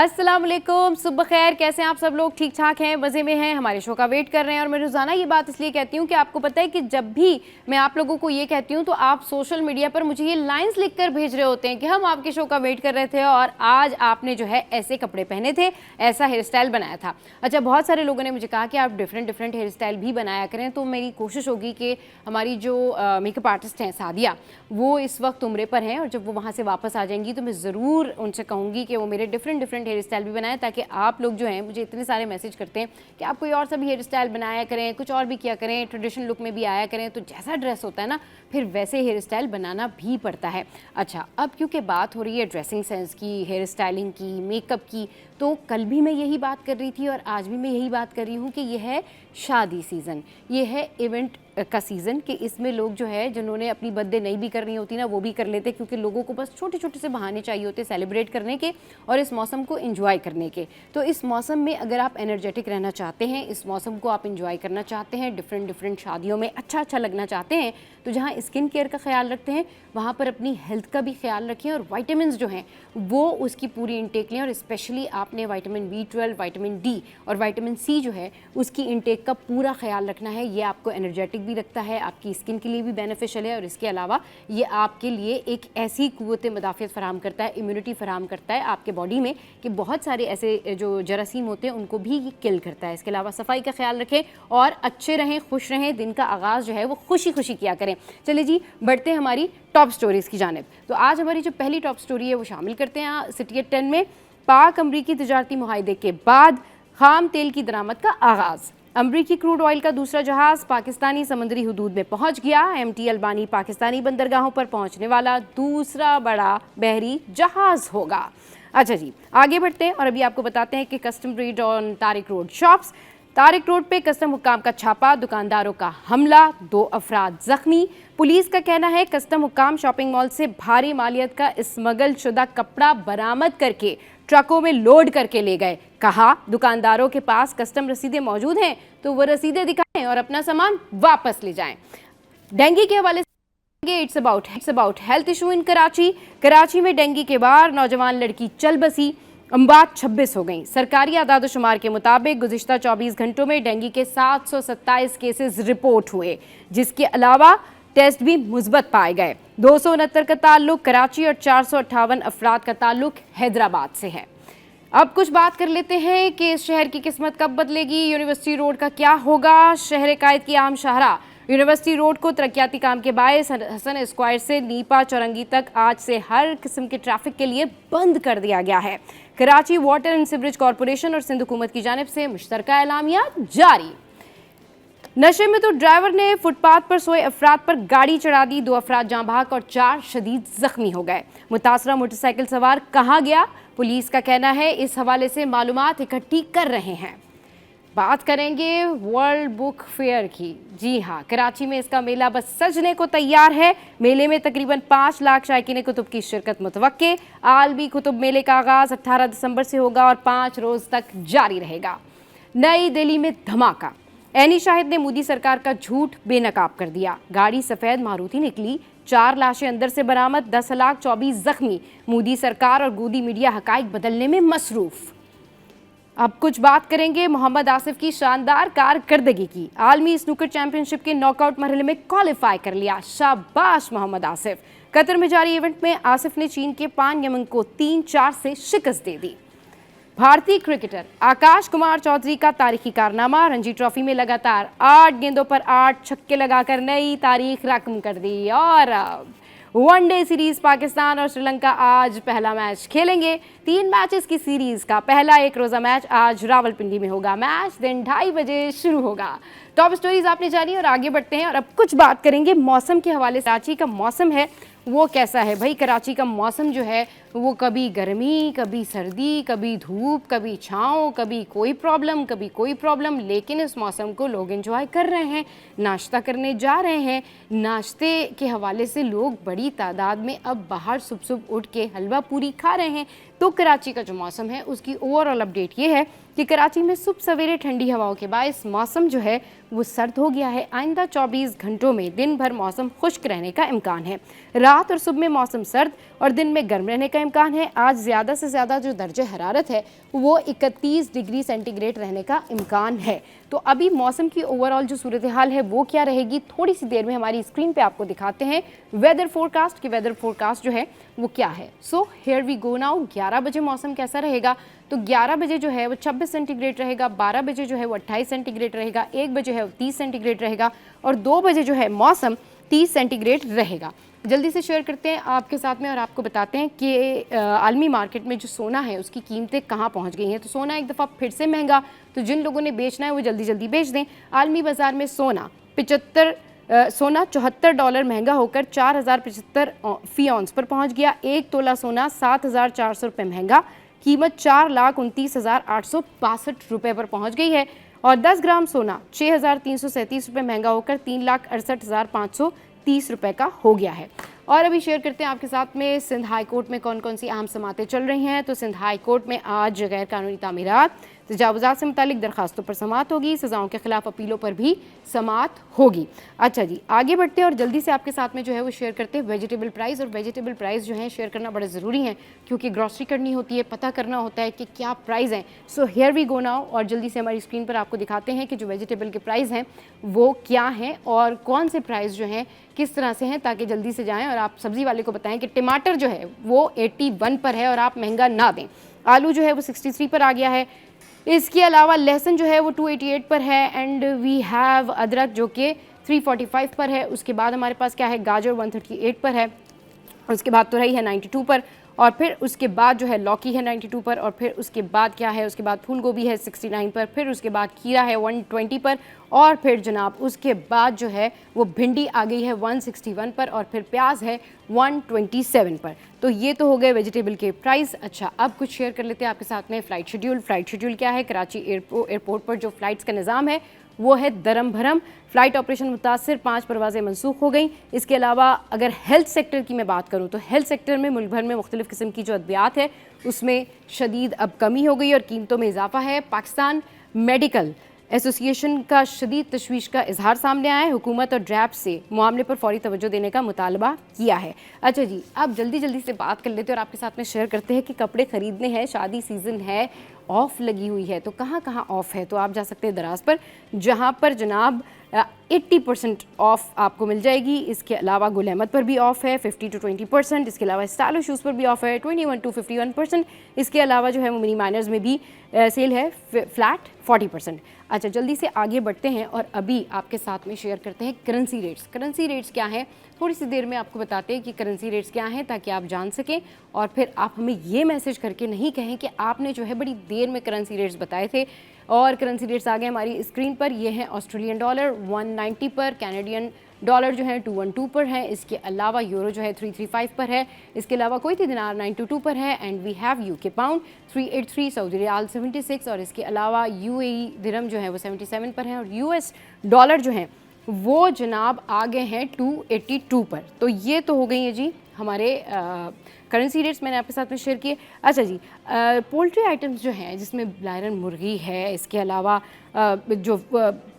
अस्सलाम वालेकुम, सुबह खैर। कैसे हैं आप सब लोग? ठीक ठाक हैं, मज़े में हैं, हमारे शो का वेट कर रहे हैं। और मैं रोज़ाना ये बात इसलिए कहती हूँ कि आपको पता है कि जब भी मैं आप लोगों को ये कहती हूँ तो आप सोशल मीडिया पर मुझे ये लाइंस लिख कर भेज रहे होते हैं कि हम आपके शो का वेट कर रहे थे और आज आपने जो है ऐसे कपड़े पहने थे, ऐसा हेयर स्टाइल बनाया था। अच्छा, बहुत सारे लोगों ने मुझे कहा कि आप डिफरेंट हेयर स्टाइल भी बनाया करें, तो मेरी कोशिश होगी कि हमारी जो मेकअप आर्टिस्ट हैं सादिया, वो इस वक्त उम्रे पर हैं और जब वो वहाँ से वापस आ जाएंगी तो मैं ज़रूर उनसे कहूँगी कि वो मेरे डिफरेंट हेयर स्टाइल भी बनाएं, ताकि आप लोग जो हैं, मुझे इतने सारे मैसेज करते हैं कि आप कोई और सा भी हेयर स्टाइल बनाया करें, कुछ और भी किया करें, ट्रेडिशनल लुक में भी आया करें। तो जैसा ड्रेस होता है ना, फिर वैसे हेयर स्टाइल बनाना भी पड़ता है। अच्छा, अब क्योंकि बात हो रही है ड्रेसिंग सेंस की, हेयर स्टाइलिंग की, मेकअप की, तो कल भी मैं यही बात कर रही थी और आज भी मैं यही बात कर रही हूँ कि यह है शादी सीज़न, ये है इवेंट का सीज़न, कि इसमें लोग जो है जिन्होंने अपनी बर्थडे नहीं भी करनी होती ना, वो भी कर लेते, क्योंकि लोगों को बस छोटे छोटे से बहाने चाहिए होते सेलिब्रेट करने के और इस मौसम को एंजॉय करने के। तो इस मौसम में अगर आप एनर्जेटिक रहना चाहते हैं, इस मौसम को आप एंजॉय करना चाहते हैं, डिफरेंट शादियों में अच्छा लगना चाहते हैं, तो जहाँ स्किन केयर का ख्याल रखते हैं वहाँ पर अपनी हेल्थ का भी ख्याल रखें और विटामिन्स जो हैं वो उसकी पूरी इंटेक लें। और स्पेशली आपने विटामिन B12, विटामिन D और विटामिन C जो है उसकी इंटेक का पूरा ख्याल रखना है। ये आपको एनर्जेटिक भी रखता है, आपकी स्किन के लिए भी बेनिफिशियल है और इसके अलावा ये आपके लिए एक ऐसी क़ुव्वत मुदाफ़ियत फ़राहम करता है, इम्यूनिटी फ़राहम करता है आपके बॉडी में, कि बहुत सारे ऐसे जो जरासीम होते हैं उनको भी ये किल करता है। इसके अलावा सफाई का ख्याल रखें और अच्छे रहें, खुश रहें, दिन का आगाज़ जो है वो खुशी किया करें। चलिए जी, बढ़ते हैं हमारी टॉप स्टोरीज़ की जानिब। तो आज हमारी जो पहली टॉप स्टोरी है वो शामिल करते हैं सिटी एट 10 में। पाक अमरीकी तिजारती मुआहदे के बाद खाम तेल की दरामद का आगाज़। अमरीकी क्रूड ऑयल का दूसरा जहाज़ पाकिस्तानी समंदरी हदूद में पहुंच गया। MT अल्बानी पाकिस्तानी बंदरगाहों पर पहुंचने वाला दूसरा बड़ा बहरी जहाज़ होगा। अच्छा जी, आगे बढ़ते हैं और अभी आपको बताते हैं कि custom red on Tariq road shops. Tariq road पे कस्टम हुक्काम का छापा, दुकानदारों का हमला, 2 अफराद जख्मी। पुलिस का कहना है कस्टम हुक्काम शॉपिंग मॉल से भारी मालियत का स्मगल शुदा कपड़ा बरामद करके ट्रकों में लोड करके ले गए। कहा दुकानदारों के पास कस्टम रसीदें मौजूद हैं तो वो रसीदें दिखाएं और अपना सामान वापस ले जाएं। डेंगू के हवाले से it's about health issue in Karachi में डेंगू के बाद नौजवान लड़की चल बसी, अमवात 26 हो गई। सरकारी आदाद-ओ-शुमार के मुताबिक गुज़िश्ता 24 घंटों में डेंगू के 727 केसेस रिपोर्ट हुए, जिसके अलावा टेस्ट भी मुस्बत पाए गए। 269 का ताल्लुक कराची और 458 अफराद का ताल्लुक हैदराबाद से है। अब कुछ बात कर लेते हैं कि इस शहर की किस्मत कब बदलेगी, यूनिवर्सिटी रोड का क्या होगा। शहर कायद की आम शाहरा यूनिवर्सिटी रोड को तरक्याती काम के बायस हसन स्क्वायर से नीपा चौरंगी तक आज से हर किस्म के ट्रैफिक के लिए बंद कर दिया गया है। Karachi water and sewerage corporation और सिंध हुकूमत की जानिब से मुश्तरका एलामिया जारी। नशे में तो ड्राइवर ने फुटपाथ पर सोए अफराद पर गाड़ी चढ़ा दी, 2 अफराद जाँ बहक और 4 शदीद जख्मी हो गए। मुतासरा मोटरसाइकिल सवार कहाँ गया, पुलिस का कहना है इस हवाले से मालूमात इकट्ठी कर रहे हैं। बात करेंगे वर्ल्ड बुक फेयर की। जी हाँ, कराची में इसका मेला बस सजने को तैयार है। मेले में तकरीबन 5 लाख शायकीन कुतुब की शिरकत मुतवक्के। आलमी कुतुब मेले का आगाज़ 18 दिसंबर से होगा और 5 रोज़ तक जारी रहेगा। नई दिल्ली में धमाका, एनी शाहिद ने मोदी सरकार का झूठ बेनकाब कर दिया। गाड़ी सफ़ेद मारुति निकली, 4 लाशें अंदर से बरामद, 10,24 जख्मी। मोदी सरकार और गोदी मीडिया हकाइक बदलने में मसरूफ़। अब कुछ बात करेंगे मोहम्मद आसिफ की शानदार कारकर्दगी की। आलमी स्नूकर चैंपियनशिप के नॉकआउट मरहले में क्वालिफाई कर लिया, शाबाश मोहम्मद आसिफ। कतर में जारी इवेंट में आसिफ ने चीन के पान यमंग को 3-4 से शिकस्त दे दी। भारतीय क्रिकेटर आकाश कुमार चौधरी का तारीखी कारनामा, रणजी ट्रॉफी में लगातार 8 गेंदों पर 8 छक्के लगाकर नई तारीख रकम कर दी। और अब वनडे सीरीज पाकिस्तान और श्रीलंका आज पहला मैच खेलेंगे। 3 मैचेस की सीरीज का पहला 1 रोज़ा मैच आज रावलपिंडी में होगा। मैच दिन 2:30 बजे शुरू होगा। टॉप स्टोरीज आपने जानी और आगे बढ़ते हैं और अब कुछ बात करेंगे मौसम के हवाले से। कराची का मौसम है वो कैसा है भाई? कराची का मौसम जो है वो कभी गर्मी, कभी सर्दी, कभी धूप, कभी छाँव, कभी कोई प्रॉब्लम, कभी कोई प्रॉब्लम, लेकिन इस मौसम को लोग एंजॉय कर रहे हैं, नाश्ता करने जा रहे हैं। नाश्ते के हवाले से लोग बड़ी तादाद में अब बाहर सुबह सुबह उठ के हलवा पूरी खा रहे हैं, तो कराची का जो मौसम है उसकी ओवरऑल अपडेट ये है कि कराची में सुबह सवेरे ठंडी हवाओं के बायस मौसम जो है वो सर्द हो गया है। आइंदा 24 घंटों में दिन भर मौसम खुश्क रहने का इम्कान है। रात और सुबह में मौसम सर्द और दिन में गर्म रहने का इम्कान है। आज ज़्यादा से ज़्यादा जो दर्जे हरारत है वो 31 डिग्री सेंटीग्रेड रहने का इम्कान है। तो अभी मौसम की ओवरऑल जो सूरत हाल है वो क्या रहेगी, थोड़ी सी देर में हमारी स्क्रीन पे आपको दिखाते हैं वेदर फोरकास्ट कि वेदर फोरकास्ट जो है वो क्या है। So here we go now. 11 बजे मौसम कैसा रहेगा, तो 11 बजे जो है वो 26 सेंटीग्रेड रहेगा, 12 बजे जो है वो 28 सेंटीग्रेड रहेगा, 1 बजे है वो 30 सेंटीग्रेड रहेगा और 2 बजे जो है मौसम 30 सेंटीग्रेड रहेगा। जल्दी से शेयर करते हैं आपके साथ में और आपको बताते हैं कि आलमी मार्केट में जो सोना है उसकी कीमतें कहाँ पहुँच गई हैं। तो सोना एक दफ़ा फिर से महंगा, तो जिन लोगों ने बेचना है वो जल्दी जल्दी बेच दें। आलमी बाज़ार में सोना $74 महंगा होकर 4075 फ़ी औंस पर पहुंच गया। 1 तोला सोना 7400 रुपये महंगा, कीमत 4,29,862 रुपये पर पहुंच गई है। और 10 ग्राम सोना 6337 रुपये महंगा होकर 3,68,530 रुपये का हो गया है। और अभी शेयर करते हैं आपके साथ में सिंध हाई कोर्ट में कौन कौन सी अहम समातें चल रही हैं। तो सिंध हाई कोर्ट में आज गैर कानूनी तामीरात, तजावुज़ात से मुतालिक दरखास्तों पर समात होगी, सज़ाओं के खिलाफ अपीलों पर भी समात होगी। अच्छा जी, आगे बढ़ते हैं और जल्दी से आपके साथ में जो है वो शेयर करते हैं वेजिटेबल प्राइस। और वेजिटेबल प्राइस जो है शेयर करना बड़ा ज़रूरी है क्योंकि ग्रॉसरी करनी होती है, पता करना होता है कि क्या प्राइस हैं। So here we go now और जल्दी से हमारी स्क्रीन पर आपको दिखाते हैं कि जो वेजिटेबल के प्राइस हैं वो क्या हैं और कौन से प्राइस जो हैं किस तरह से हैं, ताकि जल्दी से जाएँ और आप सब्ज़ी वाले को बताएं कि टमाटर जो है वो 81 पर है और आप महंगा ना दें। आलू जो है वो 63 पर आ गया है। इसके अलावा लहसुन जो है वो 288 पर है एंड वी हैव अदरक जो कि 345 पर है। उसके बाद हमारे पास क्या है, गाजर 138 पर है, उसके बाद तुरई है 92 पर और फिर उसके बाद जो है लौकी है 92 पर और फिर उसके बाद क्या है, उसके बाद फूल गोभी है 69 पर, फिर उसके बाद खीरा है 120 पर और फिर जनाब उसके बाद जो है वो भिंडी आ गई है 161 पर और फिर प्याज है 127 पर। तो ये तो हो गए वेजिटेबल के प्राइस। अच्छा, अब कुछ शेयर कर लेते हैं आपके साथ में फ़्लाइट शेड्यूल। फ़्लाइट शेड्यूल क्या है, कराची एयरपोर्ट पर जो फ़्लाइट्स का निज़ाम है वो है दरम भरम। फ़्लाइट ऑपरेशन मुतासिर 5 परवाज़ें मनसूख हो गई। इसके अलावा अगर हेल्थ सेक्टर की मैं बात करूँ तो हेल्थ सेक्टर में मुल्क भर में मुख्तलिफ़ किस्म की जो अद्वियात है उसमें शदीद अब कमी हो गई और कीमतों में इजाफा है। पाकिस्तान मेडिकल एसोसिएशन का शदीद तशवीश का इजहार सामने आया है। हुकूमत और ड्रैप से मामले पर फौरी तवज्जो देने का मुतालबा किया है। अच्छा जी, अब जल्दी से बात कर लेते हैं और आपके साथ में शेयर करते हैं कि कपड़े ख़रीदने हैं, शादी सीज़न है, ऑफ़ लगी हुई है। तो कहाँ कहाँ ऑफ़ है, तो आप जा सकते हैं दराज पर जहाँ पर जनाब 80% ऑफ़ आपको मिल जाएगी। इसके अलावा गुल अहमद पर भी ऑफ़ है 50 to 20%। इसके अलावा स्टाइलो शूज़ पर भी ऑफ़ है 21 to 51%। इसके अलावा जो है वो मिनी माइनर्स में भी सेल है फ्लैट 40%। अच्छा, जल्दी से आगे बढ़ते हैं और अभी आपके साथ में शेयर करते हैं करेंसी रेट्स। करेंसी रेट्स क्या हैं, थोड़ी सी देर में आपको बताते हैं कि करेंसी रेट्स क्या हैं ताकि आप जान सकें और फिर आप हमें ये मैसेज करके नहीं कहें कि आपने जो है बड़ी देर में करेंसी रेट्स बताए थे। और करेंसी रेट्स आ गए हमारी स्क्रीन पर। ये है ऑस्ट्रेलियन डॉलर 190 पर, कैनेडियन डॉलर जो है 212 पर है। इसके अलावा यूरो जो है 335 पर है। इसके अलावा कुवैती दिनार 922 पर है and we have UK pound 383, Saudi riyal 76 और इसके अलावा यूएई दिरहम जो है वो 77 पर है और यूएस डॉलर जो है वो जनाब आ गए हैं 282 पर। तो ये तो हो गई है जी हमारे करेंसी रेट्स मैंने आपके साथ में शेयर किए। अच्छा जी, पोल्ट्री आइटम्स जो हैं जिसमें ब्लायरन मुर्गी है, इसके अलावा जो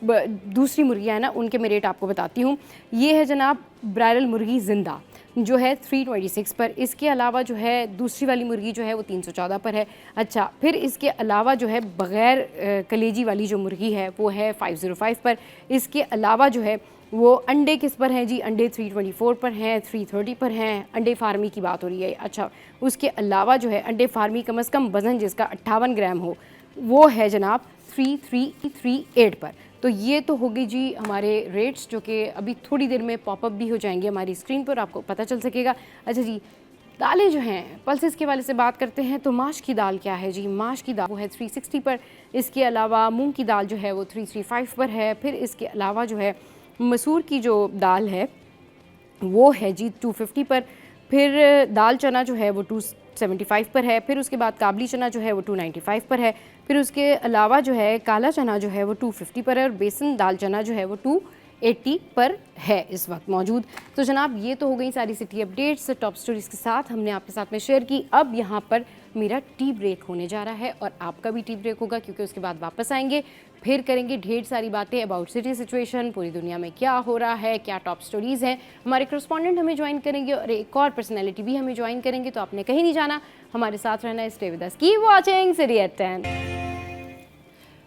दूसरी मुर्गियाँ हैं ना उनके मैं रेट आपको बताती हूँ। ये है जनाब ब्रायरल मुर्गी ज़िंदा जो है 326 पर। इसके अलावा जो है दूसरी वाली मुर्गी जो है वो 314 पर है। अच्छा, फिर इसके अलावा जो है बग़ैर कलेजी वाली जो मुर्गी है वो है 505 पर। इसके अलावा जो है वो अंडे किस पर हैं जी, अंडे 324 पर हैं, 330 पर हैं। अंडे फार्मी की बात हो रही है। अच्छा, उसके अलावा जो है अंडे फार्मी कम अज़ कम वज़न जिसका 58 ग्राम हो वो है जनाब 3338 पर। तो ये तो हो गई जी हमारे रेट्स जो कि अभी थोड़ी देर में पॉपअप भी हो जाएंगे हमारी स्क्रीन पर, आपको पता चल सकेगा। अच्छा जी, दालें जो हैं पल्सेस के वाले से बात करते हैं तो माश की दाल क्या है जी, माश की दाल वो है 360 पर। इसके अलावा मूंग की दाल जो है वो 335 पर है। फिर इसके अलावा जो है मसूर की जो दाल है वो है जी 250 पर। फिर दाल चना जो है वो 275 पर है। फिर उसके बाद काबली चना जो है वो 295 पर है। फिर उसके अलावा जो है काला चना जो है वो 250 पर है और बेसन दाल चना जो है वो 80 पर है इस वक्त मौजूद। तो जनाब ये तो हो गई सारी सिटी अपडेट्स टॉप स्टोरीज के साथ हमने आपके साथ में शेयर की। अब यहाँ पर मेरा टी ब्रेक होने जा रहा है और आपका भी टी ब्रेक होगा, क्योंकि उसके बाद वापस आएंगे, फिर करेंगे ढेर सारी बातें अबाउट सिटी सिचुएशन, पूरी दुनिया में क्या हो रहा है, क्या टॉप स्टोरीज़ हैं। हमारे करस्पॉन्डेंट हमें ज्वाइन करेंगे और एक और पर्सनैलिटी भी हमें ज्वाइन करेंगे, तो आपने कहीं नहीं जाना, हमारे साथ रहना है। Stay with us, keep watching City at 10।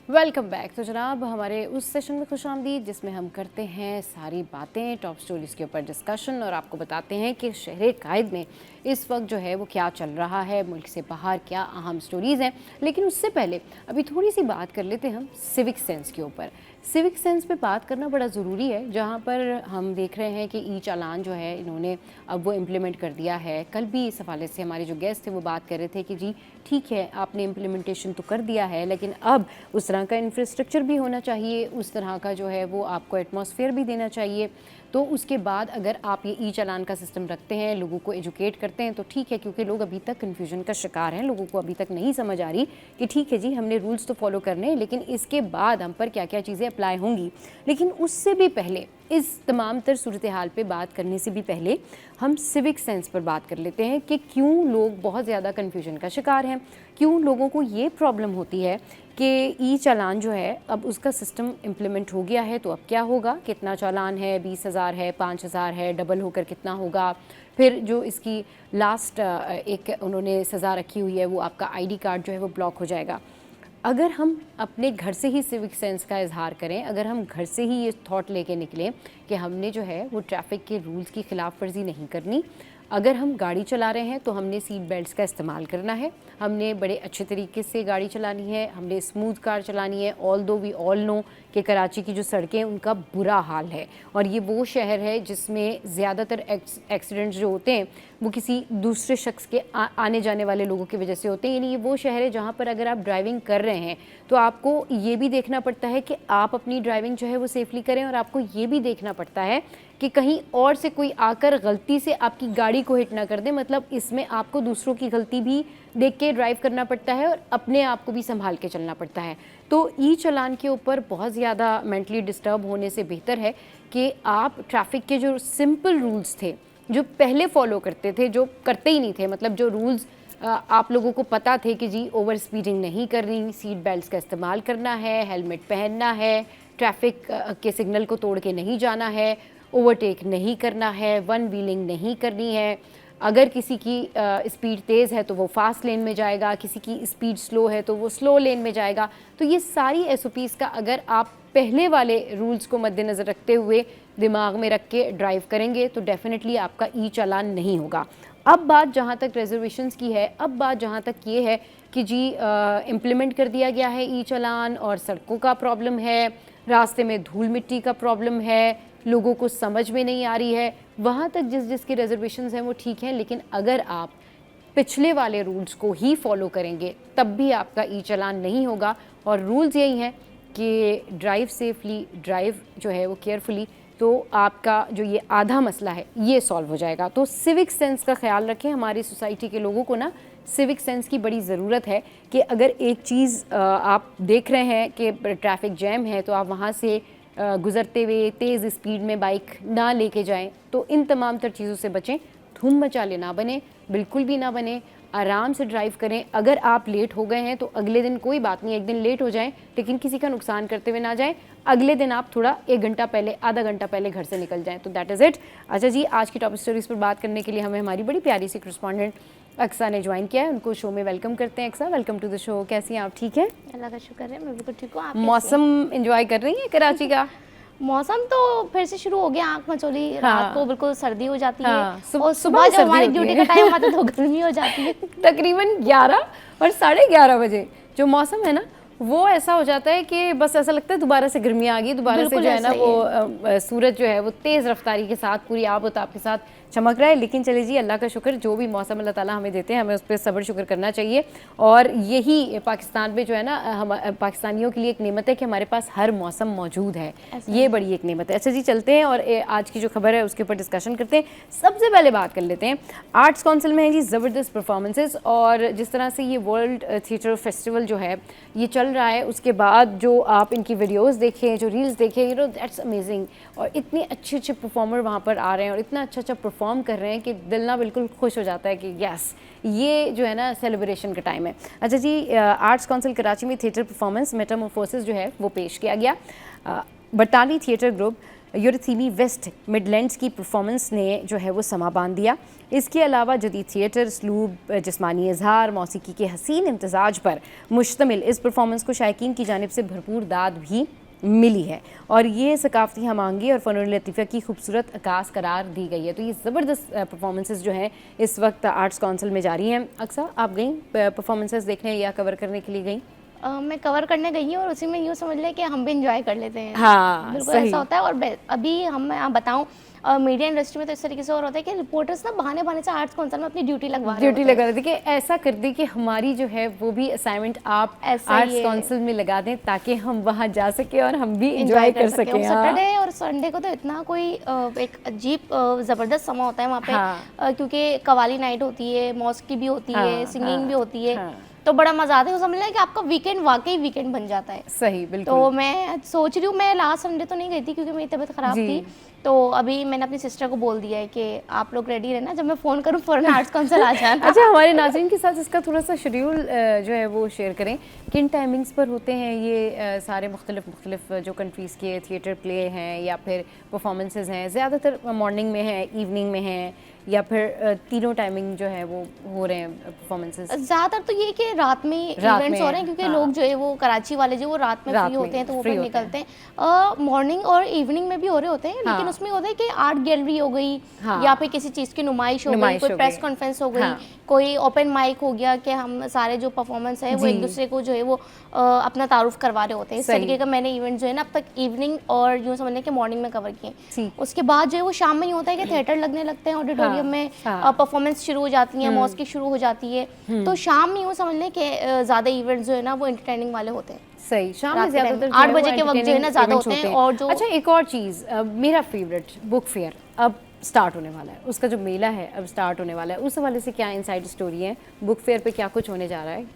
Welcome back. तो जनाब हमारे उस सेशन में खुशामदीद जिसमें हम करते हैं सारी बातें टॉप स्टोरीज़ के ऊपर डिस्कशन और आपको बताते हैं कि शहर कायद में इस वक्त जो है वो क्या चल रहा है, मुल्क से बाहर क्या अहम स्टोरीज़ हैं। लेकिन उससे पहले अभी थोड़ी सी बात कर लेते हैं हम सिविक सेंस के ऊपर। सिविक सेंस पे बात करना बड़ा ज़रूरी है, जहाँ पर हम देख रहे हैं कि ई चालान जो है इन्होंने अब वो इम्प्लीमेंट कर दिया है। कल भी इस हवाले से हमारे जो गेस्ट थे वो बात कर रहे थे कि जी ठीक है आपने इम्प्लीमेंटेशन तो कर दिया है, लेकिन अब उस तरह का इंफ्रास्ट्रक्चर भी होना चाहिए, उस तरह का जो है वो आपको एटमॉस्फेयर भी देना चाहिए। तो उसके बाद अगर आप ये ई चालान का सिस्टम रखते हैं, लोगों को एजुकेट करते हैं, तो ठीक है, क्योंकि लोग अभी तक कन्फ्यूजन का शिकार हैं। लोगों को अभी तक नहीं समझ आ रही कि ठीक है जी हमने रूल्स तो फॉलो करने हैं, लेकिन इसके बाद हम पर क्या क्या चीज़ें अप्लाई होंगी। लेकिन उससे भी पहले, इस तमाम तर सूरत हाल पे बात करने से भी पहले हम सिविक सेंस पर बात कर लेते हैं कि क्यों लोग बहुत ज़्यादा कन्फ्यूजन का शिकार हैं, क्यों लोगों को ये प्रॉब्लम होती है कि ई चालान जो है अब उसका सिस्टम इम्प्लीमेंट हो गया है, तो अब क्या होगा, कितना चालान है, 20,000 है, 5,000 है, डबल होकर कितना होगा। फिर जो इसकी लास्ट एक उन्होंने सज़ा रखी हुई है वो आपका आईडी कार्ड जो है वो ब्लॉक हो जाएगा। अगर हम अपने घर से ही सिविक सेंस का इजहार करें, अगर हम घर से ही ये थॉट लेके निकलें कि हमने जो है वो ट्रैफिक के रूल्स की खिलाफ वर्जी नहीं करनी, अगर हम गाड़ी चला रहे हैं तो हमने सीट बेल्ट्स का इस्तेमाल करना है, हमने बड़े अच्छे तरीके से गाड़ी चलानी है, हमने स्मूथ कार चलानी है। ऑल दो वी ऑल नो कि कराची की जो सड़कें हैं उनका बुरा हाल है, और ये वो शहर है जिसमें ज़्यादातर एक्सीडेंट्स जो होते हैं वो किसी दूसरे शख्स के आने जाने वाले लोगों की वजह से होते हैं। यानी ये वो शहर है जहाँ पर अगर आप ड्राइविंग कर रहे हैं तो आपको ये भी देखना पड़ता है कि आप अपनी ड्राइविंग जो है वो सेफली करें, और आपको ये भी देखना पड़ता है कि कहीं और से कोई आकर गलती से आपकी गाड़ी को हिट ना कर दे। मतलब इसमें आपको दूसरों की गलती भी देख के ड्राइव करना पड़ता है और अपने आप को भी संभाल के चलना पड़ता है। तो ई चालान के ऊपर बहुत ज़्यादा मेंटली डिस्टर्ब होने से बेहतर है कि आप ट्रैफिक के जो सिंपल रूल्स थे, जो पहले फॉलो करते थे, जो करते ही नहीं थे, मतलब जो रूल्स आप लोगों को पता थे कि जी ओवर स्पीडिंग नहीं करनी, सीट बेल्ट्स का इस्तेमाल करना है, हेलमेट पहनना है, ट्रैफिक के सिग्नल को तोड़ के नहीं जाना है, ओवरटेक नहीं करना है, वन व्हीलिंग नहीं करनी है, अगर किसी की स्पीड तेज़ है तो वो फास्ट लेन में जाएगा, किसी की स्पीड स्लो है तो वो स्लो लेन में जाएगा। तो ये सारी एसओपीज़ का अगर आप पहले वाले रूल्स को मद्देनज़र रखते हुए दिमाग में रख के ड्राइव करेंगे तो डेफिनेटली आपका ई चालान नहीं होगा। अब बात जहाँ तक रिजर्वेशंस की है, अब बात जहाँ तक ये है कि जी इम्प्लीमेंट कर दिया गया है ई चालान, और सड़कों का प्रॉब्लम है, रास्ते में धूल मिट्टी का प्रॉब्लम है, लोगों को समझ में नहीं आ रही है, वहाँ तक जिसकी रिजर्वेशंस हैं वो ठीक हैं। लेकिन अगर आप पिछले वाले रूल्स को ही फॉलो करेंगे तब भी आपका ई चालान नहीं होगा। और रूल्स यही हैं कि ड्राइव सेफली, ड्राइव जो है वो केयरफुली, तो आपका जो ये आधा मसला है ये सॉल्व हो जाएगा। तो सिविक सेंस का ख्याल रखें। हमारी सोसाइटी के लोगों को ना सिविक सेंस की बड़ी ज़रूरत है कि अगर एक चीज़ आप देख रहे हैं कि ट्रैफिक जैम है तो आप वहाँ से गुज़रते हुए तेज़ स्पीड में बाइक ना लेके जाएं। तो इन तमाम तर चीज़ों से बचें, धूम मचाले ना बने, बिल्कुल भी ना बने, आराम से ड्राइव करें। अगर आप लेट हो गए हैं तो अगले दिन कोई बात नहीं, एक दिन लेट हो जाएं लेकिन किसी का नुकसान करते हुए ना जाएं। अगले दिन आप थोड़ा 1 घंटा पहले, आधा घंटा पहले घर से निकल जाएं। तो दैट इज़ इट। अच्छा जी, आज की टॉप स्टोरीज़ पर बात करने के लिए हमें हमारी बड़ी प्यारी सी करस्पॉन्डेंट अक्सा ने ज्वाइन किया है। उनको शो में वेलकम करते हैं। Aqsa, welcome to the show. कैसी हैं आप? ठीक है, अल्लाह का शुक्र है, मैं बिल्कुल ठीक हूँ। आप मौसम एंजॉय कर रही हैं कराची का? मौसम तो फिर से शुरू हो गया, आंख मचोली। रात को बिल्कुल सर्दी हो जाती है और सुबह सुबह जब हमारी ड्यूटी का टाइम आता है तो गर्मी हो जाती है। तकरीबन 11 और 11:30 बजे जो मौसम है ना वो ऐसा हो जाता है कि बस ऐसा लगता है दोबारा से गर्मी आ गई, दोबारा से जो है ना वो सूरज जो है वो तेज़ रफ्तारी के साथ पूरी आबोताब के साथ चमक रहा है। लेकिन चले जी, अल्लाह का शुक्र, जो भी मौसम अल्लाह ताला हमें देते हैं हमें उस पर सब्र शुक्र करना चाहिए। और यही पाकिस्तान में जो है ना, हम पाकिस्तानियों के लिए एक नेमत है कि हमारे पास हर मौसम मौजूद है, ये बड़ी एक नेमत है। अच्छा जी, चलते हैं और आज की जो खबर है उसके ऊपर डिस्कशन करते हैं। सबसे पहले बात कर लेते हैं, आर्ट्स काउंसिल में है जी ज़बरदस्त परफॉर्मेंसेस, और जिस तरह से ये वर्ल्ड थिएटर फेस्टिवल जो है ये चल रहा है, उसके बाद जो आप इनकी वीडियोस देखें, जो रील्स देखें, यू नो दैट्स अमेजिंग। और इतने अच्छे अच्छे परफॉर्मर वहाँ पर आ रहे हैं और इतना अच्छा अच्छा परफॉर्म कर रहे हैं कि दिल ना बिल्कुल खुश हो जाता है कि यस, ये जो है ना सेलिब्रेशन का टाइम है। अच्छा जी, आर्ट्स काउंसिल कराची में थिएटर परफॉर्मेंस मेटामॉर्फोसिस जो है वो पेश किया गया। बटाली थिएटर ग्रुप यूरथीमी वेस्ट मिडलैंड्स की परफॉर्मेंस ने जो है वो समा बांध दिया। इसके अलावा जदीद थिएटर स्लूब, जिस्मानी इजहार, मौसीकी के हसीन इम्तजाज पर मुश्तमिल इस परफॉर्मेंस को शायकीन की जानिब से भरपूर दाद भी मिली है और ये सकाफती हमआहंगी और फ़नून लतीफ़ा की खूबसूरत अक्कास करार दी गई है। तो ये ज़बरदस्त परफॉर्मेंसेस जो हैं इस वक्त आर्ट्स काउंसिल में जारी हैं। अक्सा, आप गई परफॉर्मेंसेस देखने या कवर करने के लिए गई? मैं कवर करने गई हूँ और उसी में यूँ समझ लें कि हम भी इंजॉय कर लेते हैं। हाँ, बिल्कुल ऐसा होता है। और अभी मैं बताऊँ, मीडिया इंडस्ट्री में तो इस तरीके से और होता है कि रिपोर्टर्स ना बहाने से आर्ट्स काउंसिल में अपनी ड्यूटी लगा रहे थे कि ऐसा कर दी कि हमारी जो है वो भी असाइनमेंट आप आर्ट्स काउंसिल में लगा दें ताकि हम वहाँ जा सके और हम भी एंजॉय कर सकें। सैटरडे और संडे को तो इतना कोई एक अजीब ज़बरदस्त समा होता है वहाँ पे, क्योंकि कवाली नाइट होती है, मौसीकी भी होती है, सिंगिंग भी होती है, तो बड़ा मजा आता है। समझ लें कि आपका वीकेंड वाकई वीकेंड बन जाता है। सही, बिल्कुल। तो मैं सोच रही हूँ, मैं लास्ट संडे तो नहीं गई थी क्योंकि मेरी तबीयत खराब थी, तो अभी मैंने अपनी सिस्टर को बोल दिया है कि आप लोग रेडी रहना, जब मैं फ़ोन करूँ फ़ौरन आर्ट्स काउंसिल आ जाना। अच्छा, हमारे नाज़रीन के साथ इसका थोड़ा सा शेड्यूल जो है वो शेयर करें, किन टाइमिंग्स पर होते हैं ये सारे मुख्तलिफ जो कंट्रीज़ के थिएटर प्ले हैं या फिर परफॉर्मेंसेज हैं? ज़्यादातर मॉर्निंग में है, इवनिंग में है, या फिर तीनों टाइमिंग जो है वो हो रहे हैं परफॉर्मेंसेस? ज़्यादातर तो ये कि रात में इवेंट्स हो रहे हैं, क्योंकि लोग जो है वो कराची वाले जो वो रात में फ्री होते हैं तो वो फिर निकलते हैं। मॉर्निंग और इवनिंग में भी हो रहे होते हैं, लेकिन उसमें होता है कि आर्ट गैलरी हो गई या फिर किसी चीज़ की नुमाइश हो गई, कोई प्रेस कॉन्फ्रेंस हो गई, कोई ओपन माइक हो गया कि हम सारे जो परफॉर्मेंस है वो एक दूसरे को जो है वो अपना तारुफ करवा रहे होते हैं। इस तरीके का मैंने इवेंट जो है ना अब तक इवनिंग और यूँ समझ लें कि मॉर्निंग में कवर किए। उसके बाद जो है वो शाम में ही होता है कि थिएटर लगने लगते हैं, ऑडिटोरियम में परफॉर्मेंस शुरू हो जाती है, मौसीकी शुरू हो जाती है, तो शाम में यूँ समझ लें कि ज़्यादा इवेंट्स जो है ना वो एंटरटेनिंग वाले होते हैं। सही, शाम में ज़्यादातर 8 बजे के वक्त जो है ना ज़्यादा होते हैं। और जो अच्छा, एक और चीज़, मेरा फेवरेट बुक फेयर अब स्टार्ट होने वाला है, उसका जो मेला है अब स्टार्ट होने वाला है, उस हवाले से क्या इनसाइड स्टोरी है? बुक फेयर पे क्या कुछ होने जा रहा है?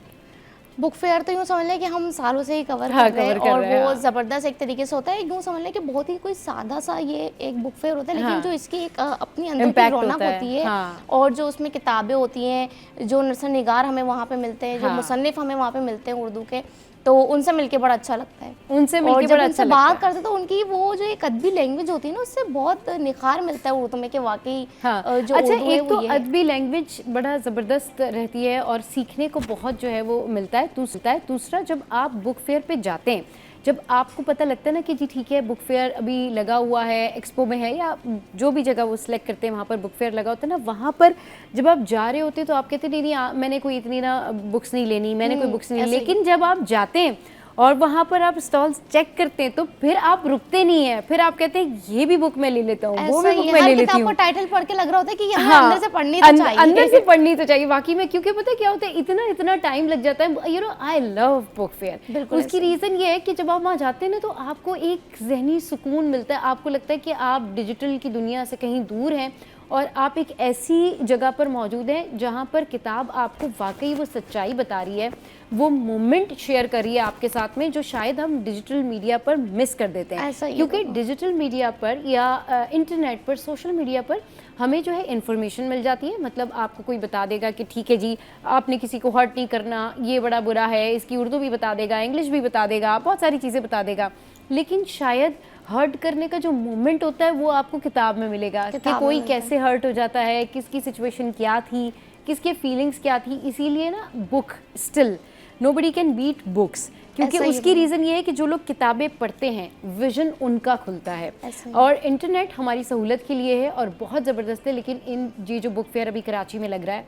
बुक फेयर तो यूँ समझ लें कि हम सालों से ही कवर कर रहे हैं और वो ज़बरदस्त एक तरीके से होता है। यूँ समझ लें कि बहुत ही कोई सादा सा ये एक बुक फेयर होता है, लेकिन जो इसकी एक अपनी अंदर की रौनक होती है और जो उसमें किताबें होती हैं, जो नसरनिगार हमें वहाँ पे मिलते हैं, जो मुसन्निफ हमें वहाँ पे मिलते हैं उर्दू के, तो उनसे मिलके बड़ा अच्छा लगता है। उनसे मिलके बड़ा अच्छा लगता है। बात करते तो उनकी वो जो एक अदबी लैंग्वेज होती है ना, उससे बहुत निखार मिलता है उर्दू में कि वाकई जो अच्छा, एक तो अदबी लैंग्वेज बड़ा ज़बरदस्त रहती है और सीखने को बहुत जो है वो मिलता है। दूसरा, जब आप बुक फेयर पे जाते हैं, जब आपको पता लगता है ना कि जी ठीक है बुक फेयर अभी लगा हुआ है, एक्सपो में है या जो भी जगह वो सिलेक्ट करते हैं वहाँ पर बुक फेयर लगा होता है ना, वहाँ पर जब आप जा रहे होते हैं तो आप कहते नहीं मैंने कोई इतनी ना बुक्स नहीं लेनी, मैंने कोई बुक्स नहीं, लेकिन जब आप जाते हैं और वहाँ पर आप स्टॉल्स चेक करते हैं तो फिर आप रुकते नहीं हैं, फिर आप कहते हैं ये भी बुक मैं ले लेता हूँ, वो भी बुक मैं ले लेती हूँ। टाइटल पढ़ के लग रहा होता है कि यहाँ अंदर से पढ़नी तो चाहिए, अंदर से पढ़नी तो चाहिए वाकई में, क्योंकि पता है क्या होता है, इतना टाइम लग जाता है। You know, I love book fair. उसकी रीज़न ये है कि जब आप वहाँ जाते हैं ना तो आपको एक जहनी सुकून मिलता है, आपको लगता है कि आप डिजिटल की दुनिया से कहीं दूर हैं और आप एक ऐसी जगह पर मौजूद हैं जहाँ पर किताब आपको वाकई वो सच्चाई बता रही है, वो मोमेंट शेयर कर रही है आपके साथ में, जो शायद हम डिजिटल मीडिया पर मिस कर देते हैं। क्योंकि डिजिटल मीडिया पर या इंटरनेट पर, सोशल मीडिया पर हमें जो है इन्फॉर्मेशन मिल जाती है, मतलब आपको कोई बता देगा कि ठीक है जी आपने किसी को हर्ट नहीं करना, ये बड़ा बुरा है, इसकी उर्दू भी बता देगा, इंग्लिश भी बता देगा, बहुत सारी चीज़ें बता देगा, लेकिन शायद हर्ट करने का जो मोमेंट होता है वो आपको किताब में मिलेगा कि कोई कैसे हर्ट हो जाता है, किसकी सिचुएशन क्या थी, किसके फीलिंग्स क्या थी। इसीलिए ना book still nobody can beat books, क्योंकि उसकी रीज़न ये है कि जो लोग किताबें पढ़ते हैं विजन उनका खुलता है। और इंटरनेट हमारी सहूलत के लिए है और बहुत ज़बरदस्त है, लेकिन ये जो बुक फेयर अभी कराची में लग रहा है,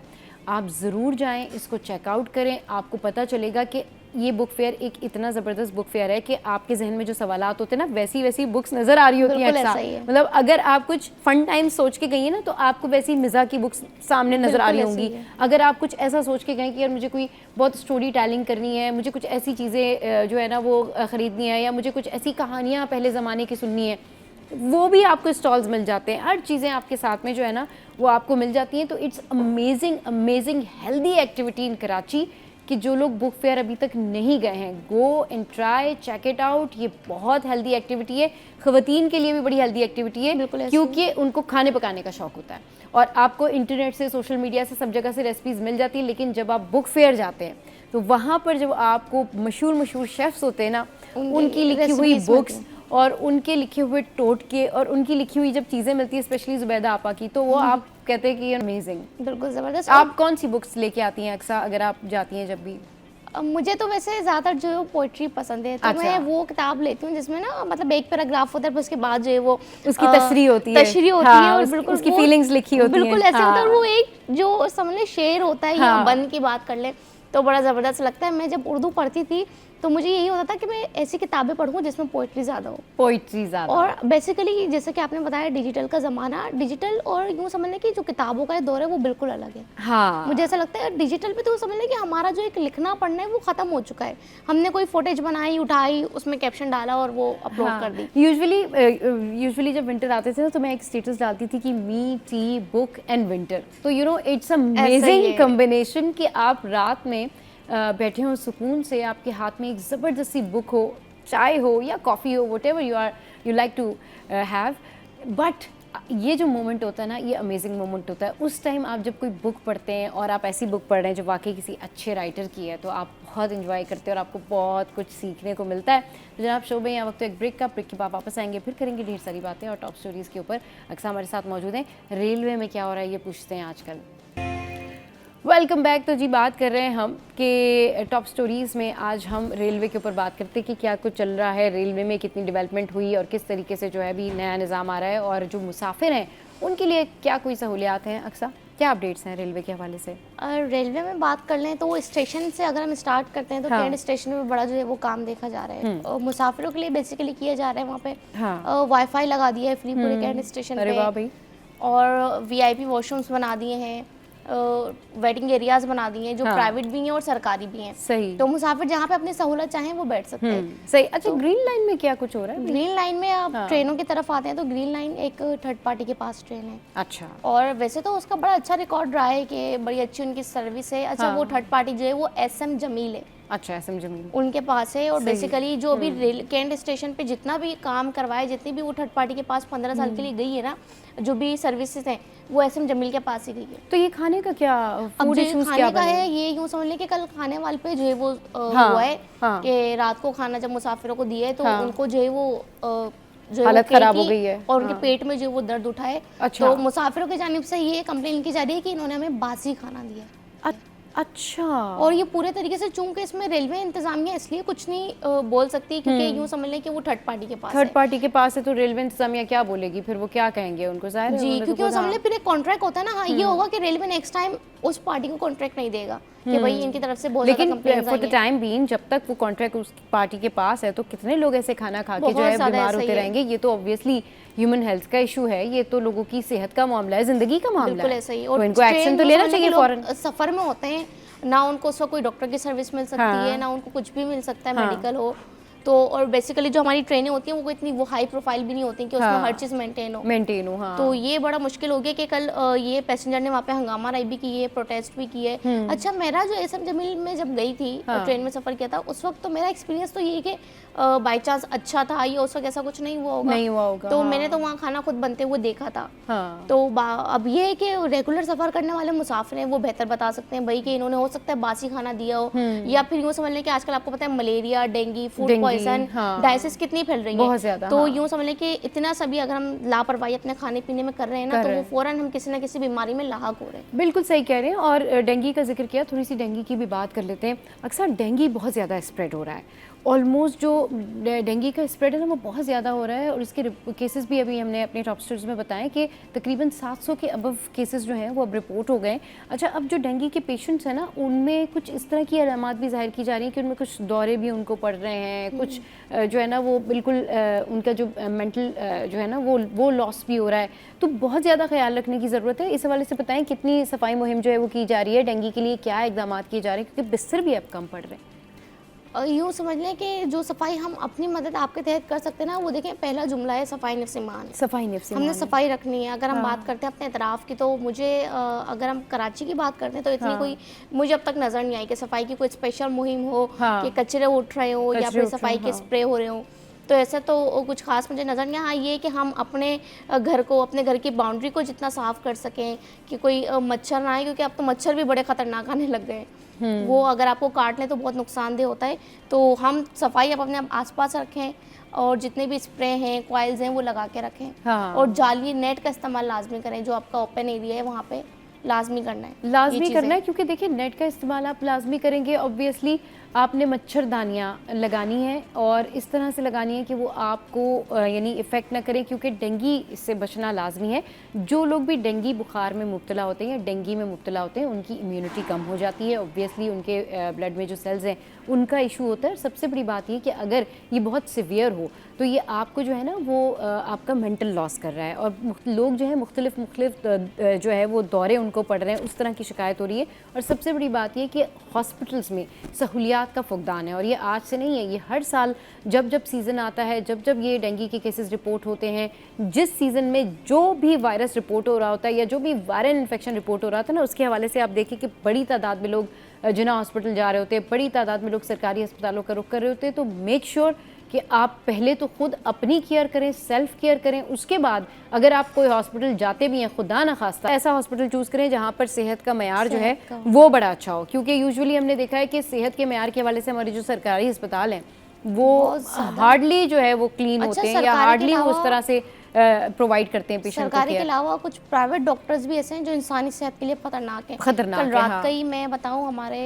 आप ज़रूर जाएं, इसको चेकआउट करें, आपको पता चलेगा कि ये बुक फेयर एक इतना ज़बरदस्त बुक फेयर है कि आपके जहन में जो सवालात होते हैं ना, वैसी वैसी बुक्स नज़र आ रही होती हैं अक्सर। मतलब अगर आप कुछ फन टाइम सोच के गई है ना, तो आपको वैसी मिज़ा की बुक्स सामने नज़र आ रही होंगी। अगर आप कुछ ऐसा सोच के गए कि यार मुझे कोई बहुत स्टोरी टेलिंग करनी है, मुझे कुछ ऐसी चीज़ें जो है ना वो ख़रीदनी है, या मुझे कुछ ऐसी कहानियाँ पहले ज़माने की सुननी है, वो भी आपको स्टॉल्स मिल जाते हैं। हर चीज़ें आपके साथ में जो है ना वो आपको मिल जाती हैं। तो it's amazing amazing healthy activity in Karachi कि जो लोग बुक फेयर अभी तक नहीं गए हैं, go and try, check it out. ये बहुत हेल्दी एक्टिविटी है, ख़वातीन के लिए भी बड़ी हेल्दी एक्टिविटी है, क्योंकि उनको खाने पकाने का शौक़ होता है और आपको इंटरनेट से, सोशल मीडिया से, सब जगह से रेसिपीज़ मिल जाती है। लेकिन जब आप बुक फेयर जाते हैं तो वहाँ पर जब आपको मशहूर शेफ़्स होते हैं ना, उनकी लिखी हुई बुक्स और उनके लिखे हुए टोटके और उनकी लिखी हुई जब चीज़ें मिलती है, स्पेशली जुबैदा आपा की, तो वो आप कहते हैं कि ये अमेजिंग, बिल्कुल ज़बरदस्त। आप कौन सी बुक्स लेके आती हैं अक्सर अगर आप जाती हैं जब भी? मुझे तो वैसे ज़्यादातर जो पोइट्री पसंद है, तो मैं वो किताब लेती हूँ जिसमें ना मतलब एक पैराग्राफ होता है, फिर उसके बाद जो है वो उसकी तशरीह होती है, और बिल्कुल उसकी फीलिंग्स लिखी होती हैं, बिल्कुल ऐसे होता है। वो एक जो समझ ले शेर होता है या बन की बात कर ले, तो बड़ा ज़बरदस्त लगता है। मैं जब उर्दू पढ़ती थी तो मुझे यही होता था कि मैं ऐसी किताबें पढ़ूँ जिसमें पोइट्री ज़्यादा हो, पोइट्री ज़्यादा। और बेसिकली जैसे कि आपने बताया डिजिटल का ज़माना, डिजिटल और यूँ समझ लें कि जो किताबों का दौर है वो बिल्कुल अलग है। हाँ, मुझे ऐसा लगता है डिजिटल पे तो समझ लें कि हमारा जो एक लिखना पढ़ना है वो ख़त्म हो चुका है। हमने कोई फुटेज बनाई, उठाई, उसमें कैप्शन डाला और वो अपलोड कर दी। यूजुअली जब विंटर आते थे ना, तो मैं एक स्टेटस डालती थी कि मी, टी, बुक एंड विंटर। तो you know it's amazing combination कि आप रात में बैठे हो सुकून से, आपके हाथ में एक ज़बरदस्त सी बुक हो, चाय हो या कॉफ़ी हो, whatever you like to have. But ये जो मोमेंट होता है ना, ये अमेजिंग मोमेंट होता है। उस टाइम आप जब कोई बुक पढ़ते हैं और आप ऐसी बुक पढ़ रहे हैं जो वाकई किसी अच्छे राइटर की है, तो आप बहुत इंजॉय करते हैं और आपको बहुत कुछ सीखने को मिलता है। तो जनाब शो में यहाँ वक्त तो एक ब्रेक के बाद वापस आएंगे, फिर करेंगे ढेर सारी बातें और टॉप स्टोरीज़ के ऊपर। अक्सर हमारे साथ मौजूद हैं। रेलवे में क्या हो रहा है ये पूछते हैं आजकल। Welcome back. तो जी बात कर रहे हैं हम कि टॉप स्टोरीज़ में आज हम रेलवे के ऊपर बात करते हैं कि क्या कुछ चल रहा है रेलवे में, कितनी डेवलपमेंट हुई और किस तरीके से जो है अभी नया निज़ाम आ रहा है, और जो मुसाफिर हैं उनके लिए क्या कोई सहूलियात हैं। अक्सर क्या अपडेट्स हैं रेलवे के हवाले से? रेलवे में बात कर लें तो स्टेशन से अगर हम स्टार्ट करते हैं तो कैंट स्टेशन में बड़ा जो है वो काम देखा जा रहा है, और मुसाफिरों के लिए बेसिकली किया जा रहा है। वहाँ पे वाईफाई लगा दिया है फ्री पूरे कैंट स्टेशन पे, और VIP वॉशरूम्स बना दिए हैं, वेटिंग एरियाज बना दिए हैं जो प्राइवेट भी हैं और सरकारी भी हैं। सही। तो मुसाफिर जहाँ पे अपनी सहूलत चाहें वो बैठ सकते हैं। सही। अच्छा, तो ग्रीन लाइन में क्या कुछ हो रहा है? ग्रीन लाइन में आप ट्रेनों की तरफ आते हैं तो ग्रीन लाइन एक थर्ड पार्टी के पास ट्रेन है। अच्छा। और वैसे तो उसका बड़ा अच्छा रिकॉर्ड रहा है कि बड़ी अच्छी उनकी सर्विस है। अच्छा, वो थर्ड पार्टी जो है वो SM जमील है। अच्छा, SM जमील उनके पास है। और बेसिकली जो भी कैंट स्टेशन पे जितना भी काम करवाए, जितनी भी वो थर्ड पार्टी के पास 15 साल के लिए गई है ना, जो भी सर्विसेज हैं वो SM जमील के पास ही गई है। तो ये खाने का क्या फूड इश्यूज क्या का है, ये यूँ समझ लें कि कल खाने वाले पे जो है वो हुआ है कि रात को खाना जब मुसाफिरों को दिया है तो उनको जो है वो जो हालत खराब हो गई है और उनके पेट में जो वो दर्द उठा है। अच्छा। तो मुसाफिरों की जानिब से ये कंप्लेन की जा रही है कि इन्होंने हमें बासी खाना दिया। अच्छा। और ये पूरे तरीके से, चूंकि इसमें रेलवे इंतजामिया इसलिए कुछ नहीं बोल सकती क्योंकि यूँ समझ लें कि वो थर्ड पार्टी के पास है। तो रेलवे इंतजामिया क्या बोलेगी फिर? वो क्या कहेंगे उनको? जाहिर है जी, क्योंकि वो समझ लें फिर एक कॉन्ट्रैक्ट होता है ना। हाँ, ये होगा कि रेलवे नेक्स्ट टाइम उस पार्टी को कॉन्ट्रैक्ट नहीं देगा कि भाई इनकी तरफ से बहुत ज़्यादा कंप्लेंट्स लेकिन फॉर द टाइम बीइंग जब तक वो कॉन्ट्रैक्ट उस पार्टी के पास है तो कितने लोग ऐसे खाना खा के जो है बीमार होते रहेंगे? ये तो ऑब्वियसली ह्यूमन हेल्थ का इशू है, ये तो लोगों की सेहत का मामला है, जिंदगी का मामला है। बिल्कुल ऐसा ही। और इनको एक्शन तो लेना चाहिए फौरन। सफर में होते हैं ना, उनको उस वक्त कोई डॉक्टर की सर्विस मिल सकती है ना उनको कुछ भी मिल सकता है, मेडिकल हो तो। और बेसिकली जो हमारी ट्रेनें होती हैं वो इतनी वो हाई प्रोफाइल भी नहीं होती कि उसमें हर चीज़ मेंटेन हो। हाँ। तो ये बड़ा मुश्किल हो गया कि कल ये पैसेंजर ने वहाँ पे हंगामा राई भी की है, प्रोटेस्ट भी की है। अच्छा, मेरा जो SM जमील में जब गई थी ट्रेन में सफ़र किया था उस वक्त तो मेरा एक्सपीरियंस तो ये कि बाई चांस अच्छा था, ये उस वक्त ऐसा कुछ नहीं हुआ होगा। तो मैंने तो वहाँ खाना खुद बनते हुए देखा था। तो अब ये है कि रेगुलर सफ़र करने वाले मुसाफिर हैं वो बेहतर बता सकते हैं भाई कि इन्होंने हो सकता है बासी खाना दिया हो, या फिर यूँ समझ लें कि आजकल आपको पता है मलेरिया, डेंगू, फूड पॉइजन, डायसिस कितनी फैल रही है बहुत ज़्यादा। तो यूँ समझ लें कि इतना सभी अगर हम लापरवाही अपने खाने पीने में कर रहे हैं ना, तो वो फौरन हम किसी ना किसी बीमारी में लाक हो रहे हैं। बिल्कुल सही कह रहे हैं। और डेंगू का जिक्र किया, थोड़ी सी डेंगू की भी बात कर लेते हैं। अक्सर डेंगू बहुत ज़्यादा स्प्रेड हो रहा है ऑलमोस्ट जो डेंगू का स्प्रेड है ना वो बहुत ज़्यादा हो रहा है, और इसके केसेस भी अभी हमने अपने टॉप स्टोरीज में बताएं कि तकरीबन 700 के अबव केसेस जो हैं वो अब रिपोर्ट हो गए। अच्छा, अब जो डेंगू के पेशेंट्स हैं ना उनमें कुछ इस तरह की अलामात भी जाहिर की जा रही हैं कि उनमें कुछ दौरे भी उनको पड़ रहे हैं, कुछ जो है ना वो बिल्कुल उनका जो मेंटल जो है ना वो लॉस भी हो रहा है। तो बहुत ज़्यादा ख्याल रखने की ज़रूरत है। इस हवाले से बताएं कितनी सफाई मुहिम जो है वो की जा रही है, डेंगू के लिए क्या इकदाम किए जा रहे हैं, क्योंकि बिस्तर भी अब कम पड़ रहे हैं। यूँ समझ लें कि जो सफाई हम अपनी मदद आपके तहत कर सकते हैं ना, वो देखें पहला जुमला है सफाई नफ्स ईमान। सफाई नफ्स ईमान, हमने सफाई रखनी है। अगर हम बात करते हैं अपने इतराफ़ की, तो मुझे अगर हम कराची की बात करते हैं तो इतनी कोई मुझे अब तक नज़र नहीं आई कि सफाई की कोई स्पेशल मुहिम हो, कि कचरे उठ रहे हो या फिर सफाई के स्प्रे हो रहे हो। तो ऐसा तो कुछ खास मुझे नज़र नहीं आया। हाँ, ये कि हम अपने घर को, अपने घर की बाउंड्री को जितना साफ़ कर सकें कि कोई मच्छर ना आए, क्योंकि अब तो मच्छर भी बड़े ख़तरनाक आने लग गए। वो अगर आपको काट लें तो बहुत नुकसानदेह होता है। तो हम सफाई अब अपने आसपास रखें, और जितने भी स्प्रे हैं, कॉइल्स हैं, वो लगा के रखें। हाँ। और जाली नेट का इस्तेमाल लाजमी करें, जो आपका ओपन एरिया है वहाँ पे लाजमी करना है, क्योंकि देखिए नेट का इस्तेमाल आप लाजमी करेंगे, ऑब्वियसली आपने मच्छरदानियाँ लगानी है और इस तरह से लगानी है कि वो आपको यानी इफ़ेक्ट ना करें, क्योंकि डेंगू से बचना लाजमी है। जो लोग भी डेंगू बुखार में मुब्तला होते हैं या डेंगू में मुब्तला होते हैं उनकी इम्यूनिटी कम हो जाती है, ऑब्वियसली उनके ब्लड में जो सेल्स हैं उनका इशू होता है। और सबसे बड़ी बात ये कि अगर ये बहुत सिवियर हो तो ये आपको जो है ना वो आपका मेंटल लॉस कर रहा है, और लोग जो है मुख्तलिफ जो है वो दौरे उनको पड़ रहे हैं, उस तरह की शिकायत हो रही है। और सबसे बड़ी बात ये कि हॉस्पिटल्स में सहूलियात का फुकदान है, और ये आज से नहीं है, ये हर साल जब जब सीज़न आता है, जब जब ये डेंगू के केसेस रिपोर्ट होते हैं, जिस सीज़न में जो भी वायरस रिपोर्ट हो रहा होता है या जो भी वायरल इन्फेक्शन रिपोर्ट हो रहा था ना, उसके हवाले से आप देखिए कि बड़ी तादाद में लोग जिना हॉस्पिटल जा रहे होते हैं, बड़ी तादाद में लोग सरकारी अस्पतालों का रुख कर रहे होते हैं। तो मेक श्योर कि आप पहले तो खुद अपनी केयर करें, सेल्फ केयर करें, उसके बाद अगर आप कोई हॉस्पिटल जाते भी हैं, खुदा न खास्ता ऐसा हॉस्पिटल चूज़ करें जहाँ पर सेहत का मयार जो है वो बड़ा अच्छा हो। क्योंकि यूजुअली हमने देखा है कि सेहत के मयार के हवाले से हमारे जो सरकारी अस्पताल हैं वो हार्डली जो है वो क्लीन होते हैं, या हार्डली वो उस तरह से प्रोवाइड करते हैं पेशेंट को। सरकारी के अलावा कुछ प्राइवेट डॉक्टर्स भी ऐसे हैं जो इंसानी सेहत के लिए खतरनाक है। कल रात का ही मैं बताऊं, हमारे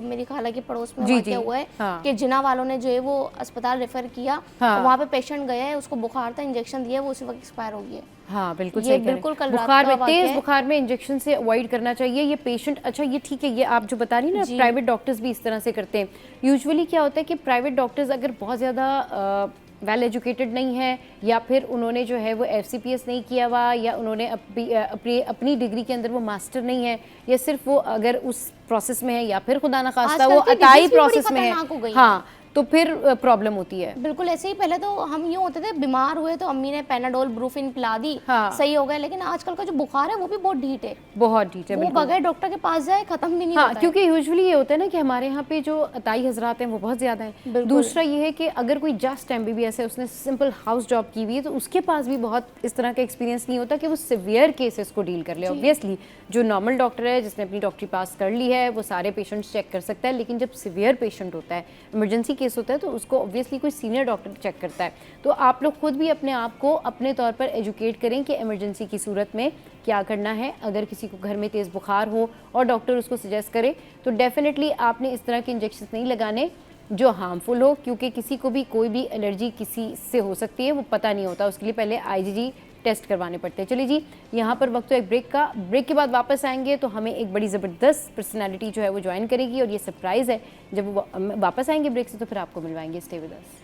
मेरी खाला के पड़ोस में वाक़या हुआ है कि जिना वालों ने जो है वो अस्पताल रेफर किया, वहाँ पे पेशेंट गया है, उसको बुखार था, इंजेक्शन दिया, वो उसी वक्त एक्सपायर हो गया। हाँ बिल्कुल सही, बिल्कुल कल बुखार में, तेज बुखार में इंजेक्शन से अवॉइड करना चाहिए ये पेशेंट। अच्छा ये ठीक है, ये आप जो बता रही ना, प्राइवेट डॉक्टर्स भी इस तरह से करते हैं। यूजुअली क्या होता है कि प्राइवेट डॉक्टर्स अगर बहुत ज़्यादा वेल एजुकेटेड नहीं है, या फिर उन्होंने जो है वो FCPS नहीं किया हुआ, या उन्होंने अपनी डिग्री के अंदर वो मास्टर नहीं है, या सिर्फ वो अगर उस प्रोसेस में है, या फिर खुदा ना खास्ता वो अताई प्रोसेस में है, हाँ, तो फिर प्रॉब्लम होती है। बिल्कुल ऐसे ही पहले तो हम यूँ होते थे, बीमार हुए तो अम्मी ने पैनाडोल ब्रूफिन पिला दी, सही हो गया। लेकिन आजकल का जो बुखार है वो भी बहुत ढीठ है, बहुत ढीठ है, वो बगैर डॉक्टर के पास जाए खत्म भी नहीं होता है। क्योंकि यूजुअली ये होता है ना कि हमारे यहाँ पे जो अताई हजरात हैं वो बहुत ज़्यादा हैं। दूसरा ये है कि अगर कोई जस्ट MBBS है, उसने सिंपल हाउस जॉब की हुई है, तो उसके पास भी बहुत इस तरह का एक्सपीरियंस नहीं होता कि वो सिवियर केसेस को डील कर ले। ऑब्वियसली जो नॉर्मल डॉक्टर है जिसने अपनी डॉक्टरी पास कर ली है वो सारे पेशेंट्स चेक कर सकता है, लेकिन जब सिवियर पेशेंट होता है, इमरजेंसी केस होता है, तो उसको ऑब्वियसली कोई सीनियर डॉक्टर चेक करता है। तो आप लोग खुद भी अपने आप को अपने तौर पर एजुकेट करें कि इमरजेंसी की सूरत में क्या करना है। अगर किसी को घर में तेज़ बुखार हो और डॉक्टर उसको सजेस्ट करे तो डेफिनेटली आपने इस तरह के इंजेक्शन नहीं लगाने जो हार्मफुल हो, क्योंकि किसी को भी कोई भी एलर्जी किसी से हो सकती है, वो पता नहीं होता, उसके लिए पहले IgG टेस्ट करवाने पड़ते हैं। चलिए जी, यहाँ पर वक्त तो एक ब्रेक का, ब्रेक के बाद वापस आएंगे तो हमें एक बड़ी ज़बरदस्त पर्सनालिटी जो है वो ज्वाइन करेगी, और ये सरप्राइज़ है। जब वो वापस आएंगे ब्रेक से तो फिर आपको मिलवाएंगे। Stay with us.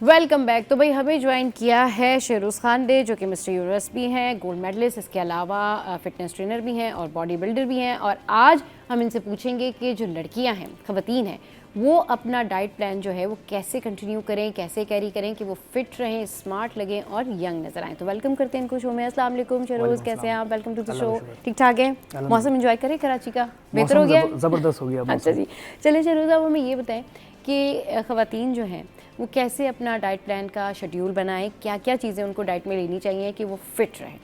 Welcome back. तो भाई हमें ज्वाइन किया है शेरोज़ खान डे, जो कि मिस्टर यूनिवर्स भी हैं, गोल्ड मेडलिस्ट, इसके अलावा फिटनेस ट्रेनर भी हैं और बॉडी बिल्डर भी हैं। और आज हम इनसे पूछेंगे कि जो लड़कियां हैं, ख़वातीन हैं, वो अपना डाइट प्लान जो है वो कैसे कंटिन्यू करें, कैसे कैरी करें कि वो फिट रहें, स्मार्ट लगें और यंग नजर आएँ। तो वेलकम करते हैं इनको शो में। अस्सलाम वालेकुम शेरोज़, कैसे हैं आप? Welcome to the show. ठीक ठाक है? मौसम एंजॉय करें कराची का? बेहतर हो गया? ज़बरदस्त हो गया। अच्छा जी, चलिए शेरोज़, अब हमें ये बताएं कि ख़वातीन जो हैं वो कैसे अपना डाइट प्लान का शेड्यूल बनाएं, क्या क्या चीज़ें उनको डाइट में लेनी चाहिए कि वो फिट रहें?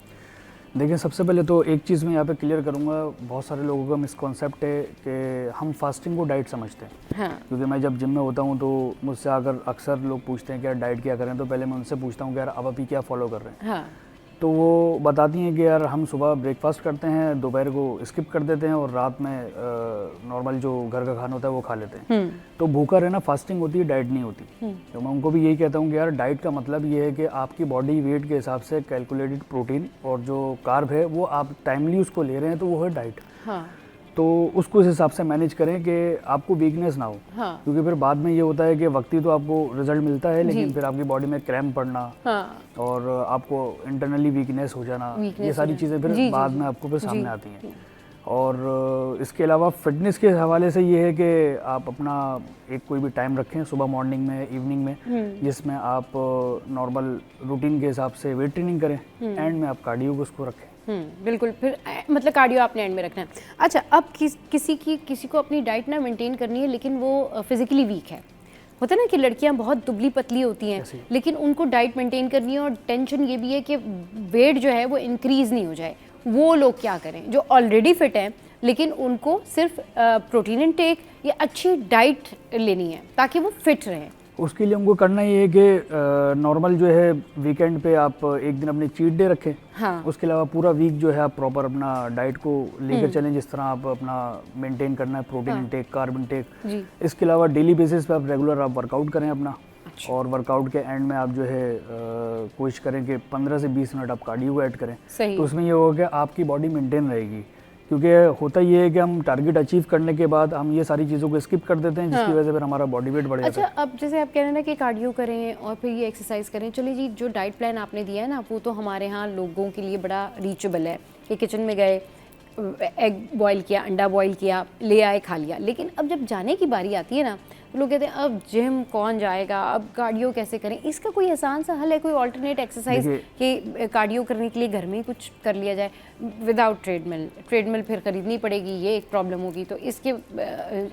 देखिए, सबसे पहले तो एक चीज़ मैं यहाँ पे क्लियर करूँगा, बहुत सारे लोगों का मिसकॉन्सेप्ट है कि हम फास्टिंग को डाइट समझते हैं। हाँ। क्योंकि मैं जब जिम में होता हूँ तो मुझसे अगर अक्सर लोग पूछते हैं कि यार डाइट क्या करें, तो पहले मैं उनसे पूछता हूँ कि यार अब अभी क्या फॉलो कर रहे हैं। हाँ। तो वो बताती हैं कि यार हम सुबह ब्रेकफास्ट करते हैं, दोपहर को स्किप कर देते हैं और रात में नॉर्मल जो घर का खाना होता है वो खा लेते हैं। तो भूखा रहना फास्टिंग होती है, डाइट नहीं होती। तो मैं उनको भी यही कहता हूँ कि यार डाइट का मतलब ये है कि आपकी बॉडी वेट के हिसाब से कैलकुलेटेड प्रोटीन और जो कार्ब है वो आप टाइमली उसको ले रहे हैं, तो वो है डाइट। हाँ। तो उसको इस हिसाब से मैनेज करें कि आपको वीकनेस ना हो। हाँ। क्योंकि फिर बाद में ये होता है कि वक्ती तो आपको रिजल्ट मिलता है, लेकिन फिर आपकी बॉडी में क्रैम्प पड़ना, हाँ। और आपको इंटरनली वीकनेस हो जाना, ये सारी चीज़ें फिर बाद में आपको फिर सामने आती हैं। और इसके अलावा फिटनेस के हवाले से ये है कि आप अपना एक कोई भी टाइम रखें, सुबह मॉर्निंग में, इवनिंग में, जिसमें आप नॉर्मल रूटीन के हिसाब से वेट ट्रेनिंग करें, एंड में आप कार्डियो को उसको रखें। बिल्कुल, फिर मतलब कार्डियो आपने एंड में रखना है। अच्छा, अब किसी को अपनी डाइट ना मेंटेन करनी है, लेकिन वो फिजिकली वीक है, होता है ना कि लड़कियां बहुत दुबली पतली होती हैं, लेकिन उनको डाइट मेंटेन करनी है और टेंशन ये भी है कि वेट जो है वो इंक्रीज नहीं हो जाए। वो लोग क्या करें जो ऑलरेडी फिट हैं, लेकिन उनको सिर्फ प्रोटीन इनटेक या अच्छी डाइट लेनी है ताकि वो फिट रहें? उसके लिए हमको करना ये है कि नॉर्मल जो है वीकेंड पे आप एक दिन अपनी चीट डे रखें। हाँ। उसके अलावा पूरा वीक जो है आप प्रॉपर अपना डाइट को लेकर चलें, जिस तरह आप अपना मेंटेन करना है, प्रोटीन इनटेक, कार्ब इनटेक। इसके अलावा डेली बेसिस पे आप रेगुलर आप वर्कआउट करें अपना। अच्छा। और वर्कआउट के एंड में आप जो है कोशिश करें कि 15 से 20 मिनट आप कार्डियो को ऐड करें। तो उसमें ये होगा कि आपकी बॉडी मेंटेन रहेगी। क्योंकि होता ये है कि हम टारगेट अचीव करने के बाद हम ये सारी चीज़ों को स्किप कर देते हैं, जिसकी वजह से फिर हमारा बॉडी वेट बढ़ जाता है। अच्छा, अब जैसे आप कह रहे हैं ना कि कार्डियो करें और फिर ये एक्सरसाइज करें, चलिए जी, जो डाइट प्लान आपने दिया है ना, वो तो हमारे यहाँ लोगों के लिए बड़ा रीचेबल है कि किचन में गए, एग बॉईल किया, अंडा बॉईल किया, ले आए, खा लिया। लेकिन अब जब जाने की बारी आती है ना, लोग कहते हैं अब जिम कौन जाएगा, अब कार्डियो कैसे करें? इसका कोई आसान सा हल है, कोई ऑल्टरनेट एक्सरसाइज कि कार्डियो करने के लिए घर में ही कुछ कर लिया जाए विदाउट ट्रेडमिल फिर खरीदनी पड़ेगी, ये एक प्रॉब्लम होगी। तो इसके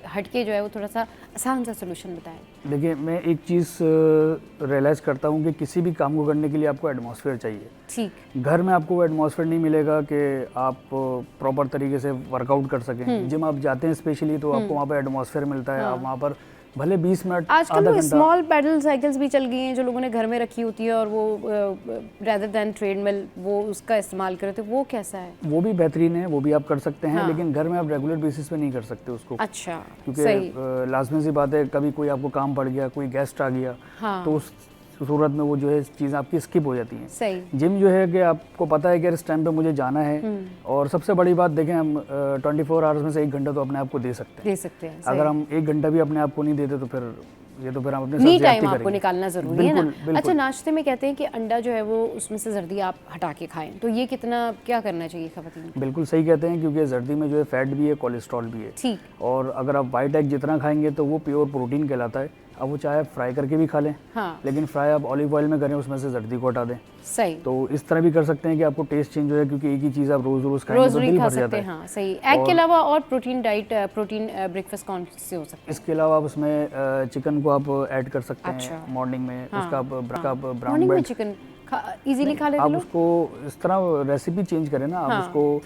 हटके जो है वो थोड़ा सा आसान सा सोल्यूशन बताएं। देखिए, मैं एक चीज़ रियलाइज़ करता हूँ कि किसी भी काम को करने के लिए आपको एटमॉस्फेयर चाहिए। ठीक। घर में आपको वो एटमॉस्फेयर नहीं मिलेगा कि आप प्रॉपर तरीके से वर्कआउट कर सकें। जिम आप जाते हैं स्पेशली, तो आपको वहाँ पर एटमॉस्फेयर मिलता है। आप वहाँ पर भले 20 मिनट, आजकल वो स्मॉल पैडल साइकिल्स भी चल गई हैं जो लोगों ने घर में रखी होती है, और वो रेदर देन ट्रेडमिल वो उसका इस्तेमाल करे, तो वो कैसा है? वो भी बेहतरीन है, वो भी आप कर सकते हैं। लेकिन घर में आप रेगुलर बेसिस पे नहीं कर सकते उसको। अच्छा। क्योंकि लाजमी सी बात है, कभी कोई आपको काम पड़ गया, कोई गेस्ट आ गया, तो उस सूरत में वो जो है चीज़ आपकी स्किप हो जाती है। सही। जिम जो है कि आपको पता है कि इस टाइम पे मुझे जाना है, और सबसे बड़ी बात देखें, हम 24 आवर्स में से 1 घंटा तो अपने आप को दे सकते हैं। अगर हम 1 घंटा भी अपने आप को नहीं देते तो फिर हम अपने मी टाइम आपको निकालना जरूरी है ना। अच्छा, नाश्ते में कहते हैं कि अंडा जो है वो उसमें से जर्दी आप हटा के खाएं, तो ये क्या करना चाहिए खवातीन को? बिल्कुल सही कहते हैं, क्योंकि जर्दी में जो है फैट भी है, कोलेस्ट्रॉल भी है। ठीक। और अगर आप वाइट एग जितना खाएंगे तो वो प्योर प्रोटीन कहलाता है। अब वो चाहे फ्राई करके भी खा लें, लेकिन फ्राई आप ऑलिव ऑयल में करें, उसमें से जर्दी को हटा दें। सही। तो इस तरह भी कर सकते हैं कि आपको टेस्ट चेंज हो जाए, क्योंकि एक ही चीज़ आप रोज खाएंगे तो दिल भर जाता है। हाँ, सही। एग के अलावा और प्रोटीन ब्रेकफास्ट कौन से हो सकते हैं? इसके अलावा आप उसमें चिकन को आप ऐड कर सकते हैं मॉर्निंग में। उसका आप ब्राउन ब्रेड चिकन इजीली खा लेते आप उसको इस तरह रेसिपी चेंज करें ना, आप उसको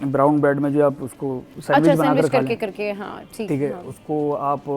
ब्राउन ब्रेड में जो आप उसको सैंडविच बनाकर करके, हाँ ठीक है। उसको आप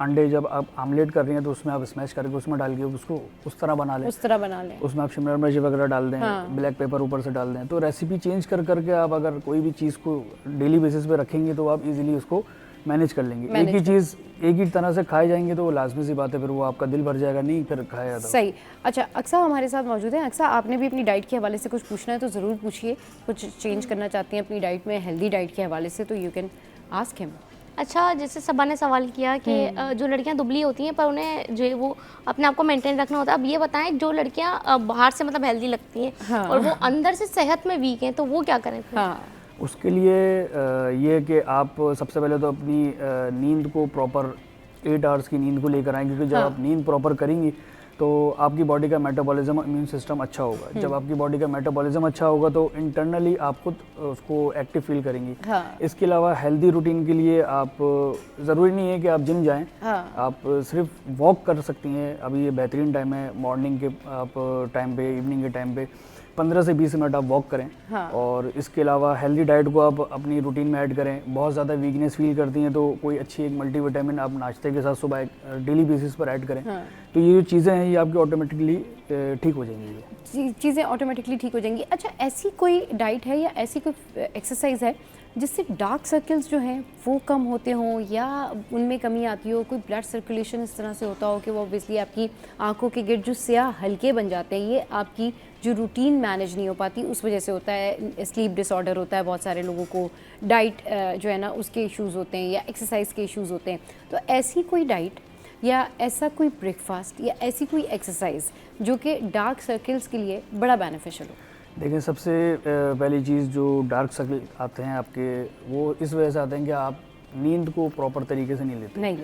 अंडे जब आप आमलेट कर रही हैं तो उसमें आप स्मैश करके उसमें डाल के उसको उस तरह बना लें। उसमें आप शिमला मिर्च वगैरह डाल दें, ब्लैक पेपर ऊपर से डाल दें। तो रेसिपी चेंज करके आप अगर कोई भी चीज़ को डेली बेसिस पे रखेंगे तो आप इजीली उसको मैनेज कर लेंगे। एक ही चीज़ एक ही तरह से खाए जाएंगे तो वो लाजमी सी बात है, फिर वो आपका दिल भर जाएगा, नहीं फिर खाया जाता। सही। अच्छा, अक्सा हमारे साथ मौजूद है। अक्सा, आपने भी अपनी डाइट के हवाले से कुछ पूछना है तो ज़रूर पूछिए। कुछ चेंज करना चाहती हैं अपनी डाइट में, हेल्दी डाइट के हवाले से, तो यू कैन आस्क हिम। अच्छा, जैसे सबा ने सवाल किया कि जो लड़कियां दुबली होती हैं पर उन्हें जो है वो अपने आप को मेंटेन रखना होता है। अब ये बताएं, जो लड़कियां बाहर से मतलब हेल्दी लगती हैं और वो अंदर से सेहत में वीक हैं, तो वो क्या करें? उसके लिए ये कि आप सबसे पहले तो अपनी नींद को प्रॉपर 8 आवर्स की नींद को लेकर आएँ, क्योंकि जब आप नींद प्रॉपर करेंगी तो आपकी बॉडी का मेटाबॉलिज्म, इम्यून सिस्टम अच्छा होगा। जब आपकी बॉडी का मेटाबॉलिज्म अच्छा होगा तो इंटरनली आप खुद उसको एक्टिव फील करेंगी। इसके अलावा हेल्दी रूटीन के लिए आप ज़रूरी नहीं है कि आप जिम जाएं, आप सिर्फ वॉक कर सकती हैं। अभी ये बेहतरीन टाइम है मॉर्निंग के आप टाइम पे, इवनिंग के टाइम पे, 15 से 20 मिनट आप वॉक करें। हाँ। और इसके अलावा हेल्दी डाइट को आप अपनी रूटीन में ऐड करें। बहुत ज़्यादा वीकनेस फील करती हैं तो कोई अच्छी एक मल्टीविटामिन आप नाश्ते के साथ सुबह डेली बेसिस पर ऐड करें। हाँ। तो ये जो चीज़ें हैं ये आपकी ऑटोमेटिकली ठीक हो जाएंगी, चीज़ें ऑटोमेटिकली ठीक हो जाएंगी। अच्छा, ऐसी कोई डाइट है या ऐसी कोई एक्सरसाइज है जिससे डार्क सर्कल्स जो हैं वो कम होते हों या उनमें कमी आती हो? कोई ब्लड सर्कुलेशन इस तरह से होता हो कि वो ऑब्वियसली आपकी आंखों के गिर्द जो स्याह हल्के बन जाते हैं, ये आपकी जो रूटीन मैनेज नहीं हो पाती उस वजह से होता है। स्लीप डिसऑर्डर होता है बहुत सारे लोगों को, डाइट जो है ना उसके इश्यूज़ होते हैं या एक्सरसाइज के इश्यूज़ होते हैं। तो ऐसी कोई डाइट या ऐसा कोई ब्रेकफास्ट या ऐसी कोई एक्सरसाइज जो कि डार्क सर्कल्स के लिए बड़ा बेनिफिशियल हो? देखिए, सबसे पहली चीज़ जो डार्क सर्कल आते हैं आपके, वो इस वजह से आते हैं कि आप नींद को प्रॉपर तरीके से नहीं लेते,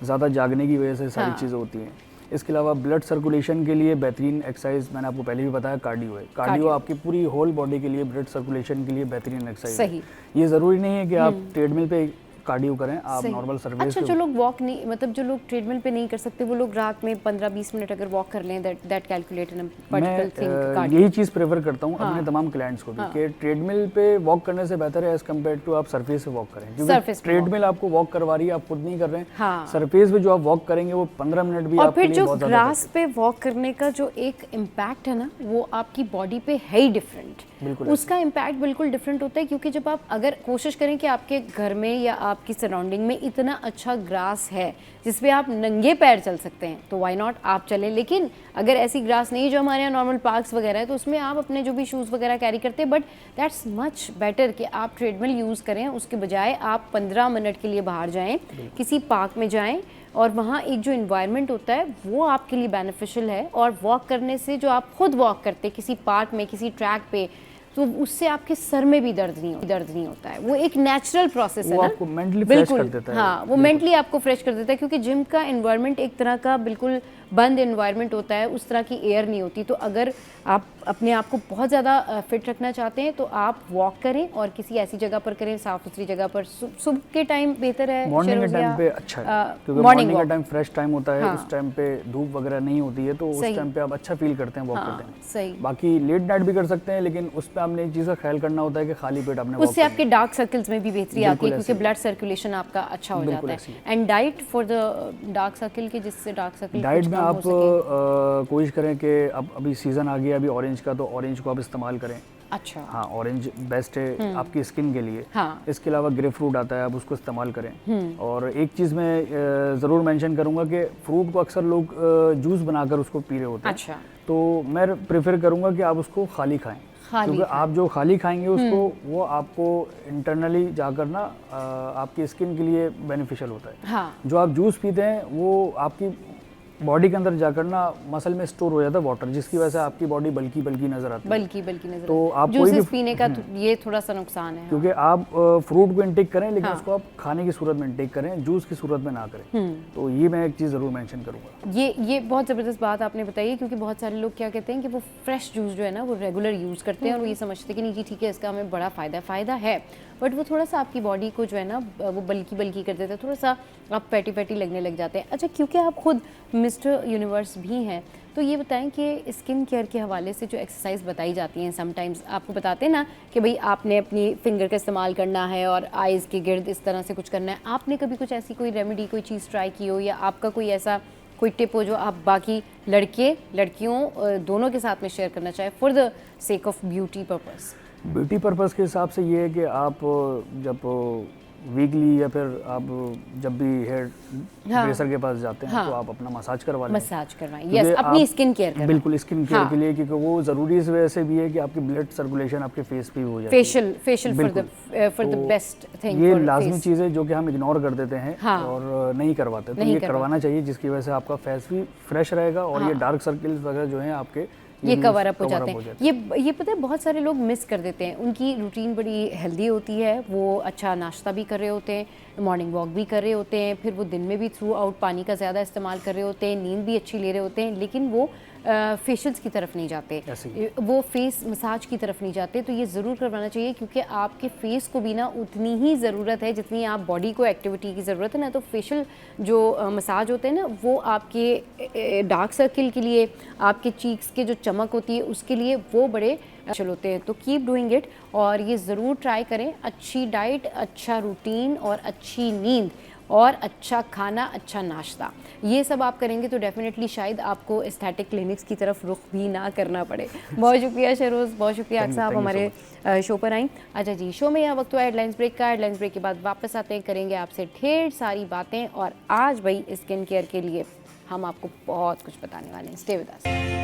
ज़्यादा जागने की वजह से सारी हाँ। चीज़ें होती हैं। इसके अलावा ब्लड सर्कुलेशन के लिए बेहतरीन एक्सरसाइज मैंने आपको पहले भी बताया, कार्डियो है। कार्डियो आपकी पूरी होल बॉडी के लिए, ब्लड सर्कुलेशन के लिए बेहतरीन एक्सरसाइज है। ये ज़रूरी नहीं है कि आप ट्रेडमिल पे कार्डियो करें, आप नॉर्मल सर्विस। अच्छा, जो लोग वॉक नहीं, मतलब जो लोग ट्रेडमिल पे नहीं कर सकते, वो लोग रात में 15-20 मिनट अगर वॉक कर लें, that calculate in a particular thing. यही चीज़ प्रेफर करता हूँ अपने तमाम क्लाइंट्स को भी कि ट्रेडमिल पे वॉक करने से बेहतर है एज कम्पेयर टू आप सरफेस पे वॉक करें, क्योंकि ट्रेडमिल आपको वॉक करवा रही है, आप खुद नहीं कर रहे हैं। सरफेस पे जो आप वॉक करेंगे वो 15 मिनट भी और आपके फिर लिए जो बहुत ज़्यादा ग्रास पे वॉक करने का जो एक इम्पैक्ट है ना, वो आपकी बॉडी पे है ही डिफरेंट। उसका इम्पैक्ट बिल्कुल डिफरेंट होता है, क्योंकि जब आप अगर कोशिश करें कि आपके घर में या आपकी सराउंडिंग में इतना अच्छा ग्रास है जिसपे आप नंगे पैर चल सकते हैं, तो व्हाई नॉट आप चलें। लेकिन अगर ऐसी ग्रास नहीं जो हमारे यहाँ नॉर्मल पार्क्स वगैरह है, तो उसमें आप अपने जो भी शूज़ वगैरह कैरी करते हैं, बट दैट्स मच बेटर कि आप ट्रेडमिल यूज़ करें। उसके बजाय आप 15 मिनट के लिए बाहर जाएं, किसी पार्क में जाएं और वहाँ एक जो इन्वायरमेंट होता है वो आपके लिए बेनिफिशियल है। और वॉक करने से, जो आप खुद वॉक करते हैं किसी पार्क में, किसी ट्रैक पे, तो उससे आपके सर में भी दर्द नहीं होता है। वो एक नेचुरल प्रोसेस है ना, आपको मेंटली फ्रेश कर देता है। हाँ, वो मेंटली आपको फ्रेश कर देता है, क्योंकि जिम का एनवायरनमेंट एक तरह का बिल्कुल बंद एनवायरनमेंट होता है, उस तरह की एयर नहीं होती। तो अगर आप अपने आप को बहुत ज़्यादा फिट रखना चाहते हैं तो आप वॉक करें और किसी ऐसी जगह पर करें, साफ सुथरी जगह पर। सुबह के टाइम बेहतर है, मॉर्निंग के टाइम पे अच्छा है, क्योंकि मॉर्निंग का टाइम फ्रेश टाइम होता है। उस टाइम पे धूप वगैरह नहीं होती है, तो उस टाइम पे आप अच्छा फील करते हैं वॉक करते हैं। सही। बाकी लेट नाइट भी कर सकते हैं, लेकिन उस पे आपने एक चीज़ का ख्याल करना होता है कि खाली पेट आपने, उससे आपके डार्क सर्कल्स में भी बेहतरी आती है, क्योंकि ब्लड सर्कुलेशन आपका अच्छा हो जाता है। And diet for the dark circle के, जिससे डार्क सर्कल डाइट में आप कोशिश करें कि अब अभी सीज़न आ गया अभी ऑरेंज का, तो ऑरेंज को आप इस्तेमाल करें। अच्छा। हाँ, ऑरेंज बेस्ट है आपकी स्किन के लिए। हाँ। इसके अलावा ग्रेप फ्रूट आता है, आप उसको इस्तेमाल करें। और एक चीज़ मैं ज़रूर मेंशन करूंगा कि फ्रूट को अक्सर लोग जूस बनाकर उसको पी रहे होते हैं। अच्छा। तो मैं प्रेफर करूंगा कि आप उसको खाली खाएं, क्योंकि आप जो खाली खाएंगे उसको, वो आपको इंटरनली जाकर ना आपकी स्किन के लिए बेनिफिशियल होता है। हाँ। जो आप जूस पीते हैं वो आपकी बॉडी के अंदर जाकर ना मसल में स्टोर हो जाता है वाटर, जिसकी वजह से आपकी बॉडी बल्की नजर आती है। बल्की नजर। तो आप जूसेस पीने का ये थोड़ा सा नुकसान है, क्योंकि आप फ्रूट को इंटेक करें, लेकिन उसको आप खाने की सूरत में इंटेक करें, जूस की सूरत में ना करें। तो ये मैं एक चीज़ ज़रूर मेंशन करूँगा। ये बहुत ज़बरदस्त बात आपने बताई है, क्योंकि बहुत सारे लोग क्या कहते हैं कि वो फ्रेश जूस जो है ना वो रेगुलर यूज़ करते हैं और वो ये समझते हैं कि नहीं जी ठीक है, इसका हमें बड़ा फ़ायदा है, बट वो थोड़ा सा आपकी बॉडी को जो है ना वो बल्की कर देता है, थोड़ा सा आप पैटी लगने लग जाते हैं। अच्छा, क्योंकि आप खुद मिस्टर यूनिवर्स भी हैं, तो ये बताएं कि स्किन केयर के हवाले से जो एक्सरसाइज बताई जाती हैं, समटाइम्स आपको बताते हैं ना कि भाई आपने अपनी फिंगर का इस्तेमाल करना है और आइज़ के गिर्द इस तरह से कुछ करना है, आपने कभी कुछ ऐसी कोई रेमेडी, कोई चीज़ ट्राई की हो, या आपका कोई ऐसा कोई टिप हो जो आप बाकी लड़कियों दोनों के साथ में शेयर करना चाहें for the sake of beauty purpose? Beauty purpose के हिसाब से ये है कि आप जब वीकली या फिर आप जब भी हेयर ड्रेसर के पास जाते हैं, तो आप अपना मसाज करवाएं। यस, अपनी स्किन केयर करें। बिल्कुल, स्किन केयर के लिए, क्योंकि वो ज़रूरी इस वजह से भी है कि आपकी ब्लड सर्कुलेशन आपके फेस पे भी हो जाए। Facial for the best thing. ये लाजमी चीज़ है जो कि हम इग्नोर कर देते हैं और नहीं करवाते, तो ये करवाना चाहिए, जिसकी वजह से आपका फेस भी फ्रेश रहेगा और ये डार्क सर्कल्स वगैरह जो हैं आपके ये कवर अप हो जाते हैं। ये पता है बहुत सारे लोग मिस कर देते हैं, उनकी रूटीन बड़ी हेल्दी होती है, वो अच्छा नाश्ता भी कर रहे होते हैं, मॉर्निंग वॉक भी कर रहे होते हैं, फिर वो दिन में भी थ्रू आउट पानी का ज़्यादा इस्तेमाल कर रहे होते हैं, नींद भी अच्छी ले रहे होते हैं, लेकिन वो फेशियल्स की तरफ नहीं जाते, वो फेस मसाज की तरफ नहीं जाते, तो ये ज़रूर करवाना चाहिए क्योंकि आपके फेस को भी ना उतनी ही ज़रूरत है जितनी आप बॉडी को एक्टिविटी की ज़रूरत है ना। तो फेशियल जो मसाज होते हैं ना वो आपके डार्क सर्किल के लिए, आपके चीक्स के जो चमक होती है उसके लिए वो बड़े अच्छे होते हैं। तो कीप डूइंग इट और ये ज़रूर ट्राई करें। अच्छी डाइट, अच्छा रूटीन और अच्छी नींद और अच्छा खाना, अच्छा नाश्ता, ये सब आप करेंगे तो डेफिनेटली शायद आपको एस्थेटिक क्लिनिक्स की तरफ रुख भी ना करना पड़े। बहुत शुक्रिया शहरोज़, बहुत शुक्रिया अक्सर आप हमारे शो पर आई। अच्छा जी, शो में यह वक्त हुआ हेडलाइंस ब्रेक का। हेडलाइंस ब्रेक के बाद वापस आते हैं, करेंगे आपसे ढेर सारी बातें और आज भाई स्किन केयर के लिए हम आपको बहुत कुछ बताने वाले हैं। Stay with us.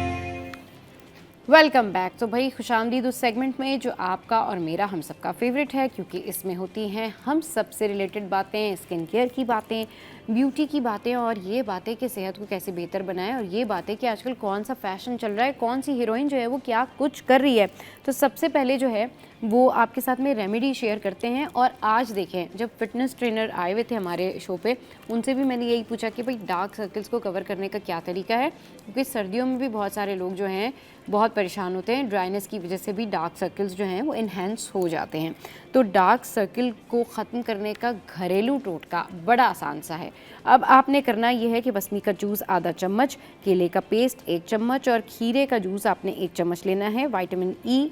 Welcome back. तो भाई खुशामदीद उस सेगमेंट में जो आपका और मेरा हम सबका फेवरेट है, क्योंकि इसमें होती हैं हम सबसे रिलेटेड बातें, स्किन केयर की बातें, ब्यूटी की बातें और ये बातें कि सेहत को कैसे बेहतर बनाएं और ये बातें कि आजकल कौन सा फैशन चल रहा है, कौन सी हीरोइन जो है वो क्या कुछ कर रही है। तो सबसे पहले जो है वो आपके साथ में रेमेडी शेयर करते हैं। और आज देखें, जब फिटनेस ट्रेनर आए हुए थे हमारे शो पे, उनसे भी मैंने यही पूछा कि भाई डार्क सर्कल्स को कवर करने का क्या तरीका है, क्योंकि सर्दियों में भी बहुत सारे लोग जो हैं बहुत परेशान होते हैं, ड्राइनेस की वजह से भी डार्क सर्कल्स जो हैं वो इन्हेंस हो जाते हैं। तो डार्क सर्कल को ख़त्म करने का घरेलू टोटका बड़ा आसान सा है। अब आपने करना ये है कि बसमी का जूस आधा चम्मच, केले का पेस्ट 1 चम्मच और खीरे का जूस आपने 1 चम्मच लेना है। विटामिन ई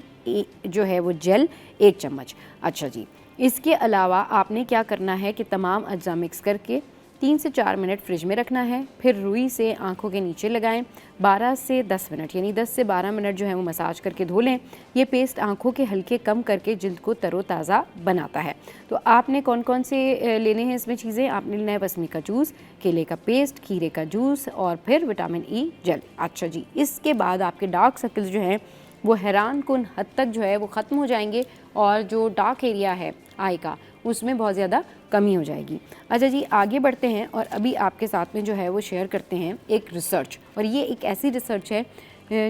जो है वो जेल 1 चम्मच। अच्छा जी, इसके अलावा आपने क्या करना है कि तमाम अज्जा मिक्स करके 3 से 4 मिनट फ्रिज में रखना है। फिर रुई से आंखों के नीचे लगाएं। 12 से 10 मिनट यानी 10 से 12 मिनट जो है वो मसाज करके धो लें। ये पेस्ट आंखों के हल्के कम करके जिल्द को तरोताज़ा बनाता है। तो आपने कौन कौन से लेने हैं इसमें चीज़ें? आपने लेना है बसमी का जूस, केले का पेस्ट, खीरे का जूस और फिर विटामिन ई जेल। अच्छा जी, इसके बाद आपके डार्क सर्कल्स जो हैं वो हैरान कुन हद तक जो है वो ख़त्म हो जाएंगे और जो डार्क एरिया है आई का उसमें बहुत ज़्यादा कमी हो जाएगी। अच्छा जी, आगे बढ़ते हैं और अभी आपके साथ में जो है वो शेयर करते हैं एक रिसर्च। और ये एक ऐसी रिसर्च है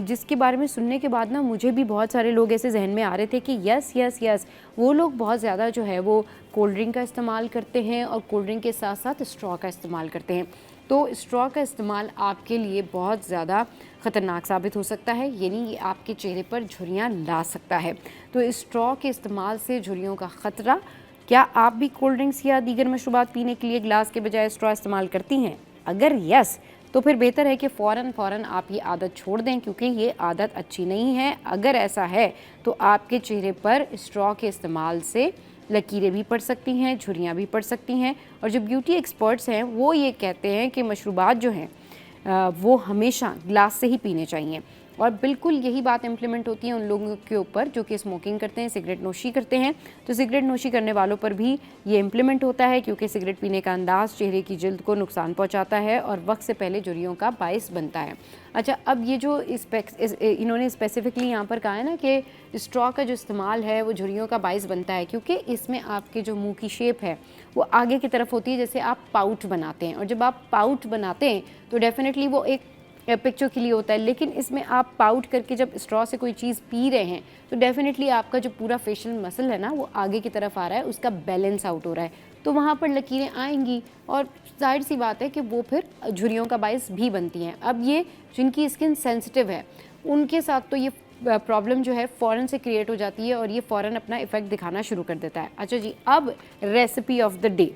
जिसके बारे में सुनने के बाद ना मुझे भी बहुत सारे लोग ऐसे जहन में आ रहे थे कि यस यस यस, वो लोग बहुत ज़्यादा जो है वो कोल्ड ड्रिंक का इस्तेमाल करते हैं और कोल्ड ड्रिंक के साथ साथ स्ट्रॉ का इस्तेमाल करते हैं। तो स्ट्रॉ का इस्तेमाल आपके लिए बहुत ज़्यादा ख़तरनाक साबित हो सकता है, यानी ये आपके चेहरे पर झुर्रियाँ ला सकता है। तो स्ट्रॉ के इस्तेमाल से झुर्रियों का ख़तरा। क्या आप भी कोल्ड ड्रिंक्स या दीगर मशरूबात पीने के लिए गिलास के बजाय स्ट्रॉ इस्तेमाल करती हैं? अगर यस, तो फिर बेहतर है कि फ़ौरन आप ये आदत छोड़ दें, क्योंकि ये आदत अच्छी नहीं है। अगर ऐसा है तो आपके चेहरे पर स्ट्रॉ के इस्तेमाल से लकीरें भी पड़ सकती हैं, झुर्रियाँ भी पड़ सकती हैं। और जो ब्यूटी एक्सपर्ट्स हैं वो ये कहते हैं कि मशरूबात जो हैं वो हमेशा ग्लास से ही पीने चाहिए। और बिल्कुल यही बात इम्प्लीमेंट होती है उन लोगों के ऊपर जो कि स्मोकिंग करते हैं, सिगरेट नोशी करते हैं। तो सिगरेट नोशी करने वालों पर भी ये इम्प्लीमेंट होता है, क्योंकि सिगरेट पीने का अंदाज़ चेहरे की जिल्द को नुकसान पहुंचाता है और वक्त से पहले झुर्रियों का बाइस बनता है। अच्छा, अब ये जो इन्होंने स्पेसिफिकली यहाँ पर कहा है ना कि स्ट्रॉ का जो इस्तेमाल है वो झुर्रियों का बाइस बनता है, क्योंकि इसमें आपके जो मुँह की शेप है वो आगे की तरफ होती है, जैसे आप पाउट बनाते हैं। और जब आप पाउट बनाते हैं तो डेफिनेटली वो एक पिक्चर के लिए होता है, लेकिन इसमें आप पाउट करके जब स्ट्रॉ से कोई चीज़ पी रहे हैं तो डेफिनेटली आपका जो पूरा फेशियल मसल है ना वो आगे की तरफ आ रहा है, उसका बैलेंस आउट हो रहा है, तो वहाँ पर लकीरें आएंगी और जाहिर सी बात है कि वो फिर झुर्रियों का बाइस भी बनती हैं। अब ये जिनकी स्किन सेंसिटिव है उनके साथ तो ये प्रॉब्लम जो है फ़ौरन से क्रिएट हो जाती है और ये फ़ौरन अपना इफ़ेक्ट दिखाना शुरू कर देता है। अच्छा जी, अब recipe of the day.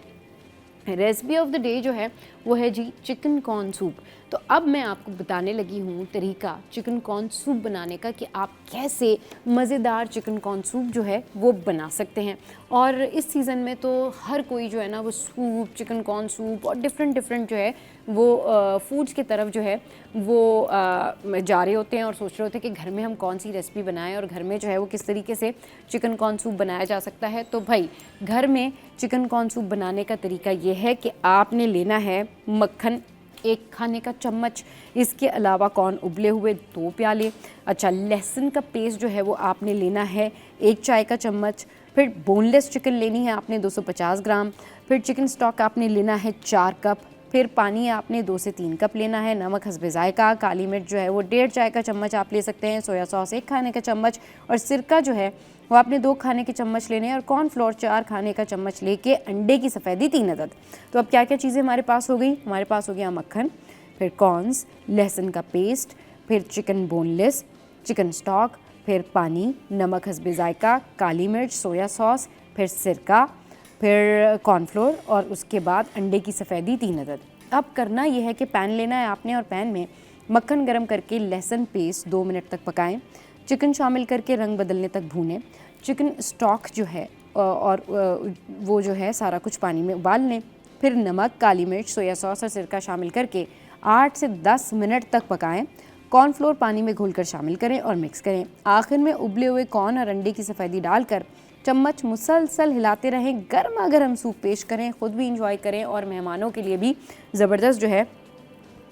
Recipe of the day जो है वो है जी चिकन कॉर्न सूप। तो अब मैं आपको बताने लगी हूँ तरीका चिकन कॉर्न सूप बनाने का कि आप कैसे मज़ेदार चिकन कॉर्न सूप जो है वो बना सकते हैं। और इस सीज़न में तो हर कोई जो है ना वो सूप, चिकन कॉर्न सूप और डिफरेंट जो है वो फूड्स की तरफ जो है वो जा रहे होते हैं और सोच रहे होते हैं कि घर में हम कौन सी रेसिपी बनाएं और घर में जो है वो किस तरीके से चिकन कॉर्न सूप बनाया जा सकता है। तो भाई घर में चिकन कॉर्न सूप बनाने का तरीका ये है कि आपने लेना है मक्खन 1 खाने का चम्मच, इसके अलावा कॉर्न उबले हुए 2 प्याले। अच्छा, लहसुन का पेस्ट जो है वो आपने लेना है 1 चाय का चम्मच। फिर बोनलेस चिकन लेनी है आपने 250 ग्राम। फिर चिकन स्टॉक आपने लेना है 4 कप। फिर पानी आपने 2 से 3 कप लेना है। नमक हस्बे जायका। काली मिर्च जो है वो 1.5 चाय का चम्मच आप ले सकते हैं। सोया सॉस 1 खाने का चम्मच और सिरका जो है वो आपने 2 खाने के चम्मच लेने हैं और कॉर्नफ्लोर 4 खाने का चम्मच लेके अंडे की सफ़ेदी 3 अदद। तो अब क्या क्या चीज़ें हमारे पास हो गई? हमारे पास हो गया मक्खन, फिर कॉर्न्स, लहसुन का पेस्ट, फिर चिकन बोनलेस, चिकन स्टॉक, फिर पानी, नमक हस्बे जायका, काली मिर्च, सोया सॉस, फिर सिरका, फिर कॉर्नफ्लोर और उसके बाद अंडे की सफ़ेदी 3 अदद। अब करना यह है कि पैन लेना है आपने और पैन में मक्खन गरम करके लहसुन पेस्ट 2 मिनट तक पकाएं। चिकन शामिल करके रंग बदलने तक भूनें। चिकन स्टॉक जो है और वो जो है सारा कुछ पानी में उबाल लें। फिर नमक, काली मिर्च, सोया सॉस और सिरका शामिल करके 8 से 10 मिनट तक पकाएं। कॉर्नफ्लोर पानी में घोलकर शामिल करें और मिक्स करें। आखिर में उबले हुए कॉर्न और अंडे की सफ़ेदी डालकर चम्मच मुसलसल हिलाते रहें। गर्मा गर्म सूप पेश करें, ख़ुद भी इंजॉय करें और मेहमानों के लिए भी ज़बरदस्त जो है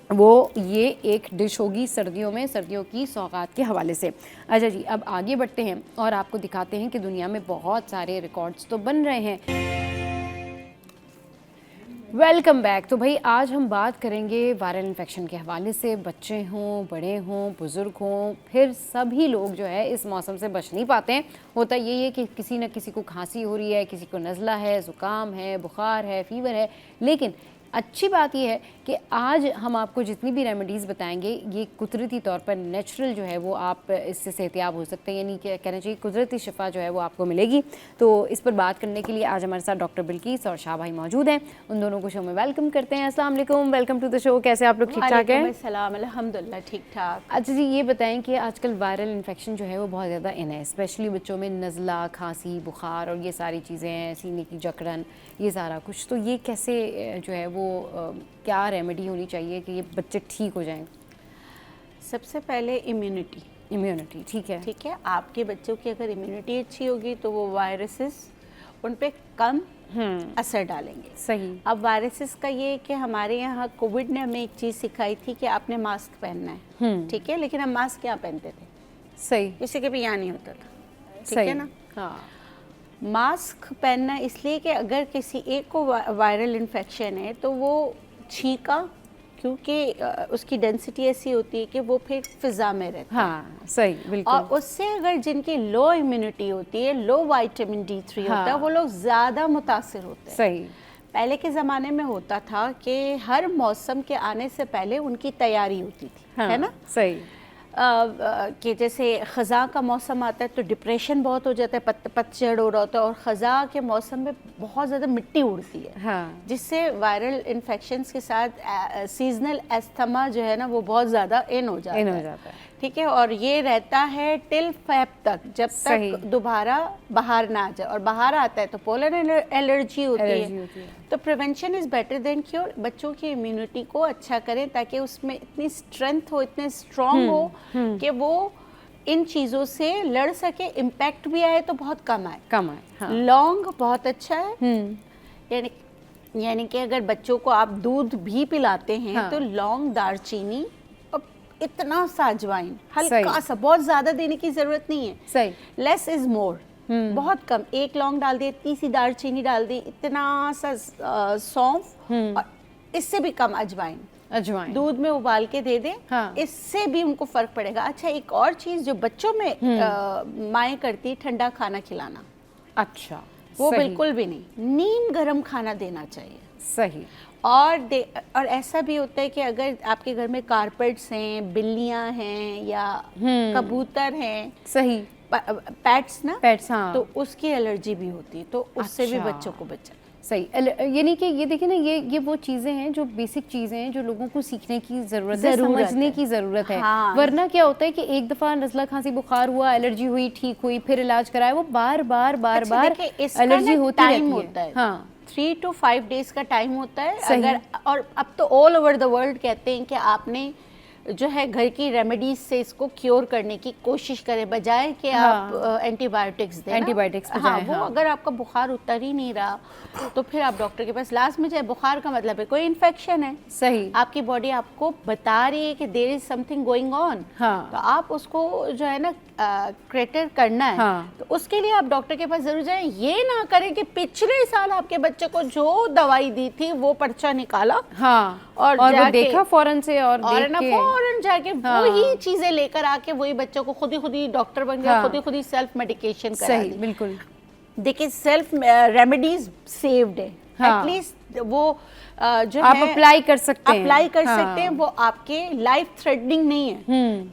वो ये एक डिश होगी सर्दियों में, सर्दियों की सौगात के हवाले से। अच्छा जी, अब आगे बढ़ते हैं और आपको दिखाते हैं कि दुनिया में बहुत सारे रिकॉर्ड्स तो बन रहे हैं। Welcome back. तो भाई आज हम बात करेंगे वायरल इन्फेक्शन के हवाले से। बच्चे हों, बड़े हों, बुज़ुर्ग हों, फिर सभी लोग जो है इस मौसम से बच नहीं पाते हैं। होता यही है कि किसी न किसी को खांसी हो रही है, किसी को नज़ला है, ज़ुकाम है, बुखार है, फ़ीवर है। लेकिन अच्छी बात यह है कि आज हम आपको जितनी भी रेमेडीज़ बताएंगे ये कुदरती तौर पर नेचुरल जो है वो आप इससे सेहतियाब हो सकते हैं, यानी कि कहना चाहिए कुदरती शिफा जो है वो आपको मिलेगी। तो इस पर बात करने के लिए आज हमारे साथ डॉक्टर बिल्किस और शाह भाई मौजूद हैं। उन दोनों को शो में वेलकम करते हैं। अस्सलाम वालेकुम, वेलकम टू द शो। कैसे आप लोग? ठीक ठाक हैं? सलाम, अल्हम्दुलिल्लाह ठीक ठाक। अच्छा जी, ये बताएं कि आजकल वायरल इन्फेक्शन जो है वो बहुत ज़्यादा इन है, स्पेशली बच्चों में नज़ला, खांसी, बुखार और ये सारी चीज़ें हैं, सीने की जकड़न, ये सारा कुछ। तो ये कैसे जो है वो क्या रेमेडी होनी चाहिए कि ये बच्चे ठीक हो जाएं? सबसे पहले इम्यूनिटी, ठीक है। ठीक है। आपके बच्चों की अगर इम्यूनिटी अच्छी होगी तो वो वायरसेस उन पे कम असर डालेंगे। सही। अब वायरसेस का ये कि हमारे यहाँ कोविड ने हमें एक चीज़ सिखाई थी कि आपने मास्क पहनना है, ठीक है। लेकिन हम मास्क क्या पहनते थे? सही। किसी के भी यहाँ नहीं होता था, ठीक है ना। हाँ। मास्क पहनना इसलिए कि अगर किसी एक को वायरल इन्फेक्शन है तो वो छींका, क्योंकि उसकी डेंसिटी ऐसी होती है कि वो फिर फिजा में रहता है। हाँ, सही, बिल्कुल। और उससे अगर जिनकी लो इम्यूनिटी होती है, लो विटामिन D3 होता है, वो लोग ज़्यादा मुतासिर होते हैं। सही। पहले के ज़माने में होता था कि हर मौसम के आने से पहले उनकी तैयारी होती थी, हाँ, है ना। सही। कि जैसे ख़ज़ा का मौसम आता है तो डिप्रेशन बहुत हो जाता है, पतझड़ हो रहा होता है, और ख़ज़ा के मौसम में बहुत ज़्यादा मिट्टी उड़ती है, हाँ। जिससे वायरल इन्फेक्शंस के साथ सीजनल एस्थमा जो है ना वो बहुत ज़्यादा इन हो जाता है, ठीक है। और ये रहता है टिल फेब तक, जब तक दोबारा बाहर ना आ जाए, और बाहर आता है तो पोलन एलर्जी होती है। तो prevention is better than cure. बच्चों की इम्यूनिटी को अच्छा करें ताकि उसमें इतनी स्ट्रेंथ हो, इतने स्ट्रॉन्ग हो कि वो इन चीज़ों से लड़ सके। इम्पैक्ट भी आए तो बहुत कम आए। हाँ। लौंग बहुत अच्छा है, यानी कि अगर बच्चों को आप दूध भी पिलाते हैं, हाँ, तो लौंग, दालचीनी और इतना सा अजवाइन, हल्का सा, बहुत ज्यादा देने की जरूरत नहीं है। सही। लेस इज मोर, बहुत कम। एक लौंग डाल दी, इतनी सी दालचीनी डाल दी, इतना सा सौंफ, और इससे भी कम अजवाइन दूध में उबाल के दे दें, हाँ, इससे भी उनको फर्क पड़ेगा। अच्छा, एक और चीज जो बच्चों में माएँ करती, ठंडा खाना खिलाना। अच्छा, वो बिल्कुल भी नहीं, नीम गरम खाना देना चाहिए। सही। और ऐसा भी होता है कि अगर आपके घर में कारपेट्स हैं, बिल्लियां हैं या कबूतर हैं, सही, पेट्स ना, पेट्स, हाँ, तो उसकी एलर्जी भी होती है, तो उससे भी बच्चों को बचाएं। सही। यानी कि ये देखिए ना, ये वो चीज़ें हैं जो बेसिक चीज़ें हैं जो लोगों को सीखने की ज़रूरत है, समझने की ज़रूरत है। हाँ। वरना क्या होता है कि एक दफ़ा नज़ला, खांसी, बुखार हुआ, एलर्जी हुई, ठीक हुई, फिर इलाज कराया, वो बार बार एलर्जी होती रहती है। हाँ, 3 to 5 डेज का टाइम होता है। अगर, और अब तो ऑल ओवर द वर्ल्ड कहते हैं कि आपने जो है घर की रेमेडीज से इसको क्योर करने की कोशिश करें, बजाय कि आप एंटीबायोटिक्स दें। एंटीबायोटिक्स हाँ, वो अगर आपका बुखार उतर ही नहीं रहा तो फिर आप डॉक्टर के पास लास्ट में जाए। बुखार का मतलब है कोई इन्फेक्शन है, सही, आपकी बॉडी आपको बता रही है कि there is something going on, तो आप उसको जो है ना क्रेटर करना है, हाँ, तो उसके लिए आप डॉक्टर के पास जरूर जाएं। ये ना करें कि पिछले साल आपके बच्चे को जो दवाई दी थी वो पर्चा निकाला, हाँ, और वो देखा फौरन से, और फौरन जाके वही चीजें लेकर आके वही बच्चों को खुद ही डॉक्टर बन गया, खुद ही सेल्फ मेडिकेशन करा दी। बिल्कुल। देखिए, सेल्फ रेमेडीज सेव्ड है, एटलीस्ट वो जो आप है अप्लाई कर सकते हैं, अप्लाई कर सकते हैं, वो आपके लाइफ थ्रेटनिंग नहीं है।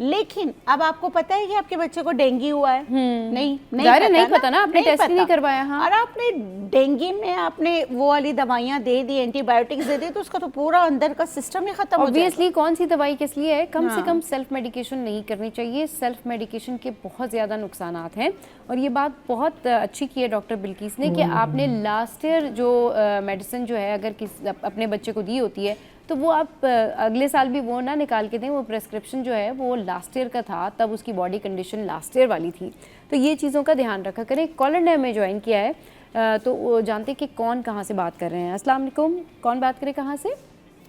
लेकिन अब आपको पता है कि आपके बच्चे को डेंगू हुआ है? नहीं पता ना, आपने टेस्ट नहीं करवाया। हाँ। और आपने डेंगू में आपने वो वाली दवाइयाँ दे दी, एंटीबायोटिक्स दे दी, तो उसका तो पूरा अंदर का सिस्टम ही खत्म हो जाएगा। ऑब्वियसली कौन सी दवाई किस लिए है, कम से कम सेल्फ मेडिकेशन नहीं करनी चाहिए। सेल्फ मेडिकेशन के बहुत ज़्यादा नुकसानात हैं, और ये बात बहुत अच्छी की है डॉक्टर बिल्किस ने कि आपने लास्ट ईयर जो मेडिसिन जो है अगर अपने बच्चे को दी होती है तो वो आप अगले साल भी वो ना निकाल के दें। वो प्रेस्क्रिप्शन जो है वो लास्ट ईयर का था, तब उसकी बॉडी कंडीशन लास्ट ईयर वाली थी। तो ये चीज़ों का ध्यान रखा करें। कॉलर ने हमें ज्वाइन किया है, तो वो जानते कि कौन कहाँ से बात कर रहे हैं। अस्सलाम वालेकुम, कौन बात करे, कहाँ से?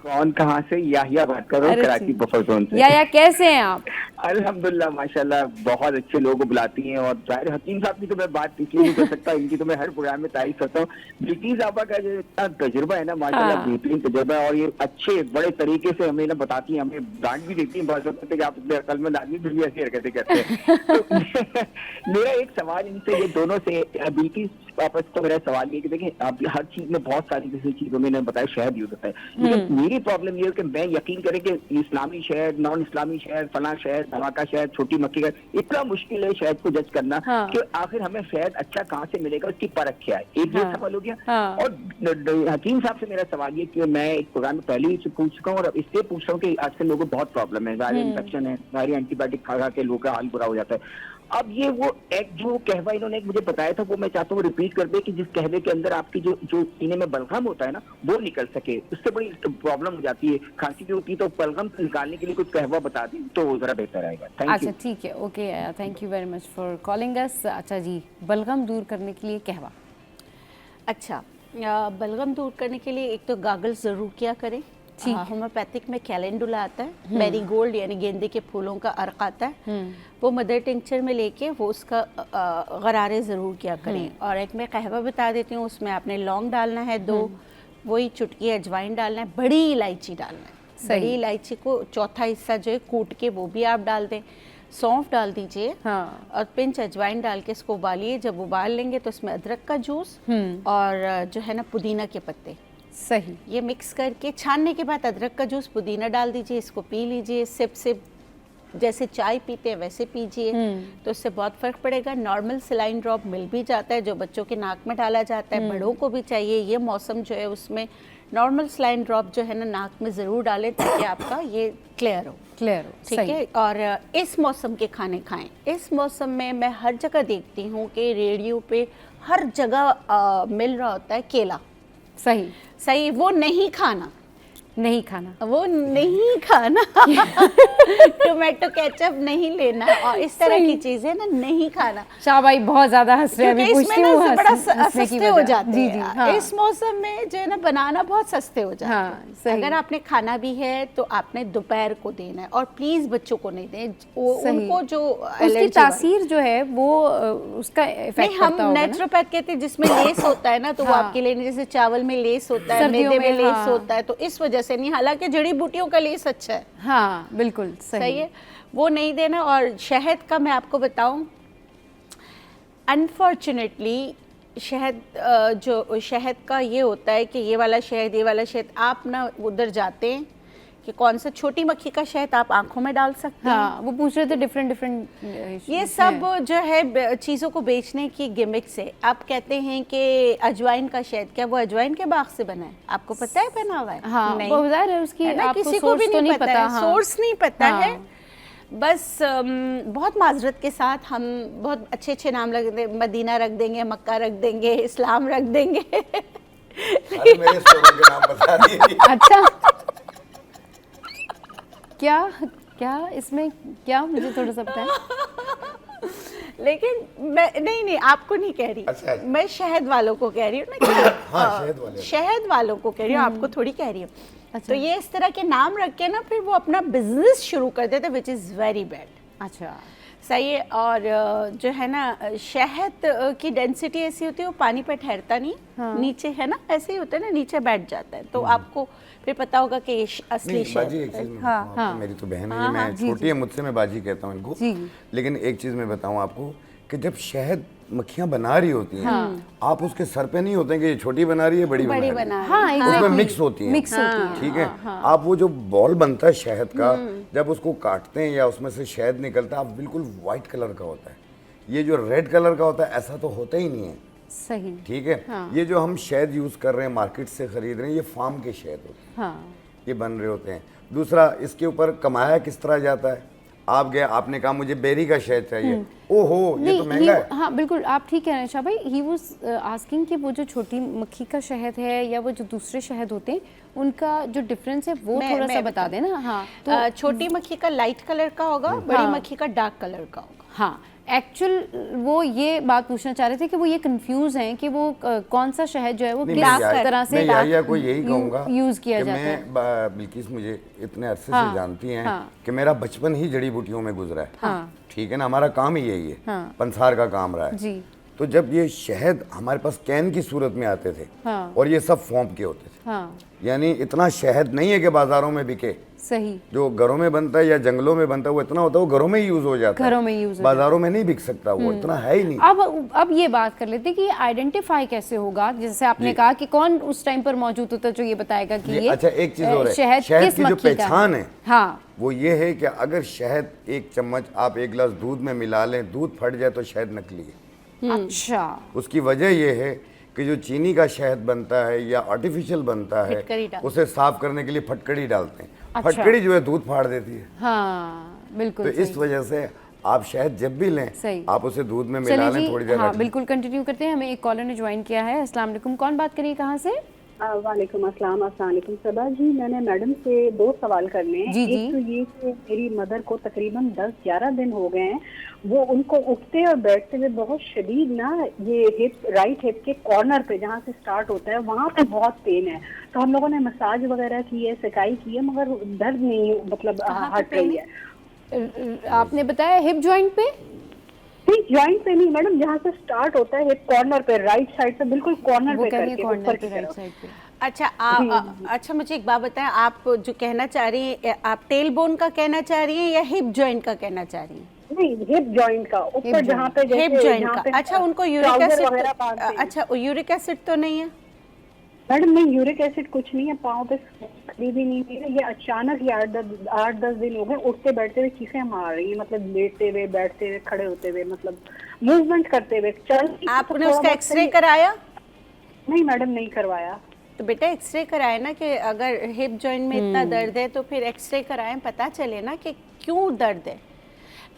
कौन कहाँ से? याहिया बात कर रहा हूँ, कराची बफर जोन से। याहिया कैसे हैं आप? अल्हम्दुलिल्लाह माशाल्लाह, बहुत अच्छे लोगों को बुलाती हैं, और जाहिर हकीम साहब की तो मैं बात इसलिए नहीं कर सकता, इनकी तो मैं हर प्रोग्राम में तारीफ करता हूँ। बिल्किस आपा का जो इतना तजुर्बा है ना माशाल्लाह, बेहतरीन तजुर्बा है, और ये अच्छे बड़े तरीके से हमें ना बताती हैं, हमें डांट भी देती हैं बहुत वक्त कि आप इतने अक्लमंद आदमी फिर भी ऐसी हरकतें करते हैं। तो मेरा एक सवाल इनसे, ये दोनों से, बिल्किस आपस तो मेरा सवाल ये कि देखिए, आप हर चीज में बहुत सारी किसी चीजों में बताया शहद यूज होता है, लेकिन मेरी प्रॉब्लम ये है कि मैं यकीन करें कि इस्लामी शहद, नॉन इस्लामी शहद, फला शहद, धमाका शहद, छोटी मक्खी का, इतना मुश्किल है शहद को जज करना कि आखिर हमें शहद अच्छा कहाँ से मिलेगा, उसकी परख क्या है। एक ये सवाल हो गया। और हकीम साहब से मेरा सवाल ये कि मैं एक प्रोग्राम में पहले ही से पूछ चुका हूँ, और अब इसलिए पूछ रहा हूँ कि आजकल लोगों को बहुत प्रॉब्लम है, वायरल इन्फेक्शन है, सारी एंटीबायोटिक खा के लोगों का हाल बुरा हो जाता है। अब ये वो एक जो कहवा इन्होंने मुझे बताया था, वो मैं चाहता हूँ रिपीट कर दे कि जिस कहवे के अंदर आपकी जो सीने में बलगम होता है ना, वो निकल सके। उससे बड़ी प्रॉब्लम हो जाती है, खांसी जो होती है, तो बलगम निकालने के लिए कुछ कहवा बता दें तो जरा बेहतर रहेगा। Thank you. अच्छा ठीक है, okay, thank you very much for calling अस। अच्छा जी, बलगम दूर करने के लिए कहवा। अच्छा, बलगम दूर करने के लिए एक तो गागल्स जरूर किया करें। होम्योपैथिक में कैलेंडुला आता है, मैरीगोल्ड यानी गेंदे के फूलों का अर्क आता है, वो मदर टिंचर में लेके वो उसका गरारे ज़रूर किया करें। और एक मैं कहवा बता देती हूँ, उसमें आपने लौंग डालना है 2, वही चुटकी अजवाइन डालना है, बड़ी इलायची डालना है। बड़ी इलायची को चौथा हिस्सा जो है कूट के वो भी आप डाल दें, सौंफ डाल दीजिए, और पिंच अजवाइन डाल के इसको उबालिए। जब उबाल लेंगे तो इसमें अदरक का जूस और जो है ना पुदीना के पत्ते, सही, ये मिक्स करके छानने के बाद अदरक का जूस, पुदीना डाल दीजिए, इसको पी लीजिए। सिप सिप जैसे चाय पीते हैं वैसे पीजिए, तो इससे बहुत फ़र्क पड़ेगा। नॉर्मल सलाइन ड्रॉप मिल भी जाता है जो बच्चों के नाक में डाला जाता है, बड़ों को भी चाहिए। ये मौसम जो है उसमें नॉर्मल सलाइन ड्रॉप जो है ना नाक में ज़रूर डालें ताकि आपका ये क्लियर हो। ठीक है। और इस मौसम के खाने खाएं। इस मौसम में मैं हर जगह देखती हूँ कि रेडियो पे हर जगह मिल रहा होता है केला। सही, वो नहीं खाना, वो नहीं खाना। टोमेटो केचप नहीं लेना, और इस तरह की चीजें ना नहीं खाना। शाहबाई बहुत ज्यादा हंस रहे हैं, क्योंकि इसमें ना बड़ा सस्ते हो जाते हैं। इस मौसम में जो है ना बनाना बहुत सस्ते हो जाते हैं। अगर आपने खाना भी है तो आपने दोपहर को देना है, और प्लीज बच्चों को नहीं दें, उनको जो उसकी तासीर जो है वो उसका इफेक्ट हम नेचुरोपैथ कहते हैं जिसमें लेस होता है ना, तो वो आपके लिए जैसे चावल में लेस होता है, मैदे में लेस होता है, तो इस वजह से नहीं। हालांकि जड़ी बूटियों का लेस अच्छा है। हाँ बिल्कुल सही है, वो नहीं देना। और शहद का मैं आपको बताऊं, अनफॉर्चुनेटली शहद जो शहद का ये होता है कि ये वाला शहद आप ना उधर जाते हैं कि कौन सा छोटी मक्खी का शहद आप आंखों में डाल सकते हैं। वो पूछ रहे थे डिफरेंट ये सब जो है चीज़ों को बेचने की गिमिक से आप कहते हैं कि अजवाइन का शहद, क्या वो अजवाइन के बाग से बना है? आपको पता है बना हुआ है? नहीं, वो है उसकी किसी को भी नहीं पता है, सोर्स नहीं पता है। बस बहुत माजरत के साथ हम बहुत अच्छे अच्छे नाम रख देंगे, मदीना रख देंगे, मक्का रख देंगे, इस्लाम रख देंगे। मेरे स्टोर के नाम बता दिए। अच्छा, क्या इसमें क्या, मुझे थोड़ा सा बताएं। लेकिन मैं नहीं आपको नहीं कह रही। अच्छा। मैं शहद वालों को कह रही हूँ ना, शहद वालों को कह रही हूँ, आपको थोड़ी कह रही हूँ। अच्छा। तो ये इस तरह के नाम रख के ना फिर वो अपना बिजनेस शुरू कर देते, विच इज़ वेरी बैड। अच्छा, सही है। और जो है ना शहद की डेंसिटी ऐसी होती है, वो पानी पे ठहरता नहीं। नीचे है ना, ऐसे ही होता है ना, नीचे बैठ जाता है, तो आपको फिर पता होगा कि असली शहद। मेरी तो बहन है, मैं छोटी है मुझसे, मैं बाजी कहता हूँ इनको। लेकिन एक चीज़ मैं बताऊँ आपको कि जब शहद मक्खियां बना रही होती हैं, आप उसके सर पे नहीं होते हैं कि ये छोटी बना रही है, बड़ी बना रही है। हाँ, उसमें मिक्स होती हैं, ठीक है। आप वो जो बॉल बनता है शहद का, जब उसको काटते हैं या उसमें से शहद निकलता है, आप बिल्कुल वाइट कलर का होता है। ये जो रेड कलर का होता है, ऐसा तो होता ही नहीं है। सही, ठीक है। ये जो हम शहद यूज कर रहे हैं, मार्केट से खरीद रहे हैं, ये फार्म के शहद होते हैं, ये बन रहे होते हैं। दूसरा, इसके ऊपर कमाया किस तरह जाता है। आप गए, आपने कहा मुझे बेरी का शहद चाहिए, ओहो ये तो महंगा है। हाँ बिल्कुल, आप ठीक कह रहे हैं शाह भाई। ही वाज आस्किंग कि वो जो छोटी मक्खी का शहद है या वो जो दूसरे शहद होते हैं, उनका जो डिफरेंस है वो थोड़ा सा बता देना। हाँ, तो छोटी मक्खी का लाइट कलर का होगा, बड़ी मक्खी का डार्क कलर का होगा। हाँ, एक्चुअल वो ये बात पूछना चाह रहे थे कि वो ये कंफ्यूज हैं कि वो कौन सा शहद जो है वो किस तरह से यही कहूंगा यूज किया जाता है। मैं बिल्किस मुझे इतने अरसे से जानती हैं कि मेरा बचपन ही जड़ी बूटियों में गुजरा है, ठीक है ना। हमारा काम ही यही है, पंसार का काम रहा है जी। तो जब ये शहद हमारे पास कैन की सूरत में आते थे और ये सब फोम के होते थे, यानी इतना शहद नहीं है कि बाजारों में बिके। सही, जो घरों में बनता है या जंगलों में बनता है वो इतना होता है, वो घरों में ही यूज हो जाता है, घरों में यूज, बाजारों में नहीं बिक सकता, वो इतना है ही नहीं। अब ये बात कर लेते हैं कि आइडेंटिफाई कैसे होगा, जैसे आपने कहा कि कौन उस टाइम पर मौजूद होता है जो ये बताएगा कि ये अच्छा एक चीज और है, शहद की जो पहचान है वो ये है कि अगर शहद 1 चम्मच आप 1 गिलास दूध में मिला लें, दूध फट जाए तो शहद नकली है। अच्छा, उसकी वजह ये है कि जो चीनी का शहद बनता है या आर्टिफिशियल बनता है, उसे साफ करने के लिए फटकड़ी डालते हैं। अच्छा। फटकड़ी जो है दूध फाड़ देती है। हाँ बिल्कुल। तो इस वजह से आप शहद जब भी लें, आप उसे दूध में मिला लें थोड़ी देर। हाँ बिल्कुल, कंटिन्यू करते हैं। हमें एक कॉलर ने ज्वाइन किया है। अस्सलाम वालेकुम, कौन बात करिए, कहाँ से? वालेकुम अस्सलाम। अस्सलाम वालेकुम सबा जी, मैंने मैडम से 2 सवाल करने हैं। एक तो ये कि मेरी मदर को तकरीबन 10-11 दिन हो गए हैं, वो उनको उठते और बैठते हुए बहुत शदीद ना, ये हिप, राइट हिप के कॉर्नर पे जहाँ से स्टार्ट होता है वहाँ पे बहुत पेन है। तो हम लोगों ने मसाज वगैरह की है, सिकाई की है, मगर दर्द नहीं मतलब हट रही है। आपने बताया हिप जॉइंट पे? नहीं, जॉइंट पे नहीं मैडम, जहाँ से स्टार्ट होता है हिप कॉर्नर पे, राइट साइड पे, बिल्कुल कॉर्नर पे करके ऊपर की तरफ। अच्छा, अच्छा मुझे एक बात बताएं, आप जो कहना चाह रही हैं, आप टेल बोन का कहना चाह रही हैं या हिप जॉइंट का कहना चाह रही हैं? नहीं, हिप जॉइंट का, ऊपर जहाँ पे हिप जॉइंट का। अच्छा, उनको यूरिक एसिड, अच्छा यूरिक एसिड तो नहीं है मैडम? नहीं, यूरिक एसिड कुछ नहीं है, पाँव पे भी नहीं है। ये अचानक ही 8-10 दिन हो गए उठते बैठते हुए चीखें मार रही है, मतलब लेटते हुए, बैठते हुए, खड़े होते हुए, मतलब मूवमेंट करते हुए। आपने उसका एक्सरे कराया? नहीं मैडम, नहीं करवाया। तो बेटा एक्सरे कराए ना, कि अगर हिप जॉइंट में इतना दर्द है तो फिर एक्सरे कराएं, पता चले ना कि क्यों दर्द है।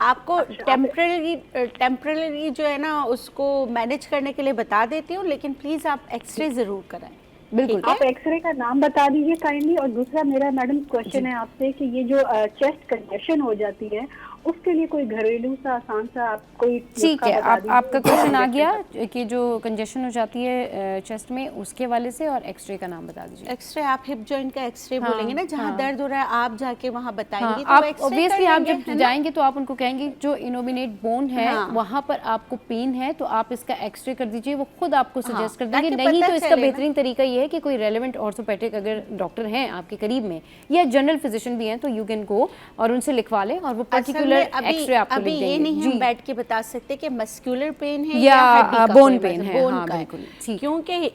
आपको टेम्परेरी जो है ना उसको मैनेज करने के लिए बता देती हूँ, लेकिन प्लीज आप एक्सरे जरूर कराएं। बिल्कुल, आप एक्सरे का नाम बता दीजिए काइंडली। और दूसरा मेरा मैडम क्वेश्चन है आपसे कि ये जो चेस्ट कंजेशन हो जाती है, उसके लिए कोई घरेलू सा आसान सा आप कोई? ठीक है, आपका क्वेश्चन आ गया कि जो कंजेशन हो जाती है चेस्ट में, उसके वाले से। और एक्सरे का नाम बता दीजिए। एक्सरे, आप हिप जॉइंट का एक्सरे बोलेंगे ना, जहाँ दर्द हो रहा है आप जाके वहाँ बताएंगे। आप ऑब्वियसली आप जब जाएंगे तो आप उनको कहेंगे जो इनोमिनेट बोन है वहाँ पर आपको पेन है, तो आप इसका एक्सरे कर दीजिए। वो खुद आपको सजेस्ट कर देंगे। नहीं तो इसका बेहतरीन तरीका ये है कि कोई रेलेवेंट ऑर्थोपेडिक अगर डॉक्टर हैं आपके करीब में या जनरल फिजिशियन भी हैं, तो यू कैन गो और उनसे लिखवा लें और वो पर्टिकुलर एक्सरे आपको लिख देंगे। अभी ये नहीं हम बैठ के बता सकते कि मस्कुलर पेन है या बोन पेन है, बोन का, क्योंकि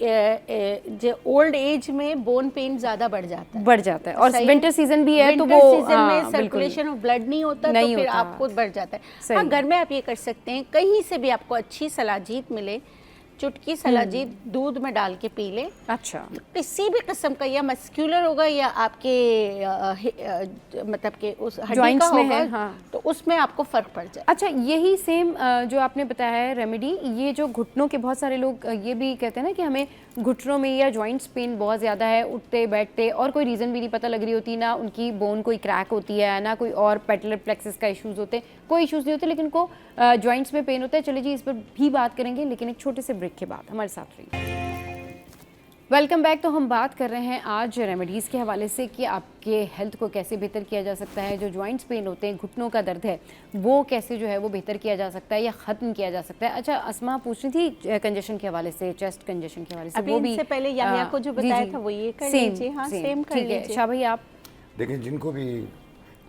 जो ओल्ड एज में बोन पेन ज्यादा बढ़ जाता है। और विंटर सीजन भी है, तो वो सीजन में सर्कुलेशन ऑफ ब्लड नहीं होता, तो फिर आपको बढ़ जाता है। हाँ, घर में आप ये कर सकते हैं, कहीं से भी आपको अच्छी सलाजीत मिले, चुटकी सलाजीत दूध में डाल के पी ले। अच्छा, किसी भी किस्म का, या मस्कुलर होगा या आपके मतलब के उस हड्डी का होगा, तो उसमें आपको फर्क पड़ जाए। अच्छा, यही सेम जो आपने बताया है रेमेडी, ये जो घुटनों के, बहुत सारे लोग ये भी कहते हैं ना कि हमें घुटनों में या जॉइंट्स पेन बहुत ज़्यादा है, उठते बैठते, और कोई रीज़न भी नहीं पता लग रही होती, ना उनकी बोन कोई क्रैक होती है, ना कोई और पैटेलर प्लेक्सस का इश्यूज़ होते, कोई इश्यूज़ नहीं होते, लेकिन उनको जॉइंट्स में पेन होता है। चलिए जी, इस पर भी बात करेंगे, लेकिन एक छोटे से ब्रेक के बाद। हमारे साथ रहिए। Welcome back. तो हम बात कर रहे हैं आज रेमेडीज़ के हवाले से कि आपके हेल्थ को कैसे बेहतर किया जा सकता है। जो जॉइंट्स पेन होते हैं, घुटनों का दर्द है, वो कैसे जो है वो बेहतर किया जा सकता है या ख़त्म किया जा सकता है। अच्छा, अस्मा पूछ रही थी कंजेशन के हवाले से, चेस्ट कंजेशन के हवाले से। वो भी पहले याहिया को जो बताया था वो ये कर लीजिए। हाँ, सेम कर लीजिए। शाह भाई आप देखिए, जिनको भी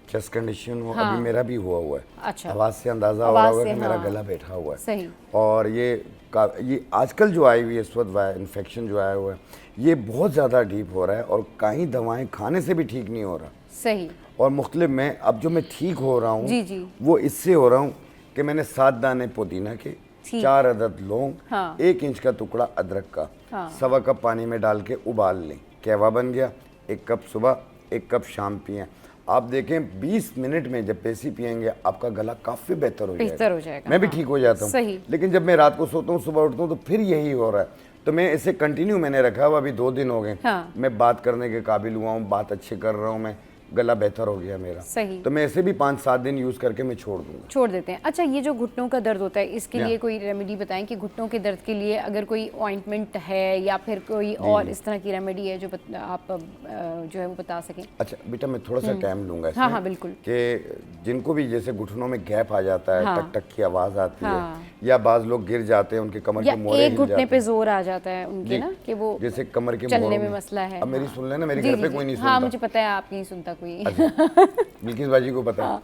चेस्ट कंडीशन हो, अभी मेरा भी हुआ है। अच्छा। आवाज से अंदाजा हो रहा होगा कि मेरा गला बैठा हुआ है। सही। और ये आजकल जो आई हुई है इस वक्त इन्फेक्शन जो आया हुआ है, ये बहुत ज़्यादा डीप हो रहा है और कई दवाएं खाने से भी ठीक नहीं हो रहा। सही। और मुख्तलिफ में अब जो मैं ठीक हो रहा हूँ, जी जी, वो इससे हो रहा हूँ कि मैंने 7 दाने पुदीना के, 4 अदद लौंग, 1 इंच का टुकड़ा अदरक का, 1.25 कप पानी में डाल के उबाल लें। कहवा बन गया। 1 कप सुबह, 1 कप शाम पिएं। आप देखें 20 मिनट में जब पेसी पिएंगे आपका गला काफ़ी बेहतर हो जाएगा। मैं भी ठीक हो जाता हूँ। लेकिन जब मैं रात को सोता हूँ, सुबह उठता हूँ तो फिर यही हो रहा है। तो मैं इसे कंटिन्यू मैंने रखा हुआ, अभी 2 दिन हो गए। मैं बात करने के काबिल हुआ हूँ, बात अच्छे कर रहा हूँ, मैं गला बेहतर हो गया मेरा। सही। तो मैं इसे भी 5-7 दिन यूज करके मैं छोड़ देते हैं। अच्छा, ये जो घुटनों का दर्द होता है, इसके लिए कोई रेमेडी बताएं कि घुटनों के दर्द के लिए अगर कोई ऑइंटमेंट है या फिर कोई और इस तरह की रेमेडी है जो आप जो है वो बता सकें। अच्छा बेटा, मैं थोड़ा सा टाइम लूंगा इसमें। हाँ बिल्कुल। कि जिनको भी जैसे घुटनों में गैप आ जाता है, टक टक की आवाज आती है, या बाज लोग गिर जाते हैं, उनके कमर के मोरे हिल घुटने पे जोर आ जाता है उनके ना, कि वो जैसे कमर के चलने में मसला है। अब मेरी सुन लेना, मेरे घर पे कोई नहीं सुनता। हाँ मुझे पता है, आप नहीं सुनता कोई। बिल्किस बाजी को पता है।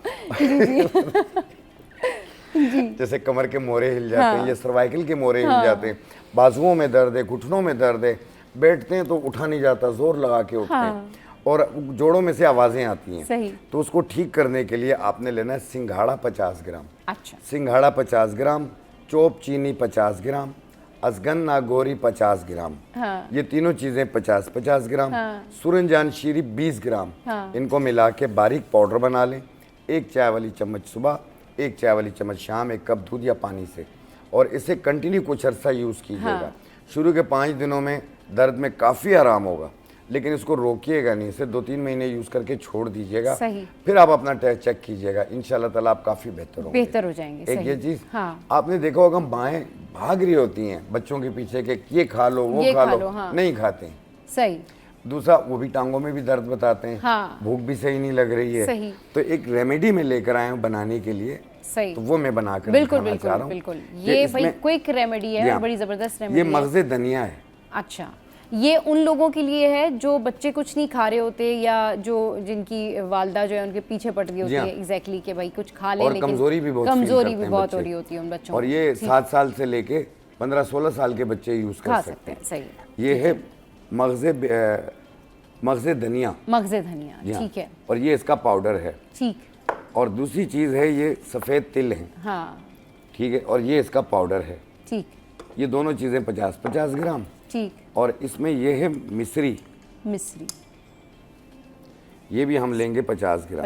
जैसे कमर के मोरे हिल जाते हैं या सर्वाइकल के मोरे हिल जाते हैं, बाजुओं में दर्द है, घुटनों में दर्द है, बैठते हैं तो उठा नहीं जाता, जोर लगा के उठते हैं और जोड़ों में से आवाजें आती हैं। सही। तो उसको ठीक करने के लिए आपने लेना है सिंघाड़ा 50 ग्राम। अच्छा। सिंघाड़ा 50 ग्राम, चोप चीनी 50 ग्राम, अजगन नागौरी 50 ग्राम। ये तीनों चीजें 50-50 ग्राम। सूरजजान शीरी 20 ग्राम। इनको मिला के बारीक पाउडर बना लें। 1 चाय वाली चम्मच सुबह, 1 चाय वाली चम्मच शाम, 1 कप दूध या पानी से, और इसे कंटिन्यू कुछ अर्सा यूज कीजिएगा। शुरू के 5 दिनों में दर्द में काफी आराम होगा, लेकिन इसको रोकिएगा नहीं, इसे 2-3 महीने यूज करके छोड़ दीजिएगा। फिर आप अपना टेस्ट चेक कीजिएगा, इंशाल्लाह ताला आप काफी बेहतर हो जाएंगे। एक ये चीज आपने देखा होगा, माएँ भाग रही होती हैं बच्चों के पीछे के ये खा लो, वो खा लो, नहीं खाते। सही। दूसरा, वो भी टांगों में भी दर्द बताते हैं, भूख भी सही नहीं लग रही है। सही। तो एक रेमेडी में लेकर आए हूँ बनाने के लिए। सही। तो वो मैं बनाकर बिल्कुल ये भाई क्विक रेमेडी है, बड़ी जबरदस्त रेमेडी है। ये मगज़े धनिया है। अच्छा, ये उन लोगों के लिए है जो बच्चे कुछ नहीं खा रहे होते, या जो जिनकी वालदा जो है उनके पीछे पड़ गई होती है एग्जैक्टली कि भाई कुछ खा ले, लेकिन कमजोरी भी बहुत हो रही होती है उन बच्चों। और ये 7 साल से लेके 15-16 साल के बच्चे यूज कर सकते हैं। सही। ये है मगज़े धनिया। ठीक है। और ये इसका पाउडर है। ठीक। और दूसरी चीज है ये सफेद तिल है। ठीक है। और ये इसका पाउडर है। ठीक। ये दोनों चीजें 50-50 ग्राम। ठीक। और इसमें ये है मिश्री, ये भी हम लेंगे 50 ग्राम।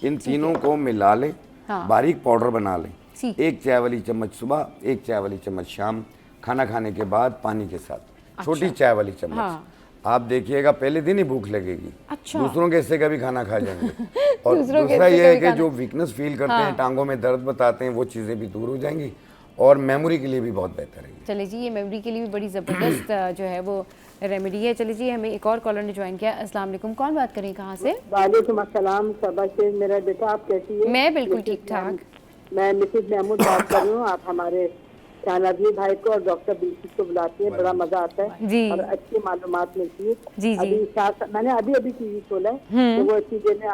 इन तीनों को मिला लें, बारीक पाउडर बना लें। 1 चाय वाली चम्मच सुबह, 1 चाय वाली चम्मच शाम, खाना खाने के बाद पानी के साथ। छोटी चाय वाली चम्मच। आप देखिएगा पहले दिन ही भूख लगेगी। अच्छा। दूसरों के हिस्से का भी खाना खा जाएंगे। और दूसरा ये है कि जो वीकनेस फील करते हैं, टांगों में दर्द बताते हैं, वो चीजें भी दूर हो जाएंगी और मेमोरी के लिए भी बहुत बेहतर है। चलिए जी, ये मेमोरी के लिए भी बड़ी ज़बरदस्त जो है वो रेमेडी है। चलिए जी, हमें एक और कॉलर ने ज्वाइन किया। अस्सलाम वालेकुम, कौन बात करें, कहाँ से? वालेकुम अस्सलाम, सबा से। मेरा बेटा, आप कैसी है? मैं बिल्कुल ठीक ठाक। मैं मिसेज महमूद बात कर रही हूँ। आप हमारे शाहनवाज़ भाई को और डॉक्टर बिल्किस को बुलाती है, बड़ा मजा आता है जी। और अच्छी मालूमात मिलती है। जी जी। मैंने अभी टीवी खोला है, तो वो चीजें में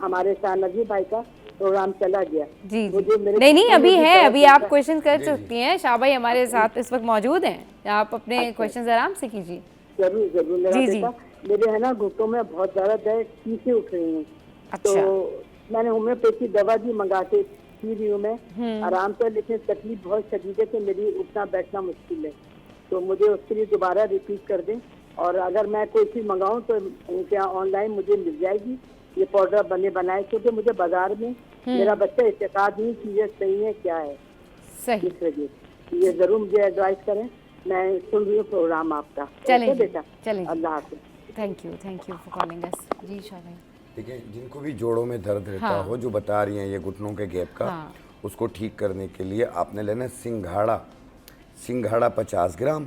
हमारे शाहनवाज़ भाई का प्रोग्राम चला गया। जी जी। नहीं अभी है, अभी आप क्वेश्चन कर सकती हैं। शाह भाई हमारे साथ इस वक्त मौजूद हैं, आप अपने क्वेश्चन आराम से कीजिए। जरूर। मेरा बेटा, मेरे है ना घुटनों में बहुत ज्यादा दर्द, चीखें उठ रही हैं। अच्छा। तो मैंने होम्योपैथी दवा भी मंगा के पी रही हूँ मैं, आराम से, लेकिन तकलीफ बहुत शदीद है कि मेरी उठना बैठना मुश्किल है। तो मुझे उसके लिए दोबारा रिपीट कर दें, और अगर मैं कोई चीज़ मंगाऊँ तो क्या ऑनलाइन मुझे मिल जाएगी ये पाउडर बनाए? क्योंकि मुझे बाजार में मेरा बच्चा इत्तेकाद नहीं चीजें सही है क्या है। सही। इस वजह ये जरूर मुझे एडवाइस करें। मैं सुन रही हूँ प्रोग्राम आपका। चलें बेटा, चलें। अल्लाह हाफ़िज़। Thank you for calling us. जी शाह भाई। ठीक है, जिनको भी जोड़ों में दर्द रहता हो, जो बता रही हैं ये घुटनों के गैप का, उसको ठीक करने के लिए आपने लेना है सिंघाड़ा 50 ग्राम,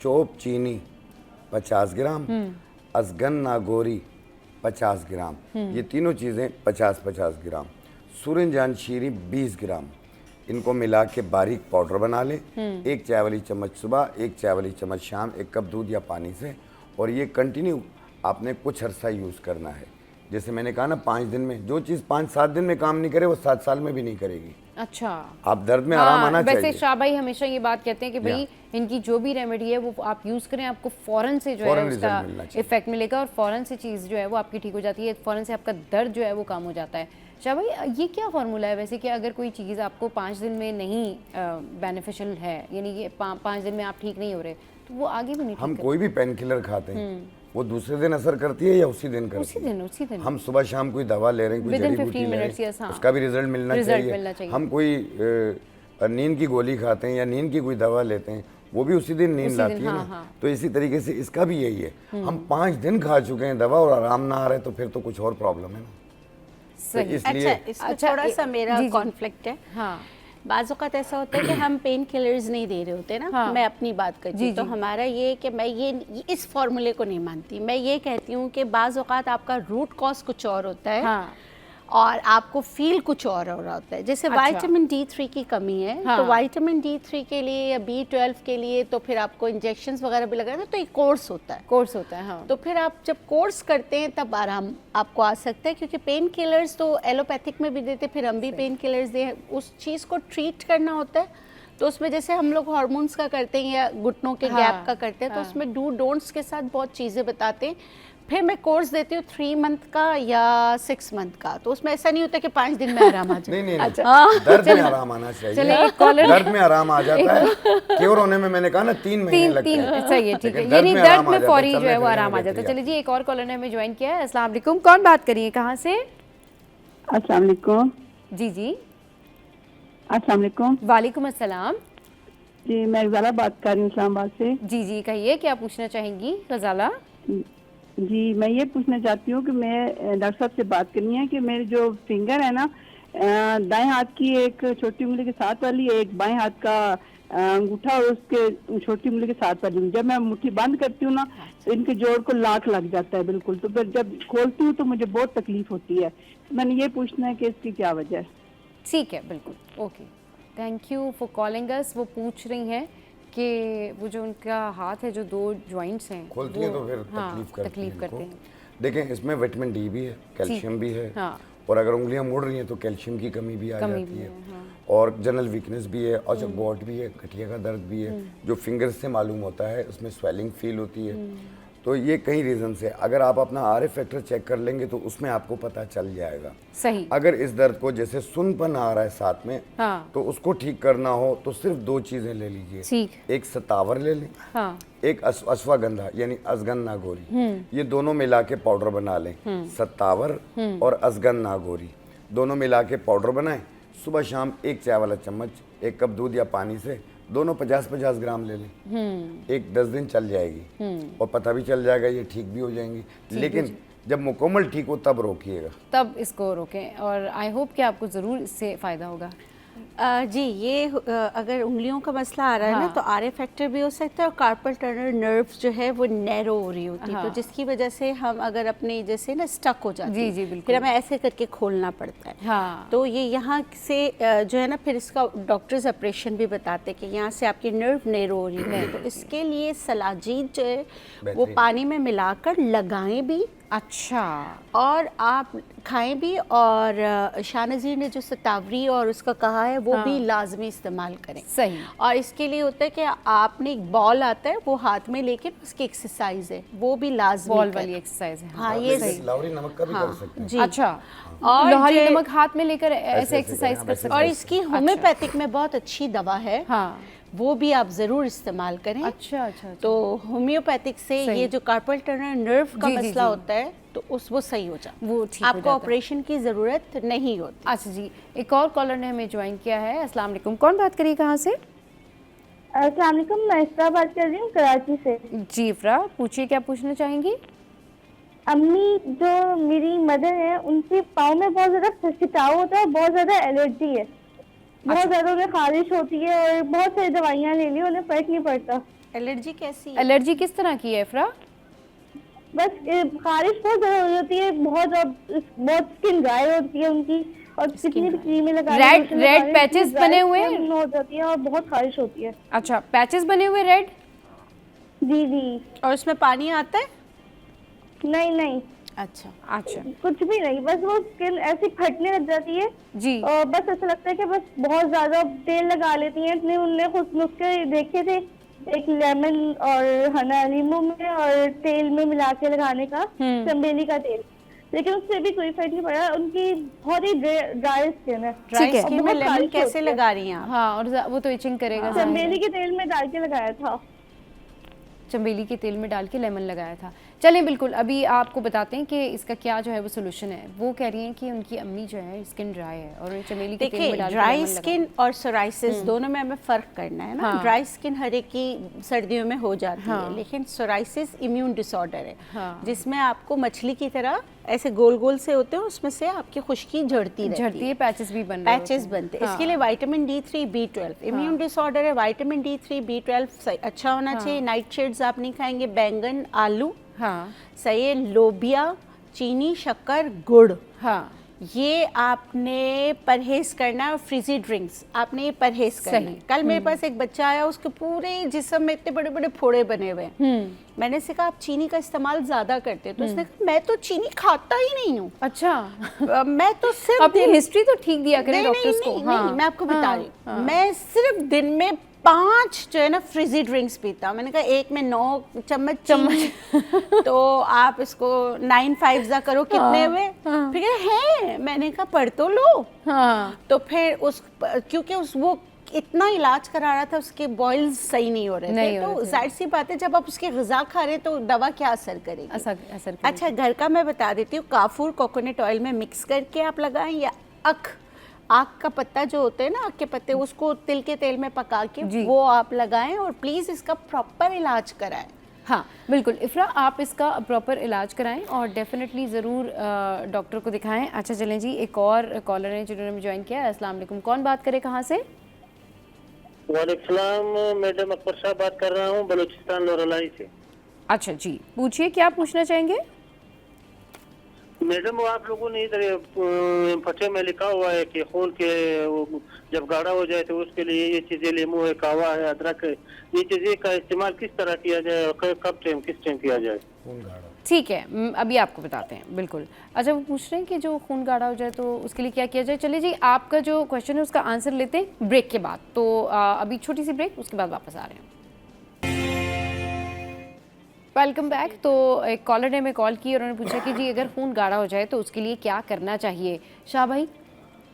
चोप चीनी 50 ग्राम, अजगन नागौरी 50 ग्राम, ये तीनों चीज़ें 50-50 ग्राम, सूरजजान शीरी 20 ग्राम। इनको मिला के बारीक पाउडर बना लें। 1 चाय वाली चम्मच सुबह, 1 चाय वाली चम्मच शाम, 1 कप दूध या पानी से, और ये कंटिन्यू आपने कुछ अर्सा यूज़ करना है। जैसे मैंने कहा ना 5 दिन में, जो चीज़ 5-7 दिन में काम नहीं करे वो 7 साल में भी नहीं करेगी। अच्छा, आप दर्द में आराम आना चाहिए। वैसे शाह भाई हमेशा ये बात कहते हैं कि भाई इनकी जो भी रेमेडी है वो आप यूज़ करें, आपको फ़ौरन से जो है उसका इफेक्ट मिलेगा और फ़ौरन से चीज़ जो है वो आपकी ठीक हो जाती है, फ़ौरन से आपका दर्द जो है वो कम हो जाता है। शाह भाई ये क्या फार्मूला है वैसे कि अगर कोई चीज़ आपको 5 दिन में नहीं बेनिफिशियल है, यानी कि 5 दिन में आप ठीक नहीं हो रहे, तो वो आगे भी नहीं। हम कोई भी पेन किलर खाते हैं वो दूसरे दिन असर करती है या उसी दिन करती है? उसी दिन। हम सुबह शाम कोई दवा ले रहे हैं, कोई जड़ी बूटी ले रहे हैं, उसका भी रिजल्ट मिलना चाहिए। हम कोई नींद की गोली खाते हैं या नींद की कोई दवा लेते हैं, वो भी उसी दिन नींद लाती है ना। तो इसी तरीके से इसका भी यही है, हम 5 दिन खा चुके हैं दवा और आराम ना आ रहा है तो फिर तो कुछ और प्रॉब्लम है ना। तो इसलिए इसमें थोड़ा सा मेरा कॉन्फ्लिक्ट है। हाँ, बाज़ औक़ात ऐसा होता है कि हम पेन किलर्स नहीं दे रहे होते ना। मैं अपनी बात करती हूँ तो हमारा ये कि मैं ये इस फॉर्मूले को नहीं मानती। मैं ये कहती हूँ कि बाज़ औक़ात आपका रूट कॉज कुछ और होता है और आपको फील कुछ और हो रहा होता है। जैसे विटामिन D3 की कमी है तो विटामिन D3 के लिए या B12 के लिए तो फिर आपको इंजेक्शंस वगैरह भी लगाना, तो एक कोर्स होता है। हाँ। तो फिर आप जब कोर्स करते हैं तब आराम आपको आ सकता है, क्योंकि पेन किलर्स तो एलोपैथिक में भी देते, फिर हम भी पेन किलर्स दें, उस चीज़ को ट्रीट करना होता है। तो उसमें जैसे हम लोग हार्मोन्स का करते हैं या घुटनों के गैप का करते हैं, तो उसमें डू डोंट्स के साथ बहुत चीज़ें बताते हैं। फिर मैं कोर्स देती हूँ 3 मंथ का या 6 मंथ का, तो उसमें ऐसा नहीं होता कि 5 दिन में आराम आ जाए। नहीं, दर्द में आराम आना चाहिए। दर्द में आराम आ जाता है, क्योर होने में मैंने कहा ना 3 महीने लगते हैं। सही है, ठीक है, यानी दर्द में फौरी जो है वो आराम आ जाता है। चलिए जी, एक और कॉलर ने हमें ज्वाइन किया है। अस्सलाम वालेकुम, कौन बात करिए, कहाँ से? अस्सलाम वालेकुम। जी अस्सलाम वालेकुम। वालेकुम अस्सलाम जी, मैं रज़ाला बात कर रही हूँ इस्लामाबाद से। जी कहिए, क्या पूछना चाहेंगी रज़ाला? जी, मैं ये पूछना चाहती हूँ कि मैं डॉक्टर साहब से बात करनी है कि मेरे जो फिंगर है ना, दाएं हाथ की एक छोटी उंगली के साथ वाली, एक बाएं हाथ का अंगूठा और उसके छोटी उंगली के साथ वाली, जब मैं मुट्ठी बंद करती हूँ ना तो इनके जोड़ को लाख लग जाता है बिल्कुल। तो फिर जब खोलती हूँ तो मुझे बहुत तकलीफ होती है। मैंने ये पूछना है कि इसकी क्या वजह है। ठीक है, बिल्कुल, okay, thank you for calling अस। वो पूछ रही हैं कि वो जो उनका हाथ है, जो 2 जॉइंट्स हैं, खोलती है तो फिर तकलीफ करते हैं। देखें, इसमें विटामिन डी भी है, कैल्शियम भी है, और अगर उंगलियां मुड़ रही हैं तो कैल्शियम की कमी भी आ जाती है, और जनरल वीकनेस भी है, और जो गॉट भी है, गठिया का दर्द भी है, जो फिंगर्स से मालूम होता है, उसमें स्वेलिंग फील होती है। तो ये कई रीज़न से, अगर आप अपना RF फैक्टर चेक कर लेंगे तो उसमें आपको पता चल जाएगा। सही। अगर इस दर्द को जैसे सुनपन आ रहा है साथ में, तो उसको ठीक करना हो तो सिर्फ 2 चीज़ें ले लीजिए। एक सतावर ले लें, एक अश्वगंधा यानी अजगन नागौरी, ये दोनों मिला के पाउडर बना लें। सतावर और अजगन नागौरी दोनों मिला के पाउडर बनाएं, सुबह शाम 1 चाय वाला चम्मच 1 कप दूध या पानी से दोनों 50-50 ग्राम ले लें। 1-10 दिन चल जाएगी और पता भी चल जाएगा, ये ठीक भी हो जाएंगी। लेकिन जब मुकम्मल ठीक हो तब रोकिएगा, तब इसको रोकें, और आई होप कि आपको ज़रूर इससे फ़ायदा होगा। जी, ये अगर उंगलियों का मसला आ रहा है ना, तो RF फैक्टर भी हो सकता है, और कार्पल टनल नर्व्स जो है वो नैरो हो रही होती है, तो जिसकी वजह से हम अगर अपने जैसे ना स्टक हो जाते हैं, बिल्कुल, फिर हमें ऐसे करके खोलना पड़ता है। तो ये यहाँ से जो है ना, फिर इसका डॉक्टर्स ऑपरेशन भी बताते हैं कि यहाँ से आपकी नर्व नैरो हो रही है, तो इसके लिए सलाजीत जो है वो पानी में मिलाकर लगाएं भी, अच्छा, और आप खाएं भी, और शाहनज़ीर ने जो सतावरी और उसका कहा है वो भी लाजमी इस्तेमाल करें। सही। और इसके लिए होता है कि आपने एक बॉल आता है, वो हाथ में लेके उसकी एक्सरसाइज है, वो भी लाजमी बॉल वाली एक्सरसाइज है। हाँ, ये लाहौरी नमक का भी कर सकते हैं। जी, अच्छा, और लाहौरी नमक हाथ में लेकर ऐसे एक्सरसाइज कर सकते हैं। और इसकी होम्योपैथिक में बहुत अच्छी दवा है, वो भी आप ज़रूर इस्तेमाल करें। अच्छा। तो होम्योपैथिक से ये जो कार्पल टनल नर्व का मसला होता है तो वो सही हो जाता है, वो ठीक आपको ऑपरेशन की ज़रूरत नहीं होती। अच्छा जी, एक और कॉलर ने हमें ज्वाइन किया है। अस्सलाम वालेकुम, कौन बात करिए, कहाँ से? अस्सलाम वालेकुम, मैं इफ्रा बात कर रही हूँ कराची से। जी इफ्रा, पूछिए, क्या पूछना चाहेंगी? अम्मी, जो मेरी मदर है, उनके पाँव में बहुत ज़्यादा खिंचाव होता है, बहुत ज़्यादा एलर्जी है, बहुत ज़्यादा उन्हें खारिश होती है, और बहुत सारी दवाइयाँ ले ली, उन्हें फर्क नहीं पड़ता। एलर्जी कैसी है? एलर्जी किस तरह की है इफ्रा? बस खारिश बहुत ज़्यादा हो जाती है, बहुत स्किन ड्राई होती है उनकी, और कितनी भी क्रीमें लगा रेड पैचेस बने हुए हो जाती है और बहुत खारिश होती है। अच्छा, पैचेस बने हुए रेड? जी। और उसमें पानी आता है? नहीं। अच्छा अच्छा कुछ भी नहीं, बस वो स्किन ऐसी फटने लग जाती है जी। और बस ऐसा लगता है कि बस बहुत ज्यादा तेल लगा लेती हैं। इसलिए उनने कुछ नुस्खे देखे थे, एक लेमन और हना नींबू में और तेल में मिला के लगाने का, चमेली का तेल, लेकिन उससे भी कोई फर्क नहीं पड़ा। उनकी बहुत ही ड्राई स्किन है। ड्राई स्किन में लेमन कैसे लगा रही हैं आप? हाँ, और वो तो इचिंग करेगा। चमेली के तेल में डाल के लगाया था। चमेली के तेल में डाल के लेमन लगाया था। चलें बिल्कुल, अभी आपको बताते हैं कि इसका क्या जो है वो सोल्यूशन है। वो कह रही हैं कि उनकी अम्मी जो है स्किन ड्राई है और चमेली के तेल में डाल के ड्राई स्किन और सोराइसिस दोनों में हमें फ़र्क करना है ना। ड्राई स्किन हर एक की सर्दियों में हो जाती है, लेकिन सोराइसिस इम्यून डिसऑर्डर है जिसमें आपको मछली की तरह ऐसे गोल गोल से होते हैं, उसमें से आपकी खुश्की झड़ती है, पैचेस भी बनते हैं। इसके लिए vitamin D3 B12 immune disorder है, विटामिन D3 B12 अच्छा होना चाहिए। नाइट शेड्स आप नहीं खाएंगे, बैंगन, आलू, हाँ सही है, लोबिया, चीनी, शक्कर, गुड़, हाँ ये आपने परहेज करना है। और फ्रीजी ड्रिंक्स आपने ये परहेज करना है। कल मेरे पास एक बच्चा आया, उसके पूरे जिस्म में इतने बड़े बड़े फोड़े बने हुए हैं। मैंने से कहा आप चीनी का इस्तेमाल ज्यादा करते हो, तो उसने कहा मैं तो चीनी खाता ही नहीं हूँ। अच्छा मैं तो सिर्फ अपनी हिस्ट्री तो ठीक दिया करें डॉक्टर्स को। नहीं, मैं आपको बता रही हूँ, मैं सिर्फ दिन में 5 जो है ना फ्रिजी ड्रिंक्स पीता हूँ। मैंने कहा एक में 9 चम्मच तो आप इसको 9 5 करो, कितने हुए? फिर है, मैंने कहा पढ़ तो लो। तो फिर उस क्योंकि वो इतना इलाज करा रहा था, उसके बॉयल्स सही नहीं हो रहे थे, तो जाहिर सी बात है जब आप उसके ग़िज़ा खा रहे तो दवा क्या असर करेगी? असर अच्छा, घर का मैं बता देती हूँ। काफूर कोकोनट ऑयल में मिक्स करके आप लगाएं, या आक का पत्ता जो होते हैं ना, आक के पत्ते, उसको तिल के तेल में पका के वो आप लगाएं, और प्लीज़ इसका प्रॉपर इलाज कराएं। हाँ बिल्कुल इफ़रा, आप इसका प्रॉपर इलाज कराएं और डेफिनेटली ज़रूर डॉक्टर को दिखाएं। अच्छा चलें जी, एक और कॉलर हैं जिन्होंने ज्वाइन किया है। अस्सलाम वालेकुम, कौन बात करे, कहाँ से? वालेकुम, मैडम अकबर साहब बात कर रहा हूँ, बलूचिस्तान लोरलाई से। अच्छा जी, पूछिए क्या पूछना चाहेंगे? मैडम आप लोगों ने इधर फतवे में लिखा हुआ है कि खून के जब गाढ़ा हो जाए तो उसके लिए ये चीजें, लीमू है, कावा है, अदरक है, ये चीजें का इस्तेमाल किस तरह किया जाए और कब किस टाइम किया जाए? ठीक है, अभी आपको बताते हैं। बिल्कुल, अच्छा वो पूछ रहे हैं कि जो खून गाढ़ा हो जाए तो उसके लिए क्या किया जाए। चलिए जी, आपका जो क्वेश्चन है उसका आंसर लेते हैं ब्रेक के बाद। तो अभी छोटी सी ब्रेक, उसके बाद वापस आ रहे हैं। Welcome back. तो एक कॉलर ने हमें कॉल की और उन्होंने पूछा कि जी अगर खून गाढ़ा हो जाए तो उसके लिए क्या करना चाहिए। शाह भाई,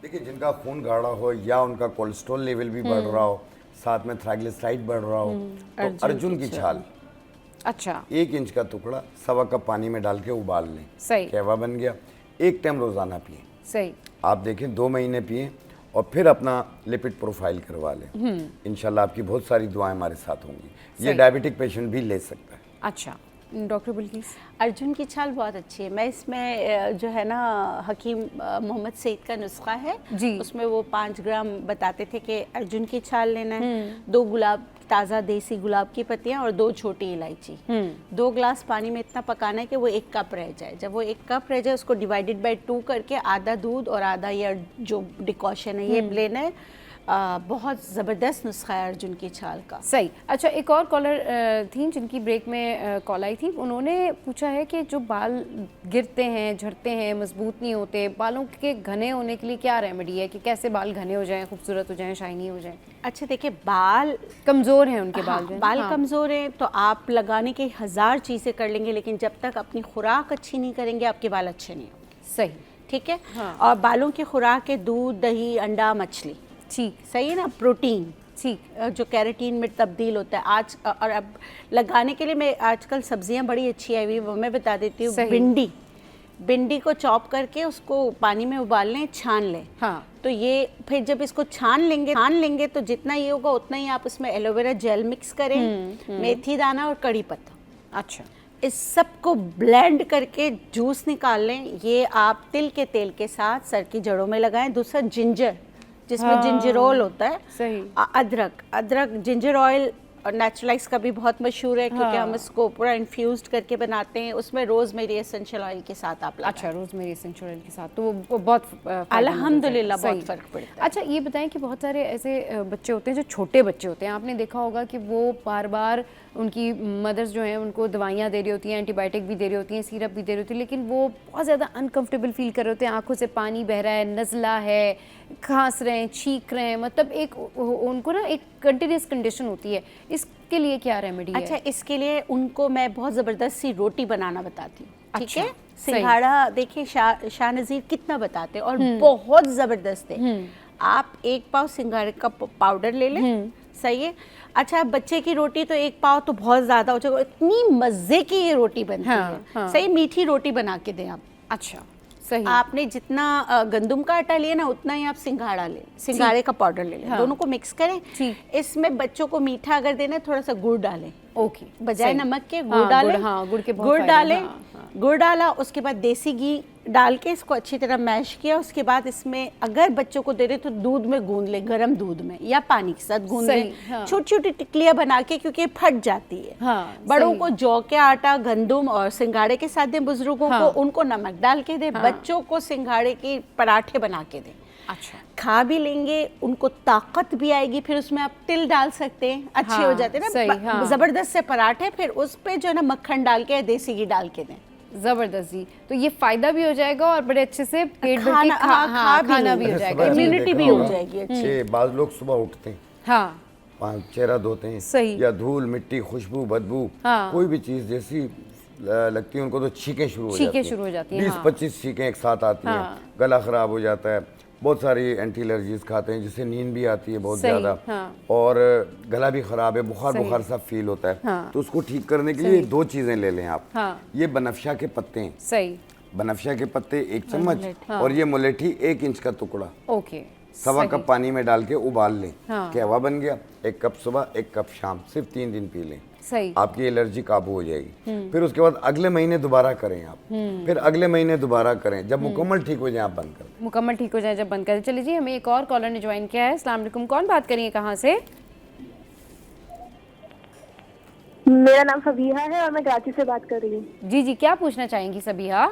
देखिए जिनका खून गाढ़ा हो या उनका कोलेस्ट्रॉल लेवल भी बढ़ रहा हो, साथ में ट्राइग्लिसराइड बढ़ रहा हो, तो अर्जुन की छाल, अच्छा 1 इंच का टुकड़ा 1.25 कप पानी में डाल के उबाल लें। सही, कहवा बन गया। 1 टाइम रोजाना पिए। सही, आप देखें 2 महीने पिए और फिर अपना लिपिड प्रोफाइल करवा लें। इंशाल्लाह आपकी बहुत सारी दुआएं हमारे साथ होंगी। ये डायबिटिक पेशेंट भी ले सकता है। अच्छा डॉक्टर बिल्किस, अर्जुन की छाल बहुत अच्छी है। मैं इसमें जो है ना हकीम मोहम्मद सईद का नुस्खा है जी, उसमें वो 5 ग्राम बताते थे कि अर्जुन की छाल लेना है, 2 गुलाब, ताज़ा देसी गुलाब की पत्तियां और 2 छोटी इलायची, 2 ग्लास पानी में इतना पकाना है कि वो 1 कप रह जाए। जब वो 1 कप रह जाए उसको डिवाइडेड बाय 2 करके आधा दूध और आधा ये जो डिकॉशन है ये लेना है। बहुत ज़बरदस्त नुस्खा है अर्जुन की छाल का। सही। अच्छा एक और कॉलर थी जिनकी ब्रेक में कॉल आई थी, उन्होंने पूछा है कि जो बाल गिरते हैं, झड़ते हैं, मजबूत नहीं होते, बालों के घने होने के लिए क्या रेमेडी है कि कैसे बाल घने हो जाएं, खूबसूरत हो जाएं, शाइनी हो जाएं? अच्छा देखिए, बाल कमज़ोर हैं उनके बाल कमज़ोर हैं तो आप लगाने के 1000 चीज़ें कर लेंगे, लेकिन जब तक अपनी खुराक अच्छी नहीं करेंगे आपके बाल अच्छे नहीं होंगे। सही, ठीक है। और बालों की खुराक है दूध, दही, अंडा, मछली, ठीक सही है ना, प्रोटीन, ठीक, जो कैरेटीन में तब्दील होता है आज। और अब लगाने के लिए मैं आजकल सब्जियां बड़ी अच्छी आई हुई, वो मैं बता देती हूँ। भिंडी को चॉप करके उसको पानी में उबाल लें, छान लें। हाँ, तो ये फिर जब इसको छान लेंगे तो जितना ये होगा उतना ही आप उसमें एलोवेरा जेल मिक्स करें, मेथी दाना और कड़ी पत्ता। अच्छा, इस सब को ब्लेंड करके जूस निकाल लें। ये आप तिल के तेल के साथ सर की जड़ों में लगाएं। दूसरा जिंजर, जिसमें जिंजरोल होता है। सही। अदरक जिंजर ऑयल और नेचुरलाइज का भी बहुत मशहूर है क्योंकि हम इसको पूरा इन्फ्यूज्ड करके बनाते हैं, उसमें रोजमेरी एसेंशियल ऑयल के साथ आप अच्छा, रोजमेरी एसेंशियल ऑयल के साथ, तो वो बहुत अल्हम्दुलिल्लाह बहुत फ़र्क पड़ता है। अच्छा ये बताएं कि बहुत सारे ऐसे बच्चे होते हैं जो छोटे बच्चे होते हैं, आपने देखा होगा कि वो बार बार उनकी मदर्स जो हैं उनको दवाइयाँ दे रही होती हैं, एंटीबायोटिक भी दे रही होती हैं, सिरप भी दे रही होती है, लेकिन वो बहुत ज़्यादा अनकंफर्टेबल फील कर रहे होते हैं, आंखों से पानी बह रहा है, नज़ला है, खांस रहे हैं, छींक रहे हैं, मतलब एक उनको ना एक कंटिन्यूस कंडीशन होती है, इसके लिए क्या रेमेडी है? अच्छा, इसके लिए उनको मैं बहुत ज़बरदस्त सी रोटी बनाना बताती हूँ, ठीक है? सिंघाड़ा देखिए शाह नज़ीर कितना बताते हैं और बहुत ज़बरदस्त है। आप 1 पाव सिंघाड़े का पाउडर ले लें, सही है। अच्छा, बच्चे की रोटी तो 1 पाव तो बहुत ज़्यादा हो जाएगा, इतनी मज़े की ये रोटी बनती है, सही मीठी रोटी बना के दें आप। अच्छा, सही। आपने जितना गंदम का आटा लिया ना उतना ही आप सिंघाड़ा ले, सिंघाड़े का पाउडर ले लें, दोनों को मिक्स करें। इसमें बच्चों को मीठा अगर देना है थोड़ा सा गुड़ डालें, ओके, बजाय नमक के गुड़ डालें, गुड़ डालें, गुड़ डाला, उसके बाद देसी घी डाल के इसको अच्छी तरह मैश किया। उसके बाद इसमें अगर बच्चों को दे रहे तो दूध में गूंद ले, गर्म दूध में या पानी के साथ गूंद ले, छोटी छोटी टिकलियां बना के, क्योंकि फट जाती है। बड़ों को जौ के आटा, गंदम और सिंघाड़े के साथ दें, बुजुर्गों को उनको नमक डाल के दें, बच्चों को सिंघाड़े के पराठे बना के दें। अच्छा, खा भी लेंगे, उनको ताकत भी आएगी, फिर उसमें आप तिल डाल सकते हैं, अच्छे हो जाते हैं ना, जबरदस्त से पराठे, फिर उस पे जो है ना मक्खन डाल के, देसी घी डाल के दें, जबरदस्त जी। तो ये फायदा भी हो जाएगा और बड़े अच्छे से पेट भर के खाना भी हो जाएगा, इम्यूनिटी भी हो जाएगी अच्छी। बाज़ लोग सुबह उठते हैं, हाँ, चेहरा धोते हैं, सही, या धूल मिट्टी खुशबू बदबू कोई भी चीज़ जैसी लगती है उनको तो छींकें शुरू हो जाती हैं, 20-25 छींकें एक साथ आती हैं, गला खराब हो जाता है, बहुत सारी एंटी एलर्जीज खाते हैं जिससे नींद भी आती है बहुत ज़्यादा, और गला भी ख़राब है, बुखार सा फील होता है। तो उसको ठीक करने के लिए 2 चीज़ें ले लें आप। ये बनफशा के पत्ते हैं, सही, बनफशा के पत्ते 1 चम्मच, और ये मुलेठी 1 इंच का टुकड़ा, ओके, 1.25 कप पानी में डाल के उबाल लें, कहवा बन गया। 1 कप सुबह, 1 कप शाम, सिर्फ 3 दिन पी लें, सही, आपकी एलर्जी काबू हो जाएगी। फिर उसके बाद अगले महीने दोबारा करें आप, फिर अगले महीने दोबारा करें, जब मुकम्मल ठीक हो जाए आप बंद कर दें। मुकम्मल ठीक हो जाए जब बंद करें। चलिए जी, हमें एक और कॉलर ने ज्वाइन किया है। अस्सलाम वालेकुम, कौन बात करिए, कहाँ से? मेरा नाम सबिहा है और मैं कराची से बात कर रही हूँ। जी जी, क्या पूछना चाहेंगी सबिहा?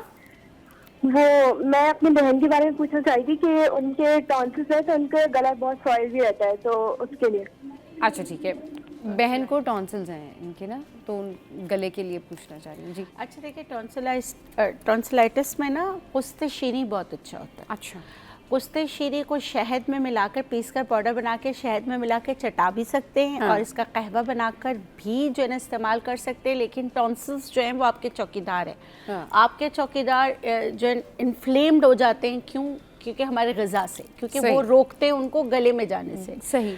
वो मैं अपनी बहन के बारे में पूछना चाही थी कि उनके टॉन्सिल्स है तो उनका गला बहुत सॉइल भी रहता है, तो उसके लिए। अच्छा ठीक है, बहन को टॉन्सिल्स हैं इनके ना, तो गले के लिए पूछना चाह रही हूँ जी। अच्छा देखिए, टॉन्सिलाइटिस में ना पुस्ते शीरी बहुत अच्छा होता है। अच्छा, पुस्ते शीरी को शहद में मिलाकर पीसकर पाउडर बना के शहद में मिला के चटा भी सकते हैं, और इसका कहवा बनाकर भी जो है ना इस्तेमाल कर सकते हैं। लेकिन टॉन्सिल्स जो हैं वो आपके चौकीदार हैं, आपके चौकीदार जो है इन्फ्लेम्ड हो जाते हैं। क्यों? क्योंकि हमारे ग़िज़ा से, क्योंकि वो रोकते हैं उनको गले में जाने से। सही।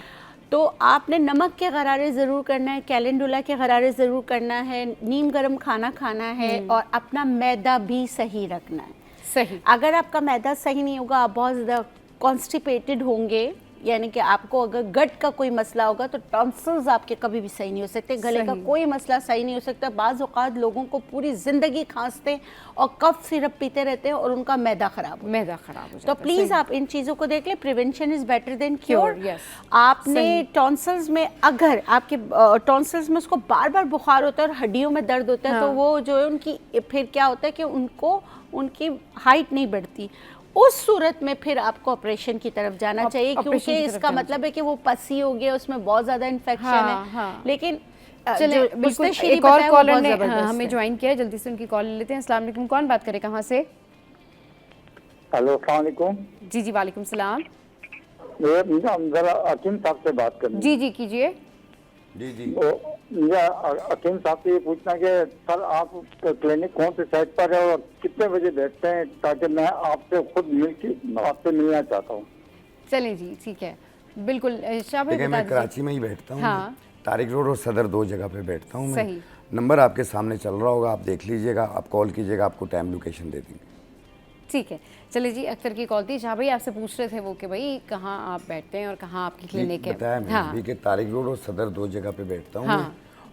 तो आपने नमक के गरारे ज़रूर करना है, कैलेंडुला के गरारे ज़रूर करना है, नीम गर्म खाना खाना है, और अपना मैदा भी सही रखना है। सही। अगर आपका मैदा सही नहीं होगा, आप बहुत ज़्यादा कॉन्स्टिपेटेड होंगे, यानी कि आपको अगर गट का कोई मसला होगा तो टॉन्सिल्स आपके कभी भी सही नहीं हो सकते, गले का कोई मसला सही नहीं हो सकता। बाज़ औक़ात लोगों को पूरी ज़िंदगी खांसते और कफ सिरप पीते रहते हैं और उनका मैदा ख़राब हो जाता है। तो प्लीज़ आप इन चीज़ों को देख लें, prevention is better than cure. आपने टॉन्सिल्स में, अगर आपके टॉन्सिल्स में उसको बार बार बुखार होता है और हड्डियों में दर्द होता है, तो वो जो है उनकी फिर क्या होता है कि उनकी हाइट नहीं बढ़ती। उस सूरत में फिर आपको ऑपरेशन की तरफ जाना चाहिए, क्योंकि इसका मतलब है कि वो पसी हो गया, उसमें बहुत ज़्यादा इन्फेक्शन है। लेकिन चलिए बिल्कुल, एक और कॉलर ने हमें ज्वाइन किया है, जल्दी से उनकी कॉल लेते हैं। अस्सलाम वालेकुम, कौन बात करे, कहाँ से? हेलो, अस्सलाम वालेकुम। जी जी, वालेकुम सलाम। जरा हकीम साहब से बात करनी। जी जी कीजिए। जी जी, हकीम साहब से ये पूछना कि सर आप क्लिनिक कौन से साइड पर है और कितने बजे बैठते हैं, ताकि मैं आपसे खुद मिलना चाहता हूँ। चलिए जी, ठीक है, बिल्कुल। देखिए, मैं कराची में ही बैठता हूँ, तारिक रोड और सदर 2 जगह पे बैठता हूँ मैं। नंबर आपके सामने चल रहा होगा, आप देख लीजिएगा, आप कॉल कीजिएगा, आपको टाइम लोकेशन दे देंगे। ठीक है। चलिए जी, अख्तर की कॉल थी। शाह भाई आपसे पूछ रहे थे वो कि भाई कहाँ आप बैठते हैं और कहाँ आपकी क्लिनिक है? बताया मैंने कि तारिक रोड और सदर 2 जगह पे बैठता हूँ मैं,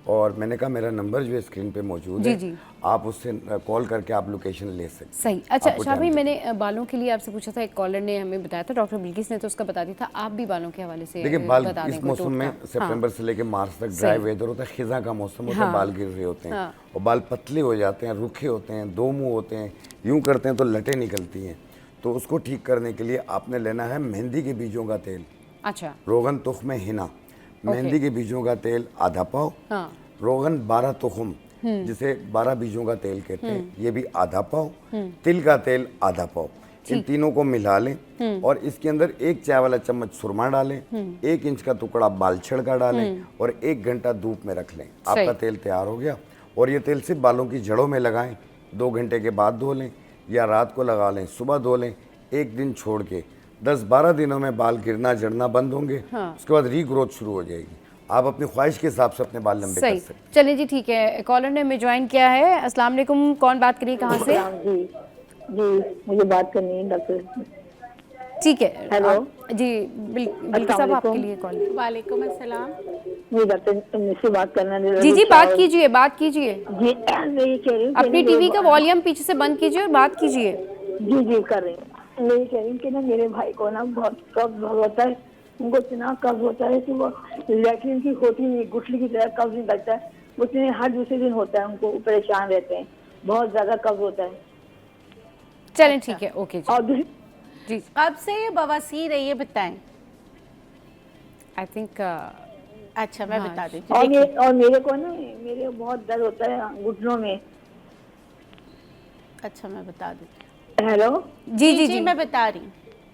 और मैंने कहा मेरा नंबर जो है स्क्रीन पे मौजूद है, आप उससे कॉल करके आप लोकेशन ले सकते हैं। सही। अच्छा शाह भाई, मैंने बालों के लिए आपसे पूछा था, एक कॉलर ने हमें बताया था, डॉक्टर बिल्किस ने तो उसका बता दिया था, आप भी बालों के हवाले से देखिए बाल इस मौसम में सितंबर से लेकर मार्च तक ड्राई वेदर होता है, खिजा का मौसम होता है, बाल गिर रहे होते हैं और बाल पतले हो जाते हैं, रुखे होते हैं, दो मुंह होते हैं, यूं करते हैं तो लटें निकलती हैं। तो उसको ठीक करने के लिए आपने लेना है मेहंदी के बीजों का तेल, अच्छा, रोगन तुख्म हिना, मेहंदी के बीजों का तेल आधा पाव, रोगन 12 तुख्म जिसे 12 बीजों का तेल कहते हैं, ये भी आधा पाव, तिल का तेल आधा पाव, इन तीनों को मिला लें और इसके अंदर 1 चाय वाला चम्मच सुरमा डालें, 1 इंच का टुकड़ा बालछड़ का डालें और 1 घंटा धूप में रख लें। आपका तेल तैयार हो गया। और ये तेल सिर्फ बालों की जड़ों में लगाएं, 2 घंटे के बाद धो लें या रात को लगा लें, सुबह धो लें, 1 दिन छोड़ के 10-12 दिनों में बाल गिरना झड़ना बंद होंगे। उसके बाद रीग्रोथ शुरू हो जाएगी। आप अपनी ख्वाहिश के हिसाब से अपने बाल लंबे कर सकते हैं। चलिए जी, ठीक है। कॉलर ने हमें ज्वाइन किया है। अस्सलाम वालेकुम, कौन बात करिए, कहाँ से? जी मुझे बात करनी है डॉक्टर। ठीक है, हेलो जी, बिल्कुल साहब आपके लिए कॉल। वालेकुम अस्सलाम। मुझे डॉक्टर से बात करना है। जी बात कीजिए, बात कीजिए। जी मैं ये कह रही हूँ अपनी टीवी का वॉल्यूम पीछे से बंद कीजिए और बात कीजिए। जी कर रही हूँ। मैं ये कह रही हूँ कि ना मेरे भाई को ना बहुत कब्ज होता है, उनको इतना कब्ज होता है कि वो लैट्रिन की होती नहीं, गुठली की तरह कब्ज निकलता है, वो इतने हर दूसरे दिन होता है, उनको परेशान रहते हैं, बहुत ज्यादा कब्ज होता है। चलें ठीक है, ओके जी। और जी कब से ये बवासीर है ये बताएं। आई थिंक अच्छा मैं बता देती हूँ। और मेरे को ना मेरे बहुत दर्द होता है घुटनों में। अच्छा मैं बता देती हूँ। हेलो जी मैं बता रही हूँ।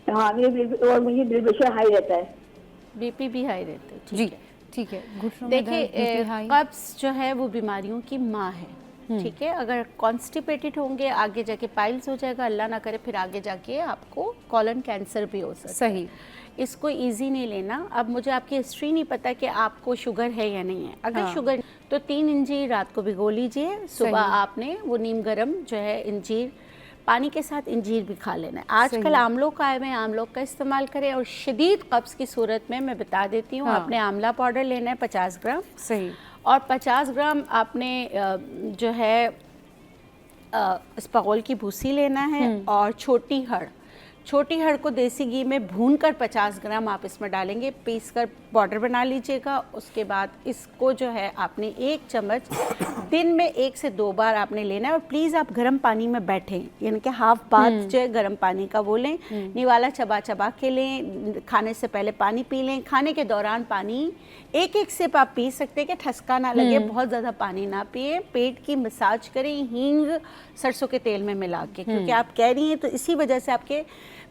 हाँ और मुझे ब्लड प्रेशर हाई रहता है, बीपी भी हाई रहता है। जी ठीक है। घुटनों में देखिए कब्ज जो है वो बीमारियों की माँ है, ठीक है। अगर कॉन्स्टिपेटेड होंगे आगे जाके पाइल्स हो जाएगा, अल्लाह ना करे फिर आगे जाके आपको कॉलन कैंसर भी हो सकता है। सही। इसको इजी नहीं लेना। अब मुझे आपकी हिस्ट्री नहीं पता कि आपको शुगर है या नहीं है। अगर शुगर तो 3 इंजीर रात को भिगो लीजिए, सुबह आपने वो नीम गरम जो है इंजीर पानी के साथ इंजीर भी खा लेना है। आजकल आमलों का आए हुए आमलों का इस्तेमाल करें। और शदीद कब्ज़ की सूरत में मैं बता देती हूँ, आपने आंवला पाउडर लेना है 50 ग्राम। सही। और 50 ग्राम आपने जो है स्पगोल की भूसी लेना है और छोटी हड़ को देसी घी में भूनकर 50 ग्राम आप इसमें डालेंगे, पीस कर पाउडर बना लीजिएगा। उसके बाद इसको जो है आपने 1 चम्मच दिन में 1 से 2 बार आपने लेना है। और प्लीज़ आप गर्म पानी में बैठें, यानी कि हाफ बाथ जो है गर्म पानी का वो लें, निवाला चबा के लें, खाने से पहले पानी पी लें, खाने के दौरान पानी 1-1 सिप आप पी सकते हैं कि ठसका ना लगे, बहुत ज़्यादा पानी ना पिए। पेट की मसाज करें हींग सरसों के तेल में मिला के, क्योंकि आप कह रही हैं तो इसी वजह से आपके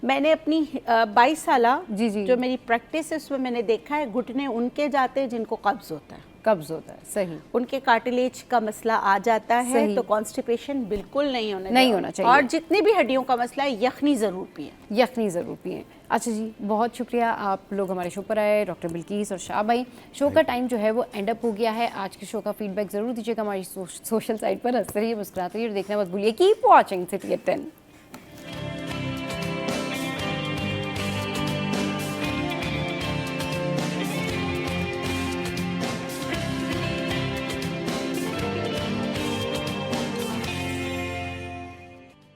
मैंने अपनी 22 साल जो मेरी प्रैक्टिस है उसमें मैंने देखा है घुटने उनके जाते हैं जिनको कब्ज होता है। सही। उनके कार्टिलेज का मसला आ जाता है तो कॉन्स्टिपेशन बिल्कुल नहीं होना चाहिए। और जितनी भी हड्डियों का मसला है यखनी ज़रूर पिए। अच्छा जी, बहुत शुक्रिया आप लोग हमारे शो पर आए, डॉक्टर बिल्किस और शाह भाई। शो का टाइम जो है वो एंड अप हो गया है। आज के शो का फीडबैक ज़रूर दीजिएगा हमारी सोशल साइट पर। हंसते रहिए, मुस्कुराते रहिए और देखना मत भूलिए। Keep watching City at 10।